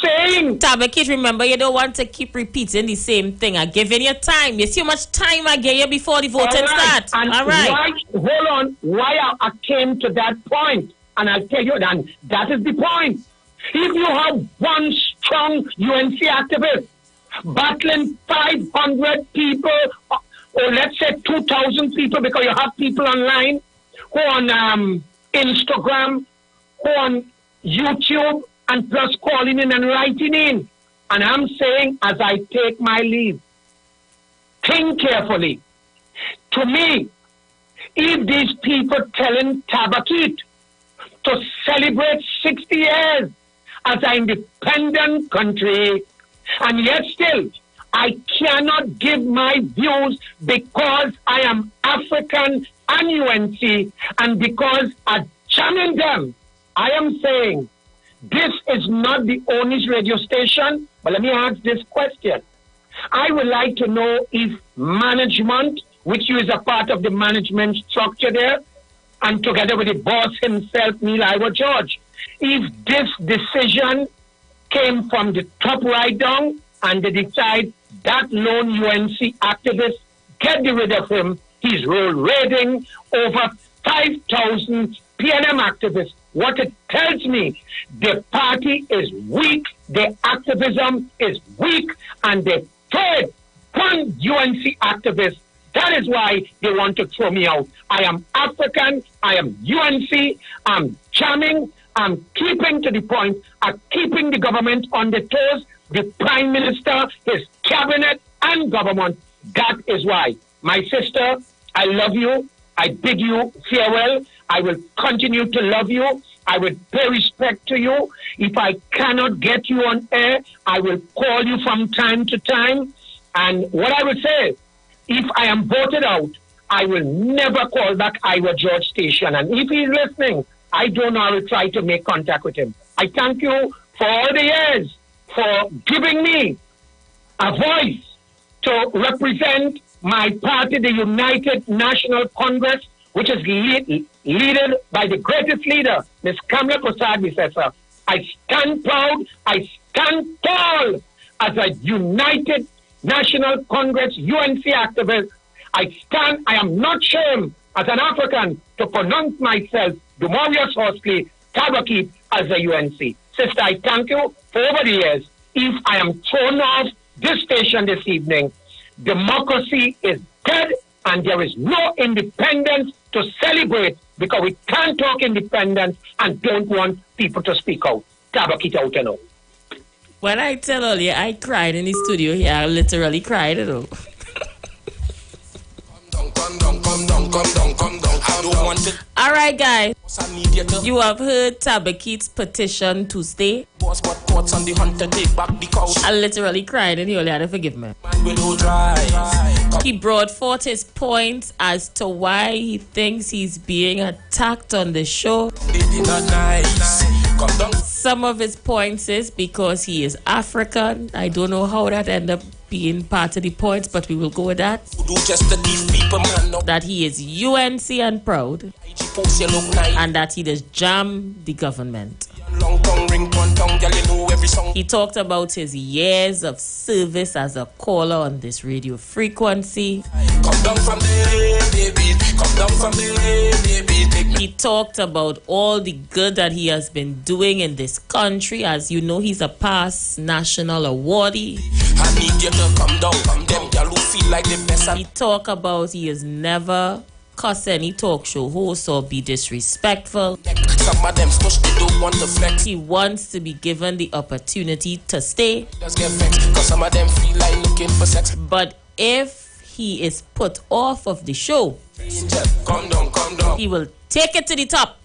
saying. Tabakit, remember, you don't want to keep repeating the same thing. I'm giving you time. You see how much time I gave you before the voting starts. And all right. Hold on. Why I came to that point, and I'll tell you that is the point. If you have one strong UNC activist battling 500 people, or let's say 2,000 people, because you have people online who on Instagram, who on YouTube, and plus calling in and writing in. And I'm saying, as I take my leave, think carefully. To me, if these people telling Tabakit to celebrate 60 years as an independent country, and yet still, I cannot give my views because I am African and UNC, and because I'm jamming them. I am saying, this is not the only radio station, but let me ask this question. I would like to know if management, which is a part of the management structure there, and together with the boss himself, Neil Iwer George, if this decision came from the top right down and they decide that lone UNC activist, get rid of him, he's raiding over 5,000 PNM activists. What it tells me, the party is weak, the activism is weak, and they fed one UNC activist. That is why they want to throw me out. I am African, I am UNC, I'm jamming, I'm keeping to the point, I'm keeping the government on the toes, the Prime Minister, his cabinet, and government. That is why. My sister, I love you. I bid you farewell. I will continue to love you. I will pay respect to you. If I cannot get you on air, I will call you from time to time. And what I will say, if I am voted out, I will never call back Iwer George Station. And if he's listening, I don't know, I will try to make contact with him. I thank you for all the years, for giving me a voice to represent my party, the United National Congress, which is led by the greatest leader, Ms. Kamla Prasad Visesa. I stand proud, I stand tall as a United National Congress UNC activist. I am not ashamed as an African to pronounce myself, Dumorius Horsley, Tabakit, as a UNC. Sister, I thank you for over the years. If I am thrown off this station this evening, democracy is dead and there is no independence to celebrate, because we can't talk independence and don't want people to speak out. Tabakit out and out. When I tell earlier, I cried in the studio here. I literally cried, you know. Come down, I don't want it. All right, guys. I need you to. You have heard Tabakit's petition to stay. Boss, but courts on the hunter take back the cows. I literally cried and he only had to forgive me. Man, we don't drive. He brought forth his points as to why he thinks he's being attacked on the show. They did not nice. Come down. Some of his points is because he is African. I don't know how that ended up being part of the points, but we will go with that. Do just to give people, man, no. That he is UNC and proud. Post, you look nice. And that he does jam the government. Long tongue, ring, one tongue, girl, you know every song. He talked about his years of service as a caller on this radio frequency. Come down from there, baby. Come down from there, baby. Take me. He talked about all the good that he has been doing in this country. As you know, he's a past national awardee. I need you to come down. Come them, girl, who feel like the best. He talked about he has never cuss any talk show host or be disrespectful. Some of them push, they don't want to flex. He wants to be given the opportunity to stay. Just get vexed, cause some of them feel like looking for sex. But if he is put off of the show, come down. He will take it to the top.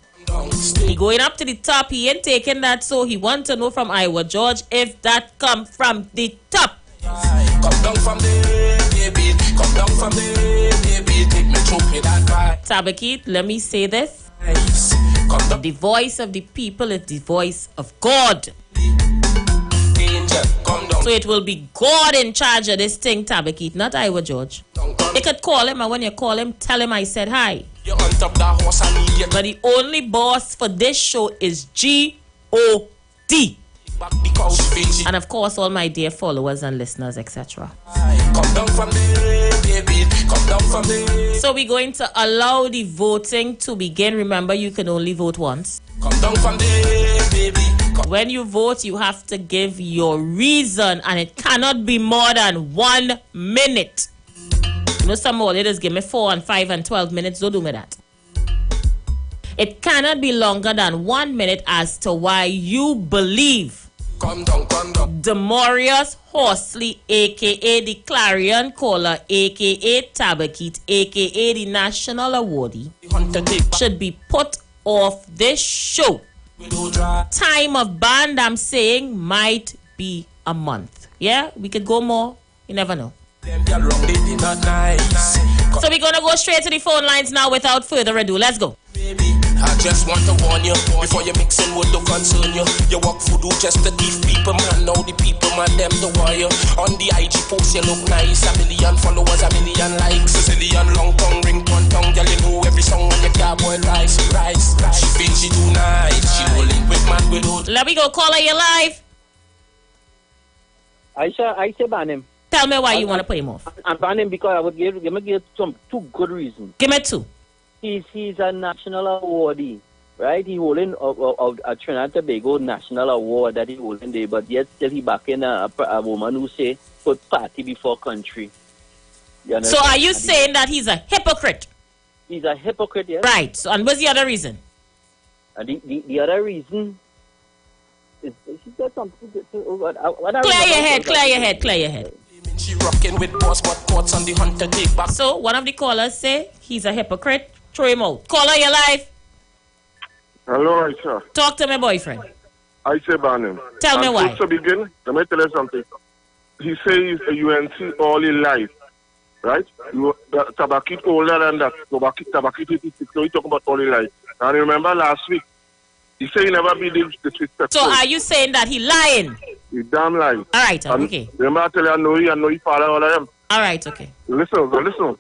He going up to the top. He ain't taking that, so he want to know from Iwer George if that come from the top. Come down from there, baby. Come down from there, baby. Take me through with that vibe. Tabakit, let me say this. The voice of the people is the voice of God. Danger, come down. So it will be God in charge of this thing, Tabakit, not Iwer George. You could call him, and when you call him, tell him I said hi. You're on top that horse, I need you. But the only boss for this show is G-O-D. And of course, all my dear followers and listeners, etc. Come down from there, baby. Come down from there. So we're going to allow the voting to begin. Remember, you can only vote once. Come down from there, baby. When you vote, you have to give your reason, and it cannot be more than 1 minute. You know, some more leaders give me 4 and 5 and 12 minutes. Don't do me that. It cannot be longer than 1 minute as to why you believe Demorius Horsley, a.k.a. the Clarion Caller, a.k.a. Tabakit, a.k.a. the National Awardee, should be put off this show. Time of ban, I'm saying, might be a month. Yeah, we could go more. You never know. So we're going to go straight to the phone lines now without further ado. Let's go. I just want to warn you, before you mix in with the concern you. You walk voodoo just to give people, man. Now the people, man, them the warrior. On the IG post, you look nice. 1 million followers, 1 million likes. A zillion long tongue, ring one tongue. Girl, you know every song when you can't boil rice. She thinks she too nice. She will link with man without. Let me go call her your live. I say ban him. Tell me why you want to put him off. I'm ban him because I would give some 2 good reasons. Give me 2. He's a national awardee, right? He holding a Trinidad and Tobago national award that he holding there, but yet still he backing a woman who say put party before country. So are you saying that he's a hypocrite? He's a hypocrite, yes. Right. So, and what's the other reason? And the other reason is she said something. Clear your head. She rocking with boss, but courts on the hunter take back. So one of the callers say he's a hypocrite. Throw him out. Caller, you're live. Hello, Aisha. Talk to my boyfriend. I say ban him. Tell me why. To begin, let me tell you something. He says a UNC all his life, right? Tabakit older than that. Tabakit 86, so he talking about all his life. And remember last week, he said he never be disrespectful. So are you saying that he lying? He damn lying. All right, okay. Remember I tell you, I know he father all of them. All right, okay. Listen.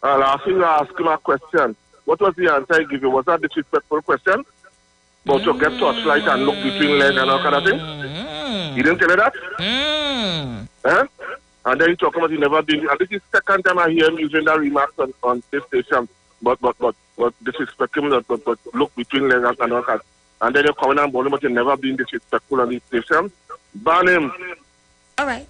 Last thing I asked him a question. What was the answer he gave you? Was that a disrespectful question? About to get torchlight and look between legs and all kind of thing? He didn't tell you that? Eh? And then he talking about he never been, and this is the second time I hear him using that remarks on this station. But disrespect him, but look between legs and all that. And then you're coming and boning, but you never been disrespectful on this station. Ban him. All right.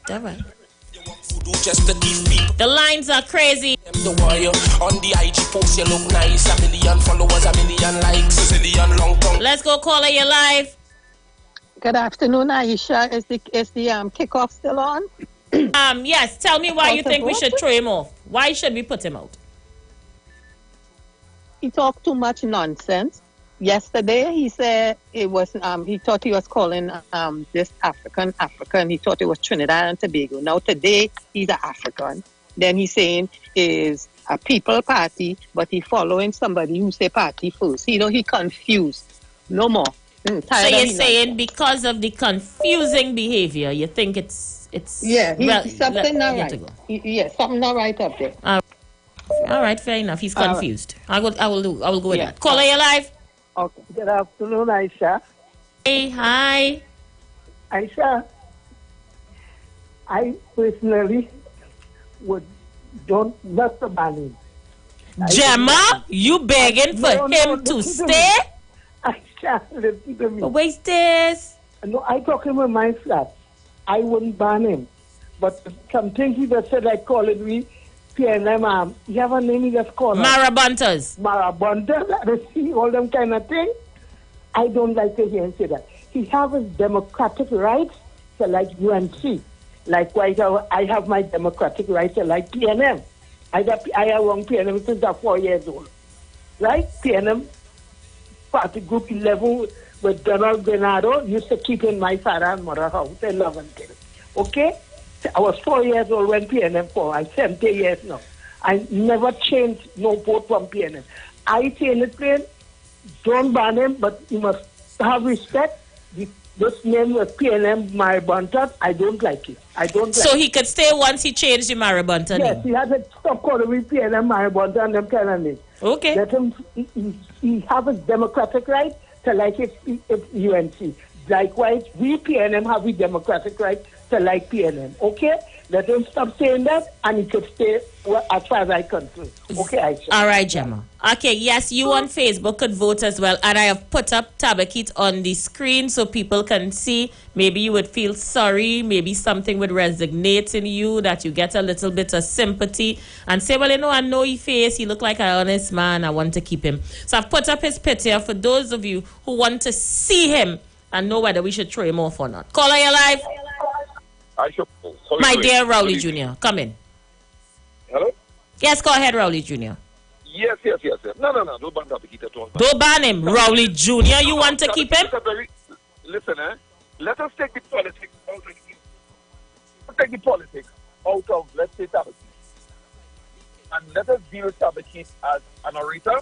The lines are crazy. The warrior on the IG post, you look nice. 1 million followers, 1 million likes. A zillion long tongue. Let's go call her your live. Good afternoon, Aisha. Is the kickoff still on? Yes. Tell me why you think we should throw him off. Why should we put him out? he talked too much nonsense. Yesterday he said it was he thought he was calling this African. He thought it was Trinidad and Tobago. Now today he's an African. Then he's saying is a people party, but he following somebody who say party first. He confused. No more. So you're saying because of the confusing behavior, you think it's something not right. Something not right up there. All right, fair enough. He's confused. I will go with that. Caller, you live. Okay. Good afternoon, Aisha. Hey, hi. Aisha, I personally don't not the money. Gemma, you begging for him to stay? Aisha, listen to me. But wait, this. No, I talking with my flat. I wouldn't ban him. But some things he just said, like calling me PNM, you have a name he just called Marabuntas. Marabuntas, all them kind of things. I don't like to hear him say that. He has his democratic rights to like UNC. Likewise, I have my democratic rights to like PNM. I have wrong PNM since I'm 4 years old. Right? PNM, Party Group 11 with Donald Bernardo used to keep in my father and mother house. They love and kill. Okay? I was 4 years old when PNM formed. I'm 70 years now. I never changed no vote from PNM. I say in the plain, don't ban him, but you must have respect. This name was PNM Marabunta. I don't like it. So he could stay once he changed the Marabunta name? Yes, he has to stop calling me PNM Marabunta and them kind of names. Okay. Let him, he have a democratic right to like it UNC. Likewise, we PNM have a democratic right to like PNM. Okay? Let him stop saying that and he could stay as far as I concern. Okay, Aisha. All right, Gemma. Okay, yes, you on Facebook could vote as well. And I have put up Tabakit on the screen so people can see. Maybe you would feel sorry. Maybe something would resonate in you, that you get a little bit of sympathy and say, well, I know his face. He look like an honest man. I want to keep him. So I've put up his picture for those of you who want to see him and know whether we should throw him off or not. Caller, you live? My dear Rowley Jr., come in. Hello? Yes, go ahead, Rowley Jr. Yes. No, don't ban Tabakit at all. Don't ban him. Rowley Jr., you want to keep him? Listen, let us take the politics out of it. Take the politics out of, let's say, Tabakit. And let us deal with Tabakit as an orator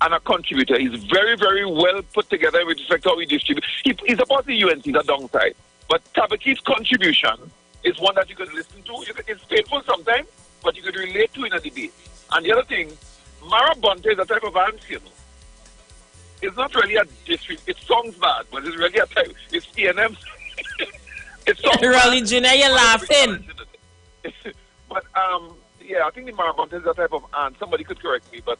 and a contributor. He's very, very well put together with respect to how he distributes. He's about the UNC, the downside. But Tabakit's contribution is one that you could listen to. It's painful sometimes, but you could relate to in a debate. And the other thing, Marabunta is a type of answer. It's not really a district. It sounds bad, but it's really a type. It's PNM. It's Rowley Jr., you're laughing. But, I think the Marabunta is a type of ant. Somebody could correct me, but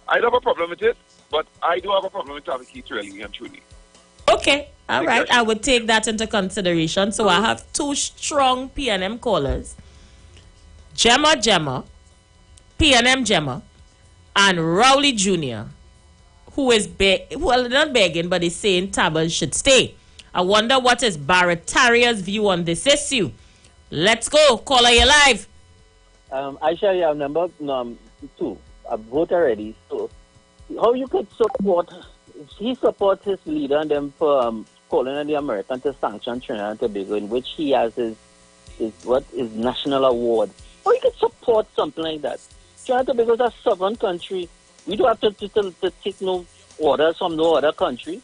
I don't have a problem with it. But I do have a problem with Tabakit, really and truly. Okay, all right. I would take that into consideration. So I have two strong PNM callers. Gemma, PNM Gemma, and Rowley Jr., who is not begging, but is saying Tabal should stay. I wonder what is Barataria's view on this issue. Let's go. Caller, you live. Aisha, you have number 2. I've voted already. So how you could support... He supports his leader and them for calling on the American to sanction Trinidad and Tobago, in which he has his national award. Or he could support something like that. Trinidad and Tobago is a sovereign country. We don't have to take no orders from no other country.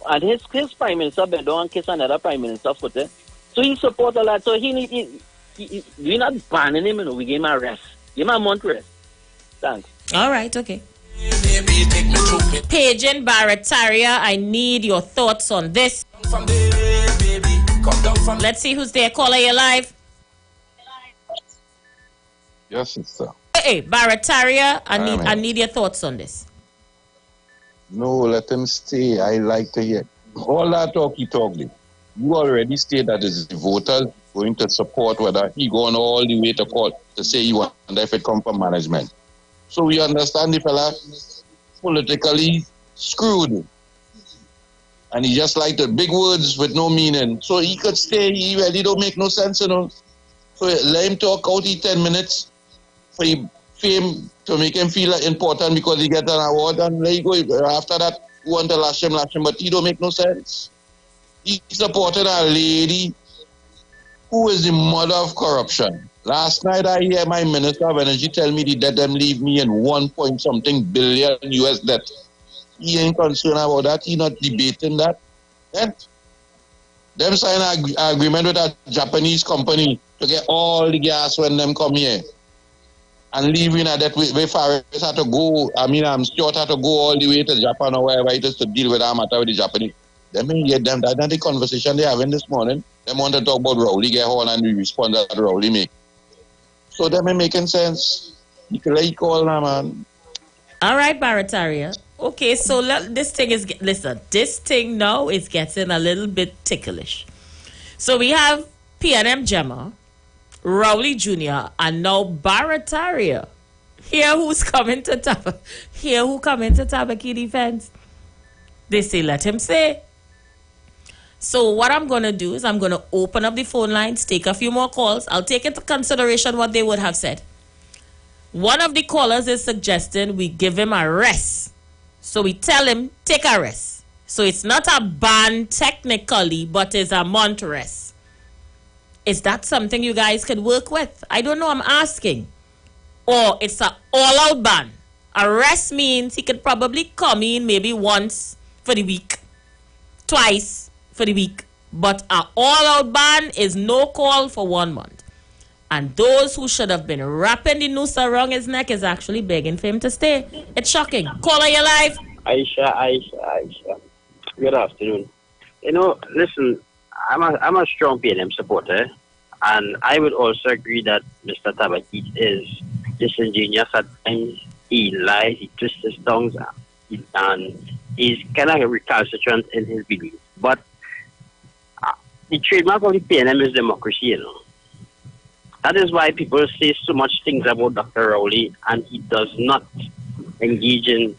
And his prime minister bent down and kiss another prime minister foot. So he supports a lot. So we're not banning him, we gave him a rest. Give him a month rest. Thanks. All right, okay. Paging Barataria, I need your thoughts on this. Let's see who's there. Caller, you live. Yes, sister. Hey, Barataria, I need your thoughts on this. No, let him stay. I like to hear all that talky. You already stated that his voters going to support whether he going all the way to court to say he wonder if it come from management. So we understand the fella politically screwed. And he just like the big words with no meaning. So he could stay, he really don't make no sense, So let him talk out 10 minutes for fame to make him feel important because he get an award, and there you go. After that, you want to lash him, but he don't make no sense. He supported a lady who is the mother of corruption. Last night I hear my Minister of Energy tell me that them leave me in 1 point something billion US debt. He ain't concerned about that. He not debating that. Then them sign an agreement with a Japanese company to get all the gas when them come here. And leaving at that way far had to go. I mean, I'm sure had to go all the way to Japan or wherever it is to deal with that matter with the Japanese. Them ain't get them. That's the conversation they having this morning. Them want to talk about Rowley get on and we respond that Rowley make. So them ain't making sense. You can like call now, man. All right, Barataria. Okay, so this thing is, listen, this thing now is getting a little bit ticklish. So we have PNM Gemma, Rowley Jr., and now Barataria. Here who's coming to Tabaki defense. They say, let him say. So what I'm going to do is I'm going to open up the phone lines, take a few more calls. I'll take into consideration what they would have said. One of the callers is suggesting we give him a rest. So we tell him, take a rest. So it's not a ban technically, but it's a month rest. Is that something you guys could work with? I don't know, I'm asking. Or it's an all-out ban. A rest means he could probably come in maybe once for the week, twice for the week. But an all-out ban is no call for 1 month. And those who should have been wrapping the noose around his neck is actually begging for him to stay. It's shocking. Caller, you live. Aisha. Good afternoon. You know, listen, I'm a strong PNM supporter, and I would also agree that Mr. Tabaki is disingenuous at times. He lies, he twists his tongues, and he's kind of recalcitrant in his beliefs. But the trademark of the PNM is democracy, you know. That is why people say so much things about Dr. Rowley, and he does not engage in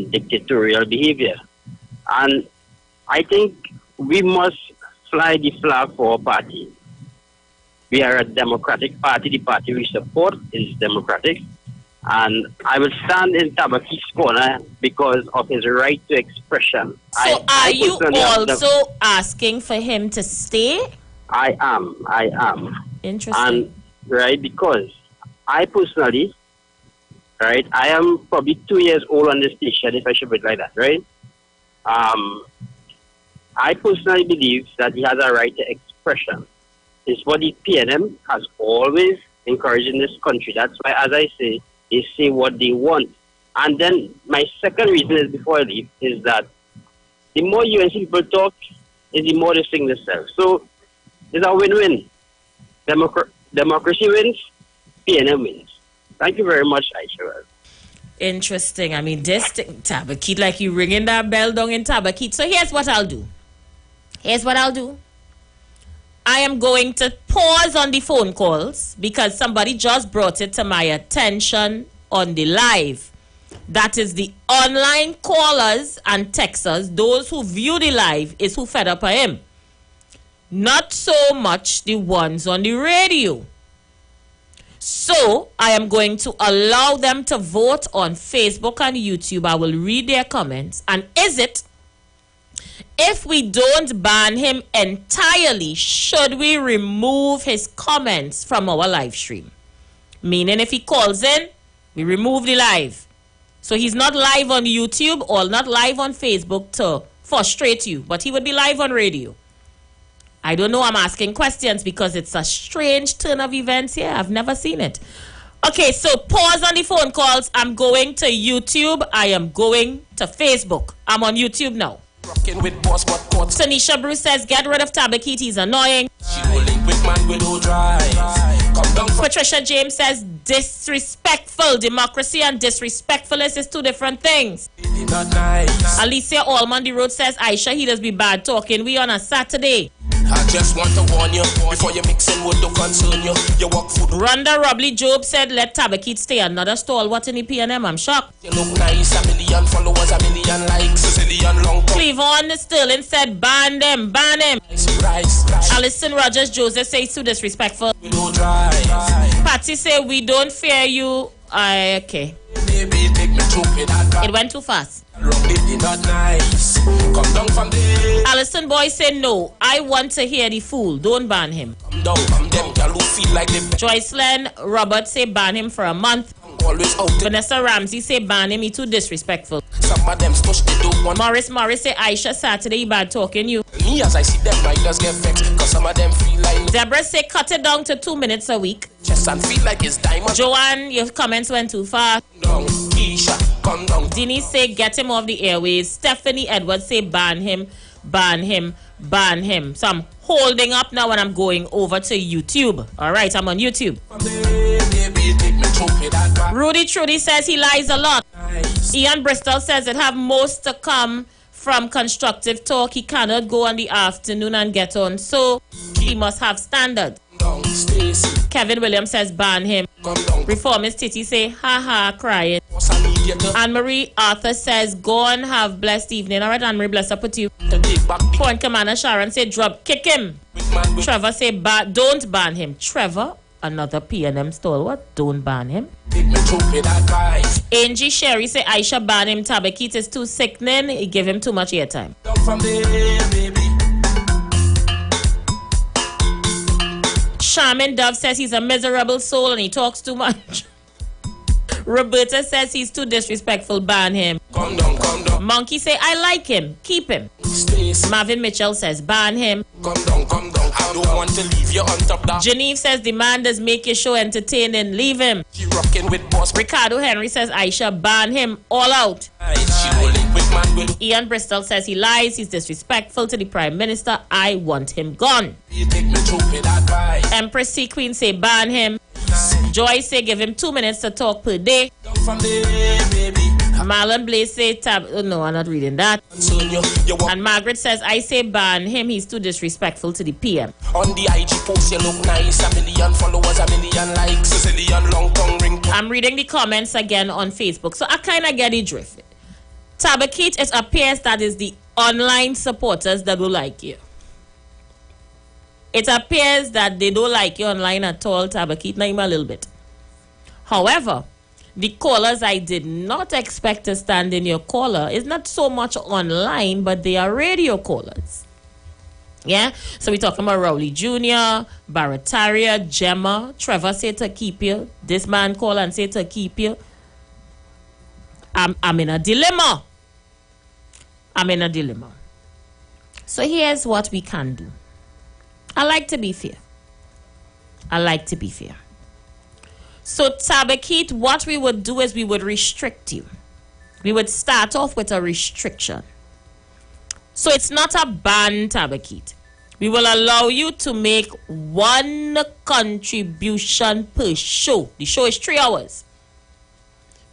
dictatorial behavior. And I think we must fly the flag for our party. We are a democratic party. The party we support is democratic. And I will stand in Tabaki's corner because of his right to expression. So are you also asking for him to stay? I am. Interesting. And, right, because I personally, right, I am probably 2 years old on this station, if I should put it like that, right? I personally believe that he has a right to expression. It's what the PNM has always encouraged in this country. That's why, as I say, they say what they want. And then my second reason is, before I leave, is that the more UNC people talk, is the more they sing themselves. So it's a win-win. Democracy wins, PNM wins. Thank you very much, Aisha. Interesting. I mean, this thing, Tabakit, like you ringing that bell down in Tabakit. So here's what I'll do. I am going to pause on the phone calls because somebody just brought it to my attention on the live. That is the online callers and texters, those who view the live, is who fed up of him. Not so much the ones on the radio. So I am going to allow them to vote on Facebook and YouTube. I will read their comments. And is it, if we don't ban him entirely, should we remove his comments from our live stream? Meaning if he calls in, we remove the live. So he's not live on YouTube or not live on Facebook to frustrate you, but he would be live on radio. I don't know, I'm asking questions because it's a strange turn of events here. I've never seen it. Okay, so pause on the phone calls. I'm going to YouTube. I am going to Facebook. I'm on YouTube now. Tanisha Bruce says, get rid of Tabakit, he's annoying. Patricia James says, disrespectful. Democracy and disrespectfulness is two different things. Alicia Allman the Road says, Aisha, he does be bad talking. We on a Saturday. I just want to warn you before you mix in would concern you. You walk food. Rhonda Robley Job said, let Tabakit stay. Another stalwart in the PNM. I'm shocked. You look nice, 1 million followers, 1 million likes, 1 million long. Cleavon Sterling said, ban them, ban him. Alison Rogers Joseph says, too disrespectful. Patty say, we don't fear you Okay. Baby, take me through that. It went too fast. Not nice. Come down from there. Alison Boy said no. I want to hear the fool. Don't ban him. Come down from them, girl who feel like they. Joycelyn Robert say ban him for a month. Always out. Vanessa Ramsey say ban him. He too disrespectful. Some of them stush they don't want. Morris say Aisha Saturday he bad talking you. Me as I see them, I just get vexed. Cause some of them feel like. Deborah say cut it down to 2 minutes a week. Chest and feel like it's diamond. Joanne, your comments went too far. Down, Keisha, come down. Denise say get him off the airways. Stephanie Edwards say ban him, ban him, ban him. So I'm holding up now when I'm going over to YouTube. All right, I'm on YouTube. Rudy Trudy says he lies a lot. Nice. Ian Bristol says it have most to come from constructive talk. He cannot go on the afternoon and get on, so he must have standards. Kevin Williams says ban him. Reformist Titi say ha ha crying. Anne-Marie Arthur says go and have blessed evening. Alright, Anne-Marie, bless up with you. Point Commander Sharon say drop kick him. Trevor say don't ban him. Trevor, another PNM stalwart, don't ban him. Angie Sherry say Aisha ban him. Tabakit is too sickening. He give him too much airtime. Charmin Dove says he's a miserable soul and he talks too much. Roberta says he's too disrespectful. Ban him. Come down. Monkey say I like him. Keep him. Marvin Mitchell says ban him. Come down. I don't want to leave you on top that. Genevieve says the man does make your show entertaining. Leave him. She rocking with boss. Ricardo Henry says Aisha ban him. All out. She rolling with man with. Ian Bristol says he lies. He's disrespectful to the Prime Minister. I want him gone. You take me through with advice. Empress C Queen say ban him. Joy say give him 2 minutes to talk per day. From there, baby. Marlon Blaze say no, I'm not reading that. And Margaret says I say ban him. He's too disrespectful to the PM. On the IG post you look nice. 1 million followers, 1 million likes, 1 million long tongue ring. I'm reading the comments again on Facebook, so I kind of get the drift. Tabakit, it appears that is the online supporters that will like you. It appears that they don't like you online at all, Tabakit, not even a little bit. However, the callers I did not expect to stand in your caller is not so much online, but they are radio callers. Yeah? So we're talking about Rowley Jr., Barataria, Gemma, Trevor say to keep you. This man call and say to keep you. I'm in a dilemma. So here's what we can do. I like to be fair. So Tabakit, what we would do is we would restrict you. We would start off with a restriction. So it's not a ban, Tabakit. We will allow you to make 1 contribution per show. The show is 3 hours.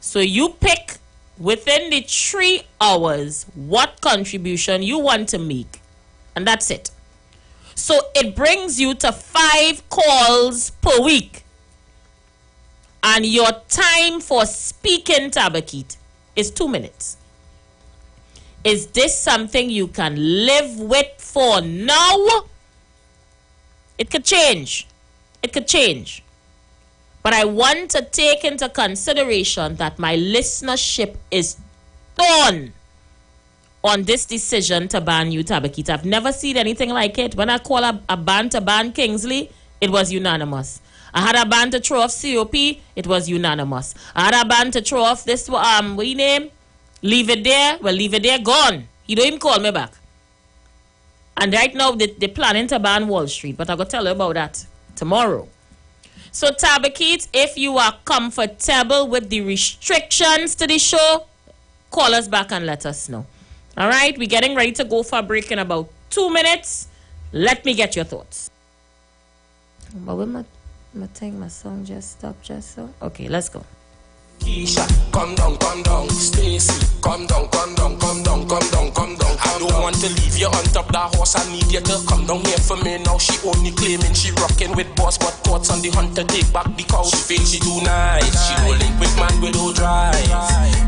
So you pick within the 3 hours what contribution you want to make. And that's it. So it brings you to 5 calls per week. And your time for speaking, Tabakit, is 2 minutes. Is this something you can live with for now? It could change. But I want to take into consideration that my listenership is torn on this decision to ban you, Tabakit. I've never seen anything like it. When I call a ban to ban Kingsley, it was unanimous. I had a ban to throw off COP, it was unanimous. I had a ban to throw off this, what you name? Leave it there. Well, leave it there, gone. He don't even call me back. And right now, they're planning to ban Wall Street, but I'm going to tell you about that tomorrow. So, Tabakit, if you are comfortable with the restrictions to the show, call us back and let us know. All right, we're getting ready to go for a break in about 2 minutes. Let me get your thoughts. But when my song just stopped just so. Okay, let's go. Keisha, come down. Stacy, come down. I don't want to leave you on top that horse. I need you to come down here for me now. She only claiming she rocking with boss, but thoughts on the hunt to take back the cow. She thinks she too nice. She don't link with man with no drive.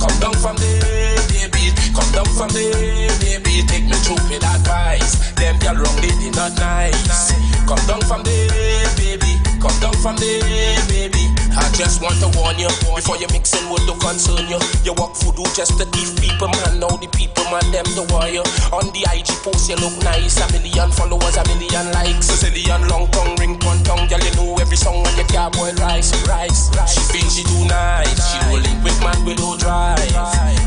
Come down from there, baby. Come down from there, baby. Take me through with advice. Them girl wrong, they did not nice. Come down from there, baby. Come down from there, baby. I just want to warn you before you mix in what to concern you. You walk voodoo just to thief people, man. Now the people, man, them the warrior. On the IG post, you look nice. 1 million followers, 1 million likes. A zillion long tongue, ring one tongue. Girl, you know every song when you can't boil rice. She thinks she too nice. She don't link with man, we don't drive.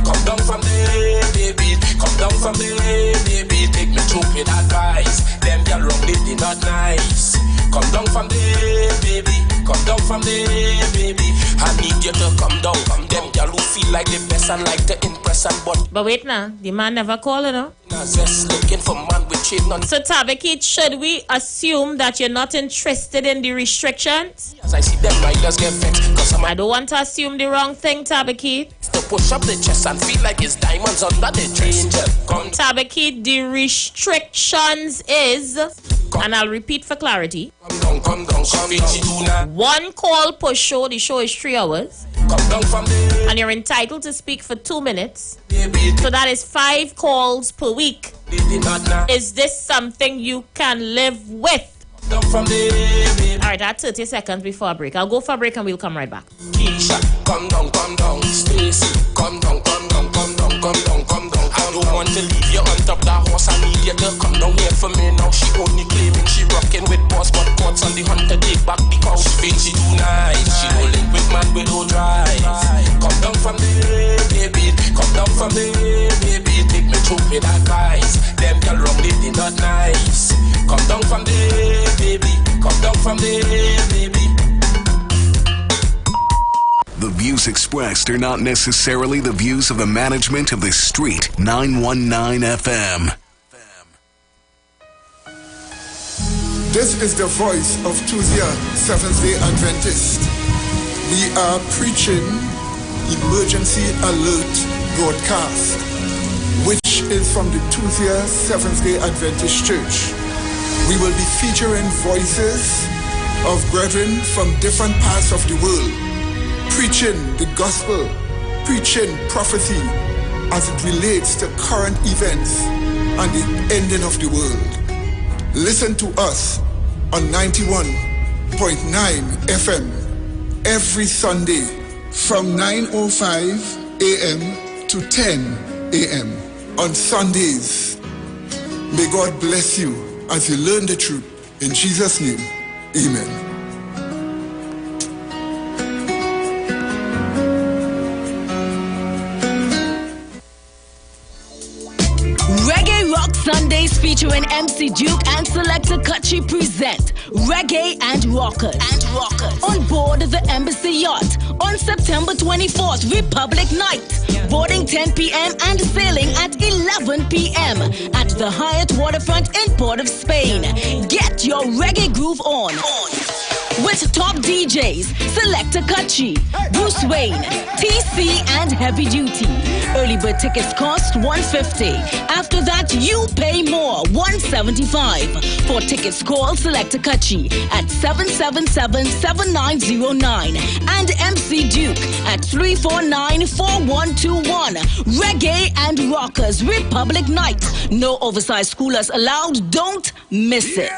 Come down from there, baby. Come down from there, baby. Take me through with advice. Them girl wrong, they not nice. Come down from there, baby. Come down from there, baby. I need you to come down. Them girl who feel like the best and like to impress and But wait now, the man never called, you know. Just looking for man with chain on. So Tabakit, should we assume that you're not interested in the restrictions? As I see them, I just get vexed. Cause I don't want to assume the wrong thing, Tabakit. To push up the chest and feel like it's diamonds under the dress. Tabakit, the restrictions is, and I'll repeat for clarity. Come down, 1 call per show. The show is 3 hours. Come down from there. And you're entitled to speak for 2 minutes. So that is 5 calls per week. Is this something you can live with? Alright, that's 30 seconds before a break. I'll go for a break and we'll come right back. Keisha, come down, Stacy, come down, come down. I don't want to leave you on top that horse. I need you to come down here for me now. She only claiming she rocking with boss, but courts on the hunter take back the cow. She thinks she too nice. She don't link with man, we don't drive. Come down from there, baby. Come down from there, baby. Take me through with advice. Them girl wrong, they not nice. Come down from there, baby. Come down from there, baby. The views expressed are not necessarily the views of the management of the Street 919 FM. This is the voice of Tuesday, Seventh-day Adventist. We are preaching Emergency Alert broadcast, which is from the Tuesday, Seventh-day Adventist Church. We will be featuring voices of brethren from different parts of the world, preaching the gospel, preaching prophecy as it relates to current events and the ending of the world. Listen to us on 91.9 FM every Sunday from 9:05 a.m. to 10 a.m. on Sundays. May God bless you as you learn the truth. In Jesus' name, amen. Sundays featuring MC Duke and Selector Kutchi present Reggae and Rockers. On board the Embassy Yacht on September 24th, Republic Night. Boarding 10 p.m. and sailing at 11 p.m. at the Hyatt Waterfront in Port of Spain. Get your reggae groove on. With top DJs, Selector Kutchi, Bruce Wayne, TC and Heavy Duty. Early bird tickets cost $150. After that, you pay more, $175. For tickets, call Selector Kutchi at 777-7909 and MC Duke at 349-4121. Reggae and Rockers Republic Night. No oversized schoolers allowed. Don't miss it.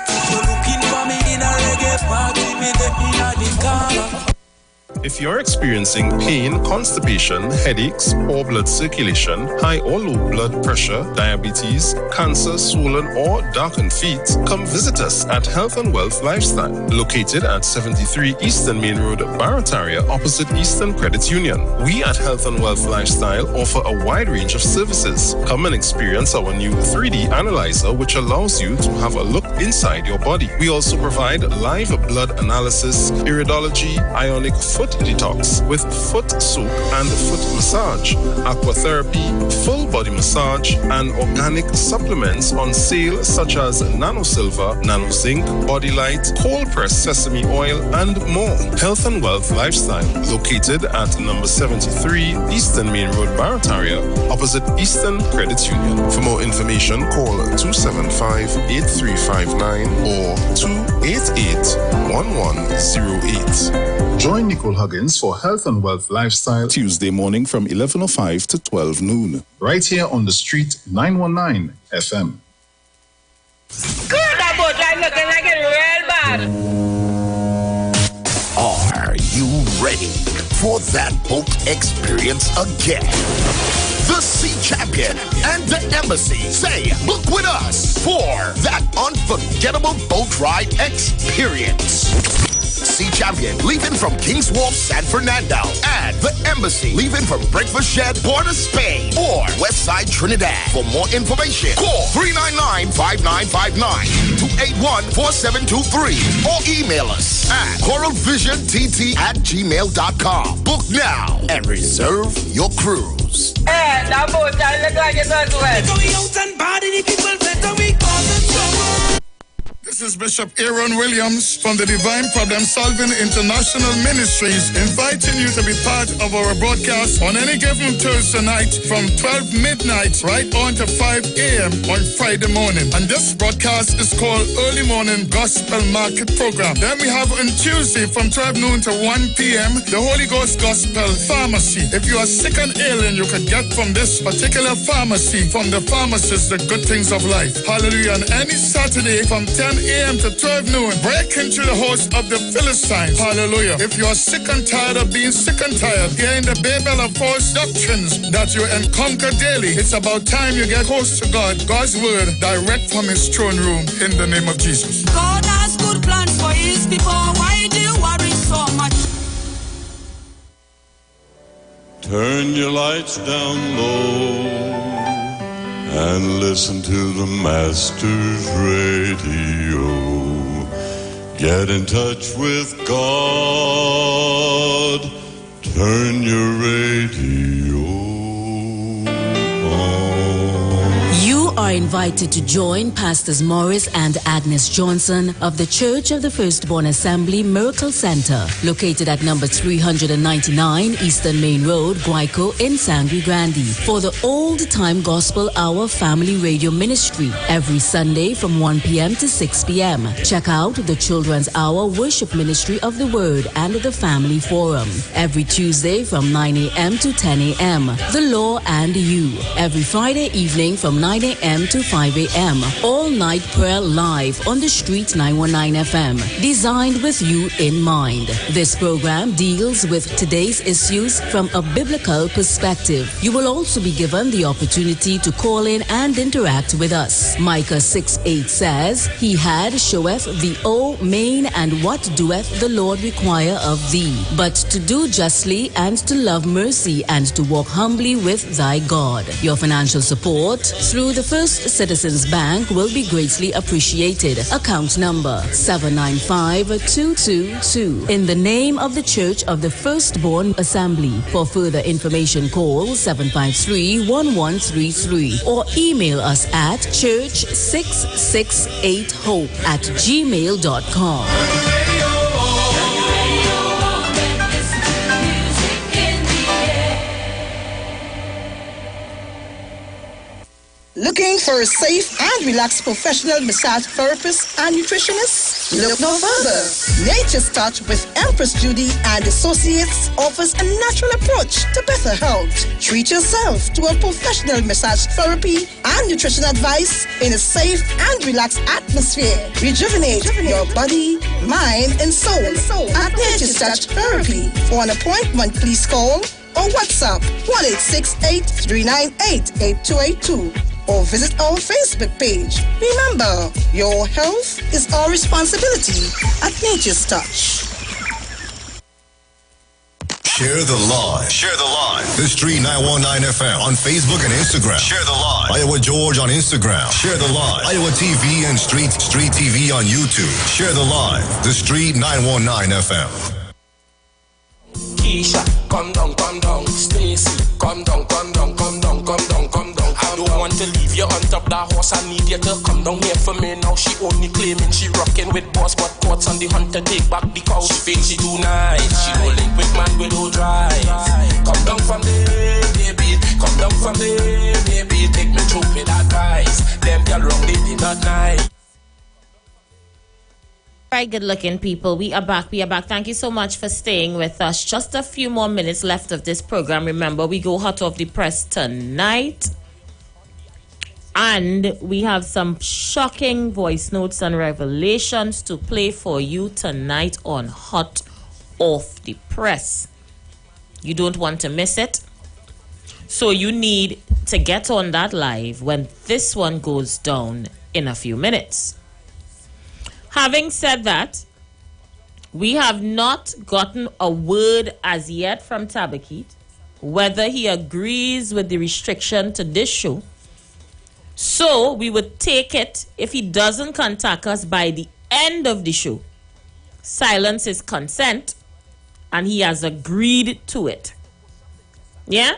If you're experiencing pain, constipation, headaches, poor blood circulation, high or low blood pressure, diabetes, cancer, swollen or darkened feet, come visit us at Health and Wealth Lifestyle, located at 73 Eastern Main Road, Barataria, opposite Eastern Credit Union. We at Health and Wealth Lifestyle offer a wide range of services. Come and experience our new 3D analyzer, which allows you to have a look inside your body. We also provide live blood analysis, iridology, ionic foot detox with foot soak and foot massage, aquatherapy, full body massage, and organic supplements on sale such as Nano Silver, Nano Zinc, Body Light, cold pressed sesame oil, and more. Health and Wealth Lifestyle, located at number 73 Eastern Main Road, Barataria, opposite Eastern Credit Union. For more information, call 275-8359 or 288-1108. Join Nicole Huggins for Health and Wealth Lifestyle Tuesday morning from 11:05 to 12 noon. Right here on the Street 919 FM. Good, that boat like looking like a real Trinidad. Are you ready for that boat experience again? The Sea Champion and the Embassy say, book with us for that unforgettable boat ride experience. Sea Champion leaving from King's Wharf, San Fernando, and the Embassy leaving from Breakfast Shed, Port of Spain, or Westside Trinidad. For more information, call 399-5959 to 814723 or email us at coralvisiontt@gmail.com. Book now and reserve your cruise. Hey, that boat, I look like it's on to it. This is Bishop Aaron Williams from the Divine Problem Solving International Ministries, inviting you to be part of our broadcast on any given Thursday night from 12 midnight right on to 5 a.m. on Friday morning. And this broadcast is called Early Morning Gospel Market Program. Then we have on Tuesday from 12 noon to 1 p.m. the Holy Ghost Gospel Pharmacy. If you are sick and ailing, you can get from this particular pharmacy, from the pharmacist, the good things of life. Hallelujah. And any Saturday from 10 a.m. to 12 noon, break into the host of the Philistines. Hallelujah. If you are sick and tired of being sick and tired, hearing the babel of false doctrines that you encounter daily, it's about time you get close to God. God's word direct from his throne room in the name of Jesus. God has good plans for his people. Why do you worry so much? Turn your lights down low and listen to the Master's radio. Get in touch with God. Turn your radio on. You are invited to join Pastors Morris and Agnes Johnson of the Church of the Firstborn Assembly Miracle Center, located at number 399 Eastern Main Road, Guayco in Sangre Grande, for the Old Time Gospel Hour Family Radio Ministry every Sunday from 1 p.m. to 6 p.m. Check out the Children's Hour Worship Ministry of the Word and the Family Forum every Tuesday from 9 a.m. to 10 a.m. The Law and You every Friday evening from 9 a.m. to 5 a.m. All night prayer live on the Street 919 FM, designed with you in mind. This program deals with today's issues from a biblical perspective. You will also be given the opportunity to call in and interact with us. Micah 6:8 says, He had showeth thee, O main, and what doeth the Lord require of thee, but to do justly and to love mercy and to walk humbly with thy God. Your financial support through the First Citizens Bank will be greatly appreciated. Account number 795222. In the name of the Church of the Firstborn Assembly. For further information, call 753-1133 or email us at church668hope@gmail.com. Looking for a safe and relaxed professional massage therapist and nutritionist? Look no further. Nature's Touch with Empress Judy and Associates offers a natural approach to better health. Treat yourself to a professional massage therapy and nutrition advice in a safe and relaxed atmosphere. Rejuvenate your body, mind, and soul at Nature's Touch Therapy. For an appointment, please call or WhatsApp 1-868-398-8282. Or visit our Facebook page. Remember, your health is our responsibility at Nature's Touch. Share the live. Share the live. The Street 919 FM on Facebook and Instagram. Share the live. Iowa George on Instagram. Share the live. Iowa TV and Street TV on YouTube. Share the live. The Street 919 FM. Keisha, come down, Stacy, come down, come down. I don't want to leave you on top that horse. I need you to come down here for me now. She only claiming she rocking with boss, but courts on the hunter take back the cow. She thinks she too nice. She don't link with man with no drive. Come down from there, baby. Come down from there, baby. Take me through with advice. Them girl wrong, they did not nice. Very good looking people. We are back. Thank you so much for staying with us. Just a few more minutes left of this program. Remember, we go hot off the press tonight. And we have some shocking voice notes and revelations to play for you tonight on Hot Off the Press. You don't want to miss it. So you need to get on that live when this one goes down in a few minutes. Having said that, we have not gotten a word as yet from Tabakit whether he agrees with the restriction to this show. So we would take it if he doesn't contact us by the end of the show. Silence is consent, and he has agreed to it. Yeah?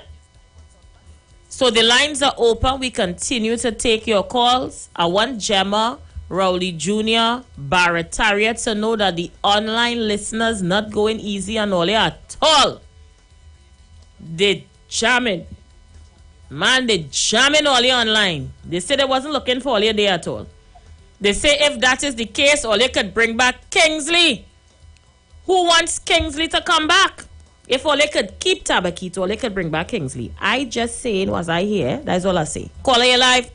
So the lines are open. We continue to take your calls. I want Gemma, Rowley Jr., Barataria to know that the online listeners not going easy on all at all. They jamming. Man, they jamming all online. They say they wasn't looking for all there at all. They say if that is the case, all they could bring back Kingsley. Who wants Kingsley to come back? If all they could keep Tabakit, all they could bring back Kingsley. I just saying, was I here? That's all I say. Caller, you live?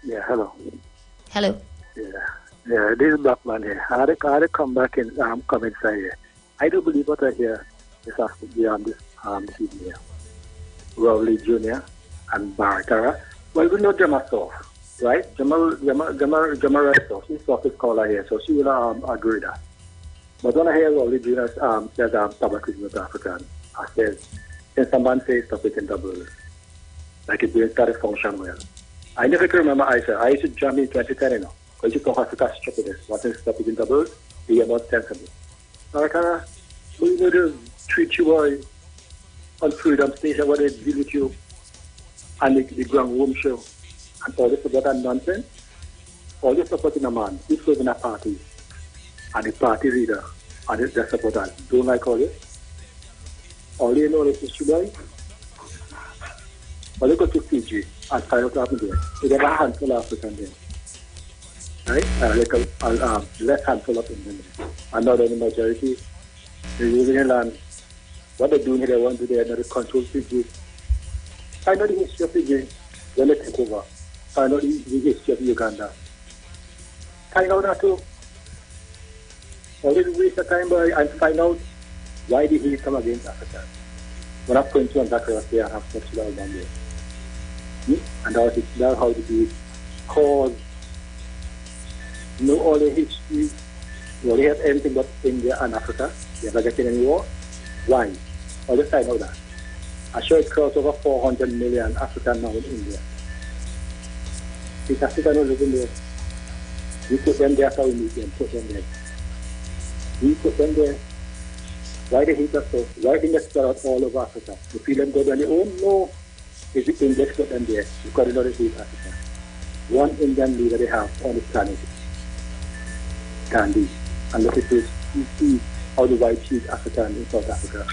Yeah, hello. Hello. Yeah, this is Blackman here. I had to come back and come inside here. I do believe what I hear this afternoon, this evening here. Rowley Jr. and Baratara. Well, we know Gemma soft, right? Gemma right soft. She's softest caller here, so she will agree that. But when I hear Rowley Jr. says tobacco is not African, I says, can someone say stop it in double? Like it didn't start to function well. I never can remember I used to jump in 2010, you know, because you talk Africa stupidness. What is stop it in double? Be about sensible. Baratara, we know to treat you boy on Freedom Station where they deal with you and the Grand Room show and all this about that nonsense. All you supporting a man who's serving a party and the party leader and the supporters don't like all this. All you know is issue boy. All you go to Fiji and find out what happened there. You get a handful of African there. Right? Like a less handful of Indian. And not the majority. The ruling land. What they're doing here, they want to do, they control Fiji. I know the history of Fiji when they take over. I know the history of Uganda. I know that too. Always waste the time by and find out why did he come against Africa. When I point to on that cross there, I have touched it all down there. And that's how to do it. Cause know all the history. You only have anything but India and Africa. You never get in any war. Why? All the time know that. I sure it crossed over 400 million African now in India. It's African who live in there. We put them there after we meet them, put them there. We put them there. Why they hate us so? Why they get spread out all over Africa? They feel them good on their own? No. It's the Indians put them there because they know they hate Africa. One Indian leader they have on the planet, Gandhi. And look at this, you see how the white treat African in South Africa.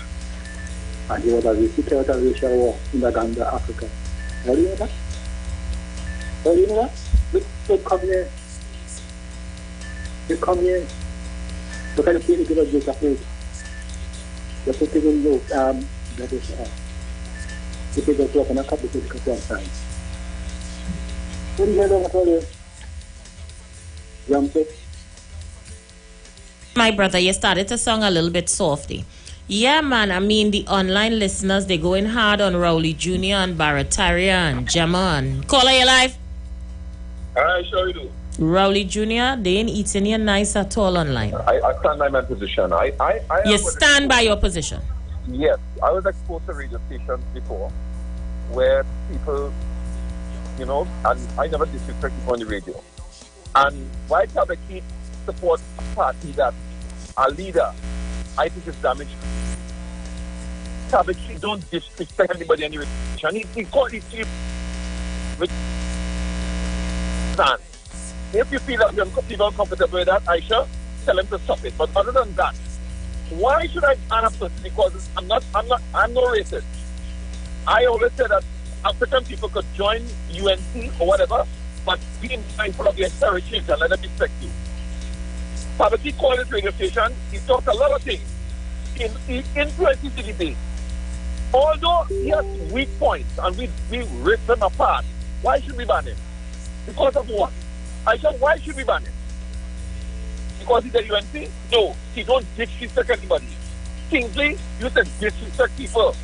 And he was a racial war in Uganda, Africa. How do you know that? How do you know that? Look, come here. You come here. Look at the people give us joke afraid. You're putting in joke, that is, you take us up and a couple of people one time. What do you hear about all this? Jump it. My brother, you started to song a little bit softy. Yeah, man, I mean, the online listeners, they're going hard on Rowley Jr. and Barataria and Gemma and... Caller, you live? I sure you do. Rowley Jr., they ain't eating you nice at all online. I stand by my position. You stand by your position? Yes. I was exposed to radio stations before where people, you know, and I never disrespect people on the radio. And why Tabakit support a party that a leader, I think, is damaged. Tabakit don't disrespect anybody on the radio. He called it cheap. If you feel that you're uncomfortable with that, Aisha, tell him to stop it. But other than that, why should I ban a person? Because I'm no racist. I always say that African people could join UNC or whatever, but be mindful of their heritage and let them respect you. Tabakit called this radio station, he talked a lot of things. He influences the debate. Although he has weak points and we rip them apart, Why should we ban him? Because of what? Aisha, why should we ban him? Because he's a UNC? No, he don't disrespect anybody. Kingsley used to disrespect people.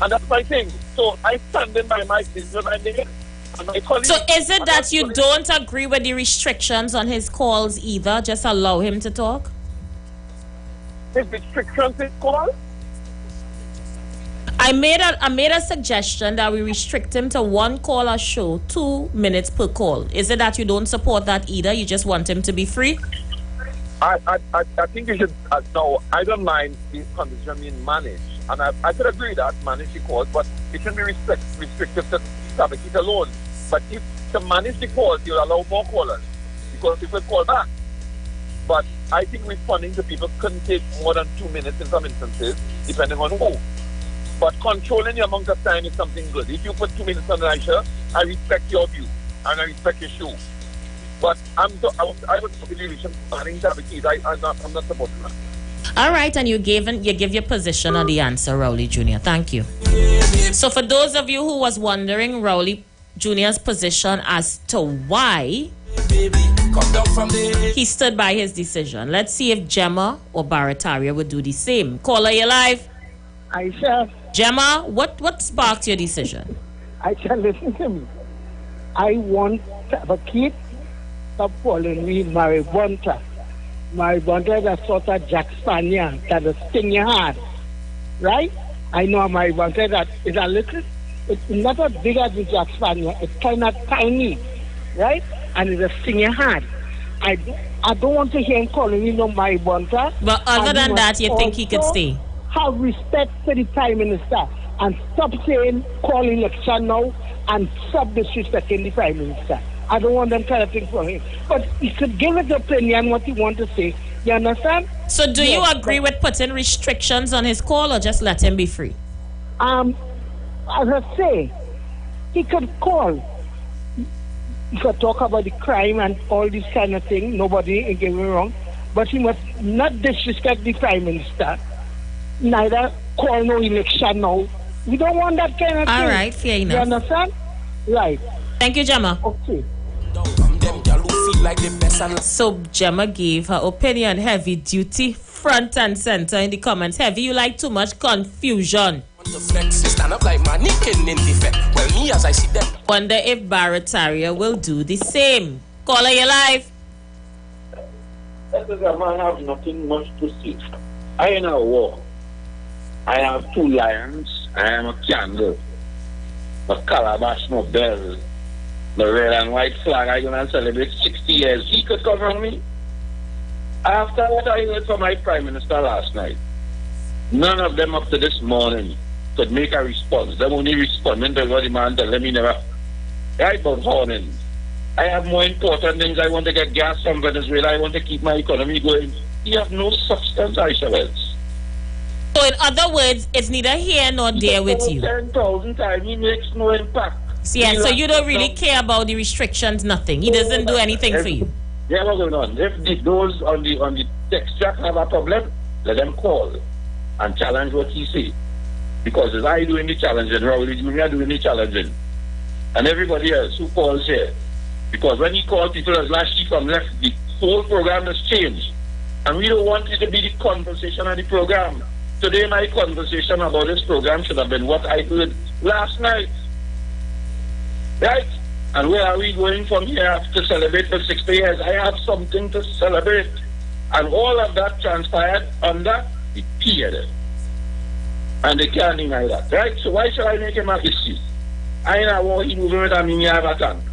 And that's my thing. So I stand in by my decision I made. And my colleagues. So is it that you don't agree with the restrictions on his calls either? Just allow him to talk? His restrictions in calls? I made a suggestion that we restrict him to one call a show, 2 minutes per call. Is it that you don't support that either? You just want him to be free? I think you should. No, I don't mind the condition being managed. And I could agree that manage the calls, but it shouldn't be restricted to Tabakit alone. But if to manage the calls, you'll allow more callers because people call back. But I think responding to people couldn't take more than 2 minutes in some instances, depending on who. But controlling the amount of time is something good. If you put 2 minutes on Aisha, I respect your view and I respect your show. But I was really banning Tabakit. I'm not supporting that. All right, and you give your position on the answer, Rowley Jr. Thank you. So for those of you who was wondering Rowley Jr.'s position as to why he stood by his decision, let's see if Gemma or Barataria would do the same. Caller, you live? Aisha. Gemma, what sparked your decision? Aisha, listen to me. I want Tabakit stop calling me Maribonta. Maribonta is a sort of Jack Spaniel that is sting your heart. Right? I know Maribonta that is a little, it's not as big as the Jack Spaniel. It's kind of tiny. Right? And it's a sting your heart. I don't want to hear him calling me no Maribonta. But other than that, you think he could stay? Have respect for the Prime Minister and stop saying call election now and stop disrespecting the Prime Minister. I don't want them kind of thing from him. But he could give his opinion what he wants to say. You understand? So do you agree with putting restrictions on his call or just let him be free? As I say, he could call. He could talk about the crime and all these kind of things. Nobody, get me wrong. But he must not disrespect the Prime Minister. Neither call no election now. We don't want that kind of thing. All right, fair enough. You understand? Right. Thank you, Gemma. Okay. So Gemma gave her opinion heavy duty, front and center in the comments. Heavy, you like too much confusion. Wonder if Barataria will do the same. Caller, you live? That is a man have nothing much to see. I am a war. I have 2 lions. I am a candle. A calabash, no bell. The red and white flag. I'm going to celebrate 60 years. He could come on me. After what I heard from my Prime Minister last night, none of them up to this morning could make a response. Them only responding to what the man tell them he never. Right about Horning. I have more important things. I want to get gas from Venezuela. I want to keep my economy going. You have no substance, Aisha Wells. So in other words, it's neither here nor there with you. 10,000 times, he makes no impact. Yeah, so you don't really care about the restrictions, nothing. He doesn't do anything for you. Yeah, what's going on? If those on the text track have a problem, let them call and challenge what he say. Because it's I doing the challenging, Rowley Jr. doing the challenging. And everybody else who calls here. Because when he called people as last week from left, the whole program has changed. And we don't want it to be the conversation of the program. Today my conversation about this program should have been what I heard last night. Right? And where are we going from here to celebrate for 60 years? I have something to celebrate. And all of that transpired under the period. And they can't deny that. Right? So why should I make him a issue? I know he moving with a mini have a tank.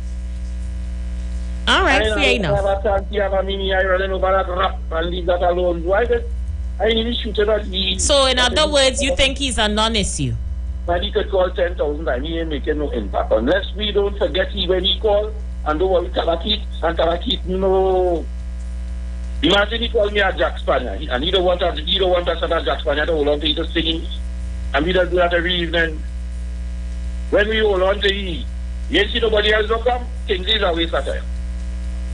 All right, fair enough. Have a tank, you have a mini I running over that rap and leave that alone. Why did I need to shoot it at me? So in other words, you think he's a non-issue? But he could call 10,000 and he ain't making no impact. Unless we don't forget he when he called and don't worry Tabakit and Tabakit no. Imagine he called me a Jack Spanier and he don't want us a Jack Spanier to hold on to it to sing. And we don't do that every evening. When we hold on to it, you see nobody else don't come, Kingsley is a waste of time.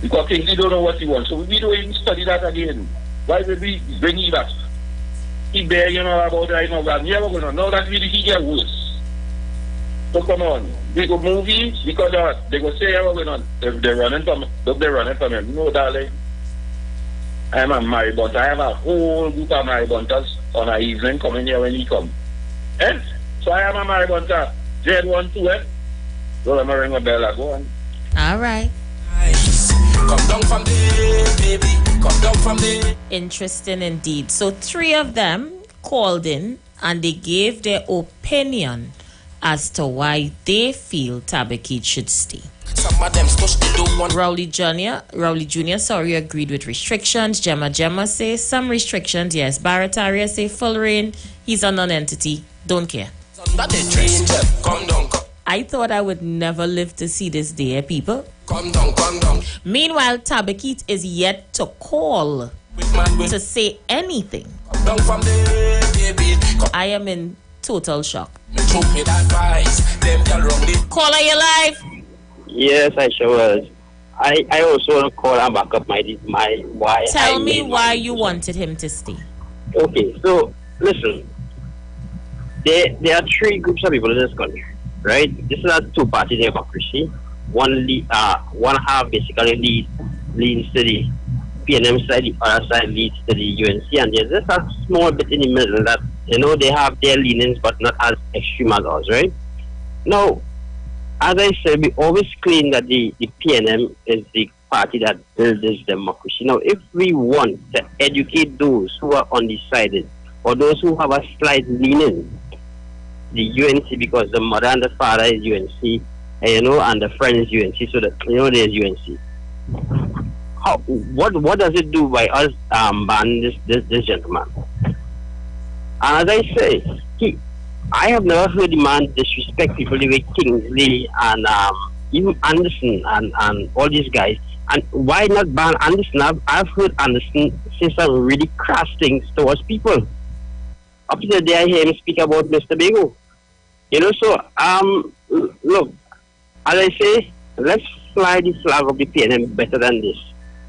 Because Kingsley don't know what he wants. So we don't even study that again. Why would we bring him back? He begging about right now, God, never gonna know that really he get worse. So come on, we go movie because they go say how we on if they're running from him. No, darling. I'm a maribont. I have a whole group of maribontas on an evening coming here when he come. Eh? So I am a maribonta. J1 2 eh? So I'm a ring a bell. Go on. All right. Come down from there, baby. Come down from there. Interesting indeed. So 3 of them called in and they gave their opinion as to why they feel Tabakit should stay. Some of them stush they don't want. Rowley Jr. Agreed with restrictions. Gemma says some restrictions, yes. Barataria say full reign. He's a non-entity. Don't care. Come down. I thought I would never live to see this day, people. Come down. Meanwhile, Tabakit is yet to call to say anything. Come down from there, baby. I am in total shock. Caller, you live? Yes, I sure was. I also want to call and back up my why. Tell me why you wanted him to stay. Okay, so listen. There are 3 groups of people in this country, right? This is a 2-party democracy. One half basically leans to the PNM side, the other side leads to the UNC, and there's just a small bit in the middle that, they have their leanings but not as extreme as ours, right? Now, as I said, we always claim that the PNM is the party that builds this democracy. Now, if we want to educate those who are undecided or those who have a slight leaning, the UNC, because the mother and the father is UNC, and the friend is UNC, so that there's UNC. What does it do by us banning this gentleman? And as I say, I have never heard the man disrespect people the way Kingsley and even Anderson and all these guys. And why not ban Anderson? I've heard Anderson say some really crass things towards people. Up to the day I hear him speak about Mr. Bego. So look, as I say, let's fly the flag of the PNM better than this.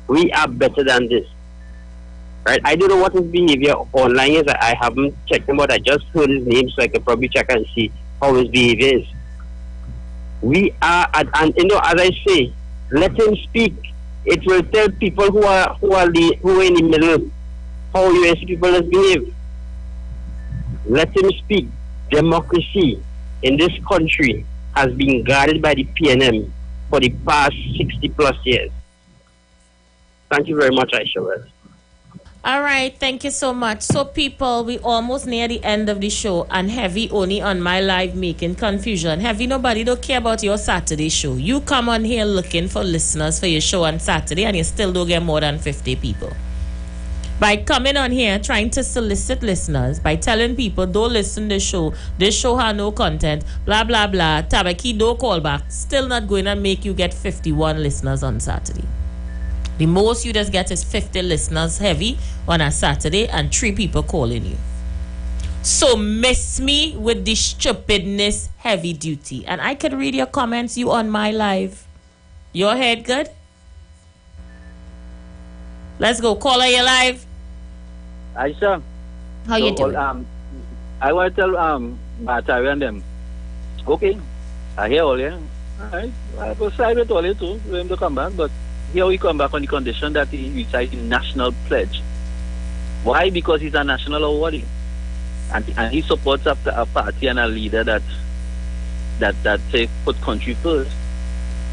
We are better than this. Right? I don't know what his behavior online is. I haven't checked him out. I just heard his name, so I could probably check and see how his behavior is. We are, and as I say, let him speak. It will tell people who are in the middle how UNC people must behave. Let him speak. Democracy in this country has been guarded by the PNM for the past 60+ years. Thank you very much, Aisha. All right, thank you so much. So, people, we almost near the end of the show, and Heavy only on my live making confusion. Heavy, nobody don't care about your Saturday show. You come on here looking for listeners for your show on Saturday, and you still don't get more than 50 people. By coming on here, trying to solicit listeners, by telling people, don't listen to this show has no content, blah, blah, blah, Tabaki, don't call back, still not going to make you get 51 listeners on Saturday. The most you just get is 50 listeners Heavy on a Saturday and 3 people calling you. So miss me with the stupidness Heavy duty. And I could read your comments, you on my live. Your head good? Let's go. Caller, you live? Aisha. How you doing? I want to tell Batari and them. Okay. I hear all you. Alright. I will side with all you too. For him to come back, but here we come back on the condition that he recites the national pledge. Why? Because he's a national awardee, and he supports a party and a leader that say put country first.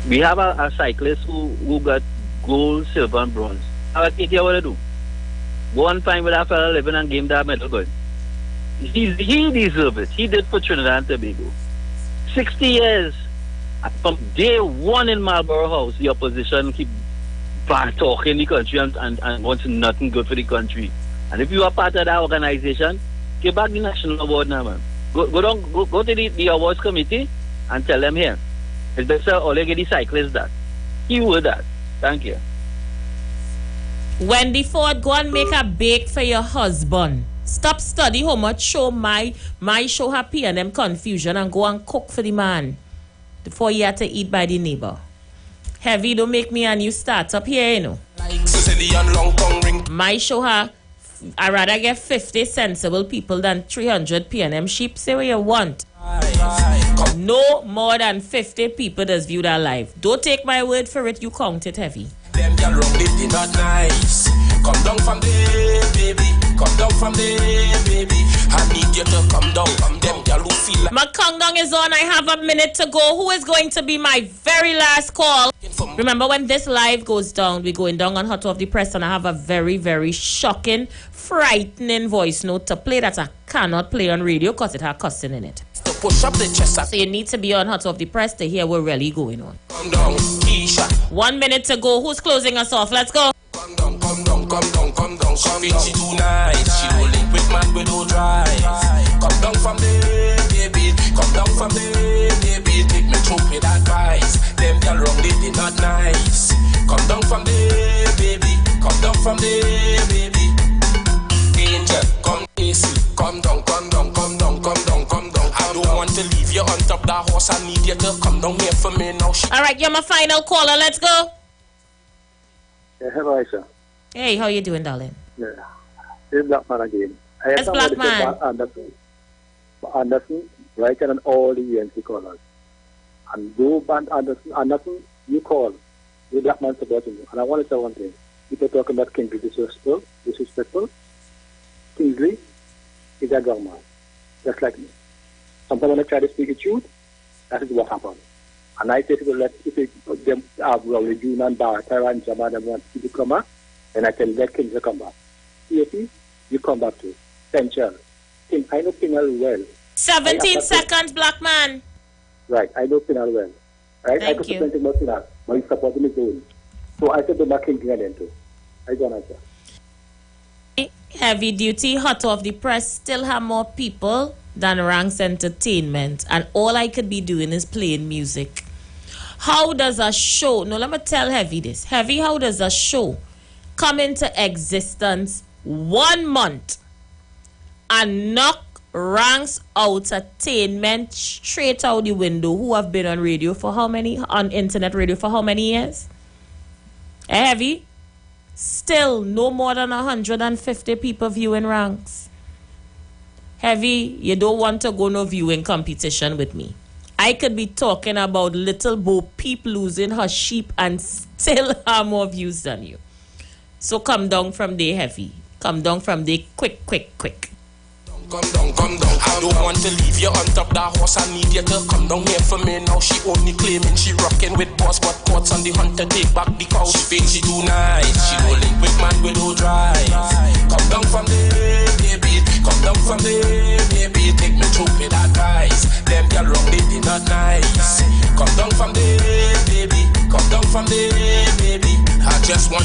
We have a cyclist who got gold, silver, and bronze. I think what to do. Go and find with that fella living and game that medal good. He deserves it. He did for Trinidad and Tobago. 60 years. From day one in Marlborough House, the opposition keep bad talking the country and wants nothing good for the country. And if you are part of that organization, give back the national award now, man. Go to the awards committee and tell them here. It's better all get the cyclists that. He would that. Thank you. Wendy Ford, go and make a bake for your husband. Stop study how much show my show happy and them confusion and go and cook for the man before he had to eat by the neighbor. Heavy, don't make me a new startup here, you know. My show I rather get 50 sensible people than 300 PNM sheep. Say what you want. No more than 50 people does view that live. Don't take my word for it, you count it heavy. Them girl round it, they not nice. Come down from there, baby. Come down from there, baby. I need you to come down. Them girl who feel like my countdown is on. I have a minute to go. Who is going to be my very last call? Remember, when this live goes down, we're going down on Hot Off the Press, and I have a very, very shocking, frightening voice note to play that I cannot play on radio because it has cussing in it. to push up the chest. So you need to be on Hot Off the Press to hear what's really going on. Come down, Keisha. 1 minute to go. Who's closing us off? Let's go. Come down, come down, come down, come down. She feel she too nice. She don't link with man with no drive. Come down from there, baby. Come down from there, baby. Take me through with advice. Them girl wrong, they not nice. Come down from there, baby. Come down from there, baby. Angel, come easy. Come down, come down, come down, come down, come down. I don't want to leave you on top that horse. I need you to come down here for me now. All right, you're my final caller. Let's go. Hello, Aisha. Hey, how you doing, darling? Yeah. This is Black Man again. Yes, Black Man. Anderson, writing on all the UNC callers. And do Band Anderson, you call. The Black Man supporting you. And I want to say one thing. People talking about Kingsley disrespectful. Kingsley is a young man, just like me. Sometimes when I try to speak the truth, that is what happens. And I say to people, if them have Rowley June and Barrett and Jamal and want to come back, then I tell them, let Kingsley come back. CAP, you come back to Central. I know Pinal well. 17 seconds, Black Man. Right, I know Pinal well. Right? Thank I could you. say about Pinal, but he's supporting his own. So I said to back Kingsley again too. I don't answer. Heavy duty, Hot Off the Press still have more people than Ranks Entertainment, and all I could be doing is playing music. How does a show, no, let me tell Heavy this. Heavy, how does a show come into existence 1 month and knock Ranks Entertainment straight out the window, who have been on radio for how many, on internet radio for how many years? Heavy? Still no more than 150 people viewing Ranks. Heavy, you don't want to go no viewing competition with me. I could be talking about Little Bo Peep losing her sheep and still have more views than you. So come down from there, Heavy. Come down from there quick, quick, quick. Come down, come down. I don't want to leave you on top that horse. I need you to come down here for me now. She only claiming she rocking with boss, but courts on the hunt to take back the cow. She feel she too nice. She don't link with man with no drive. Come down from there, baby. Come down from there, baby. Take me through with advice. Them girl wrong, they not nice. Come down from there, baby. Come down from there, baby. I just want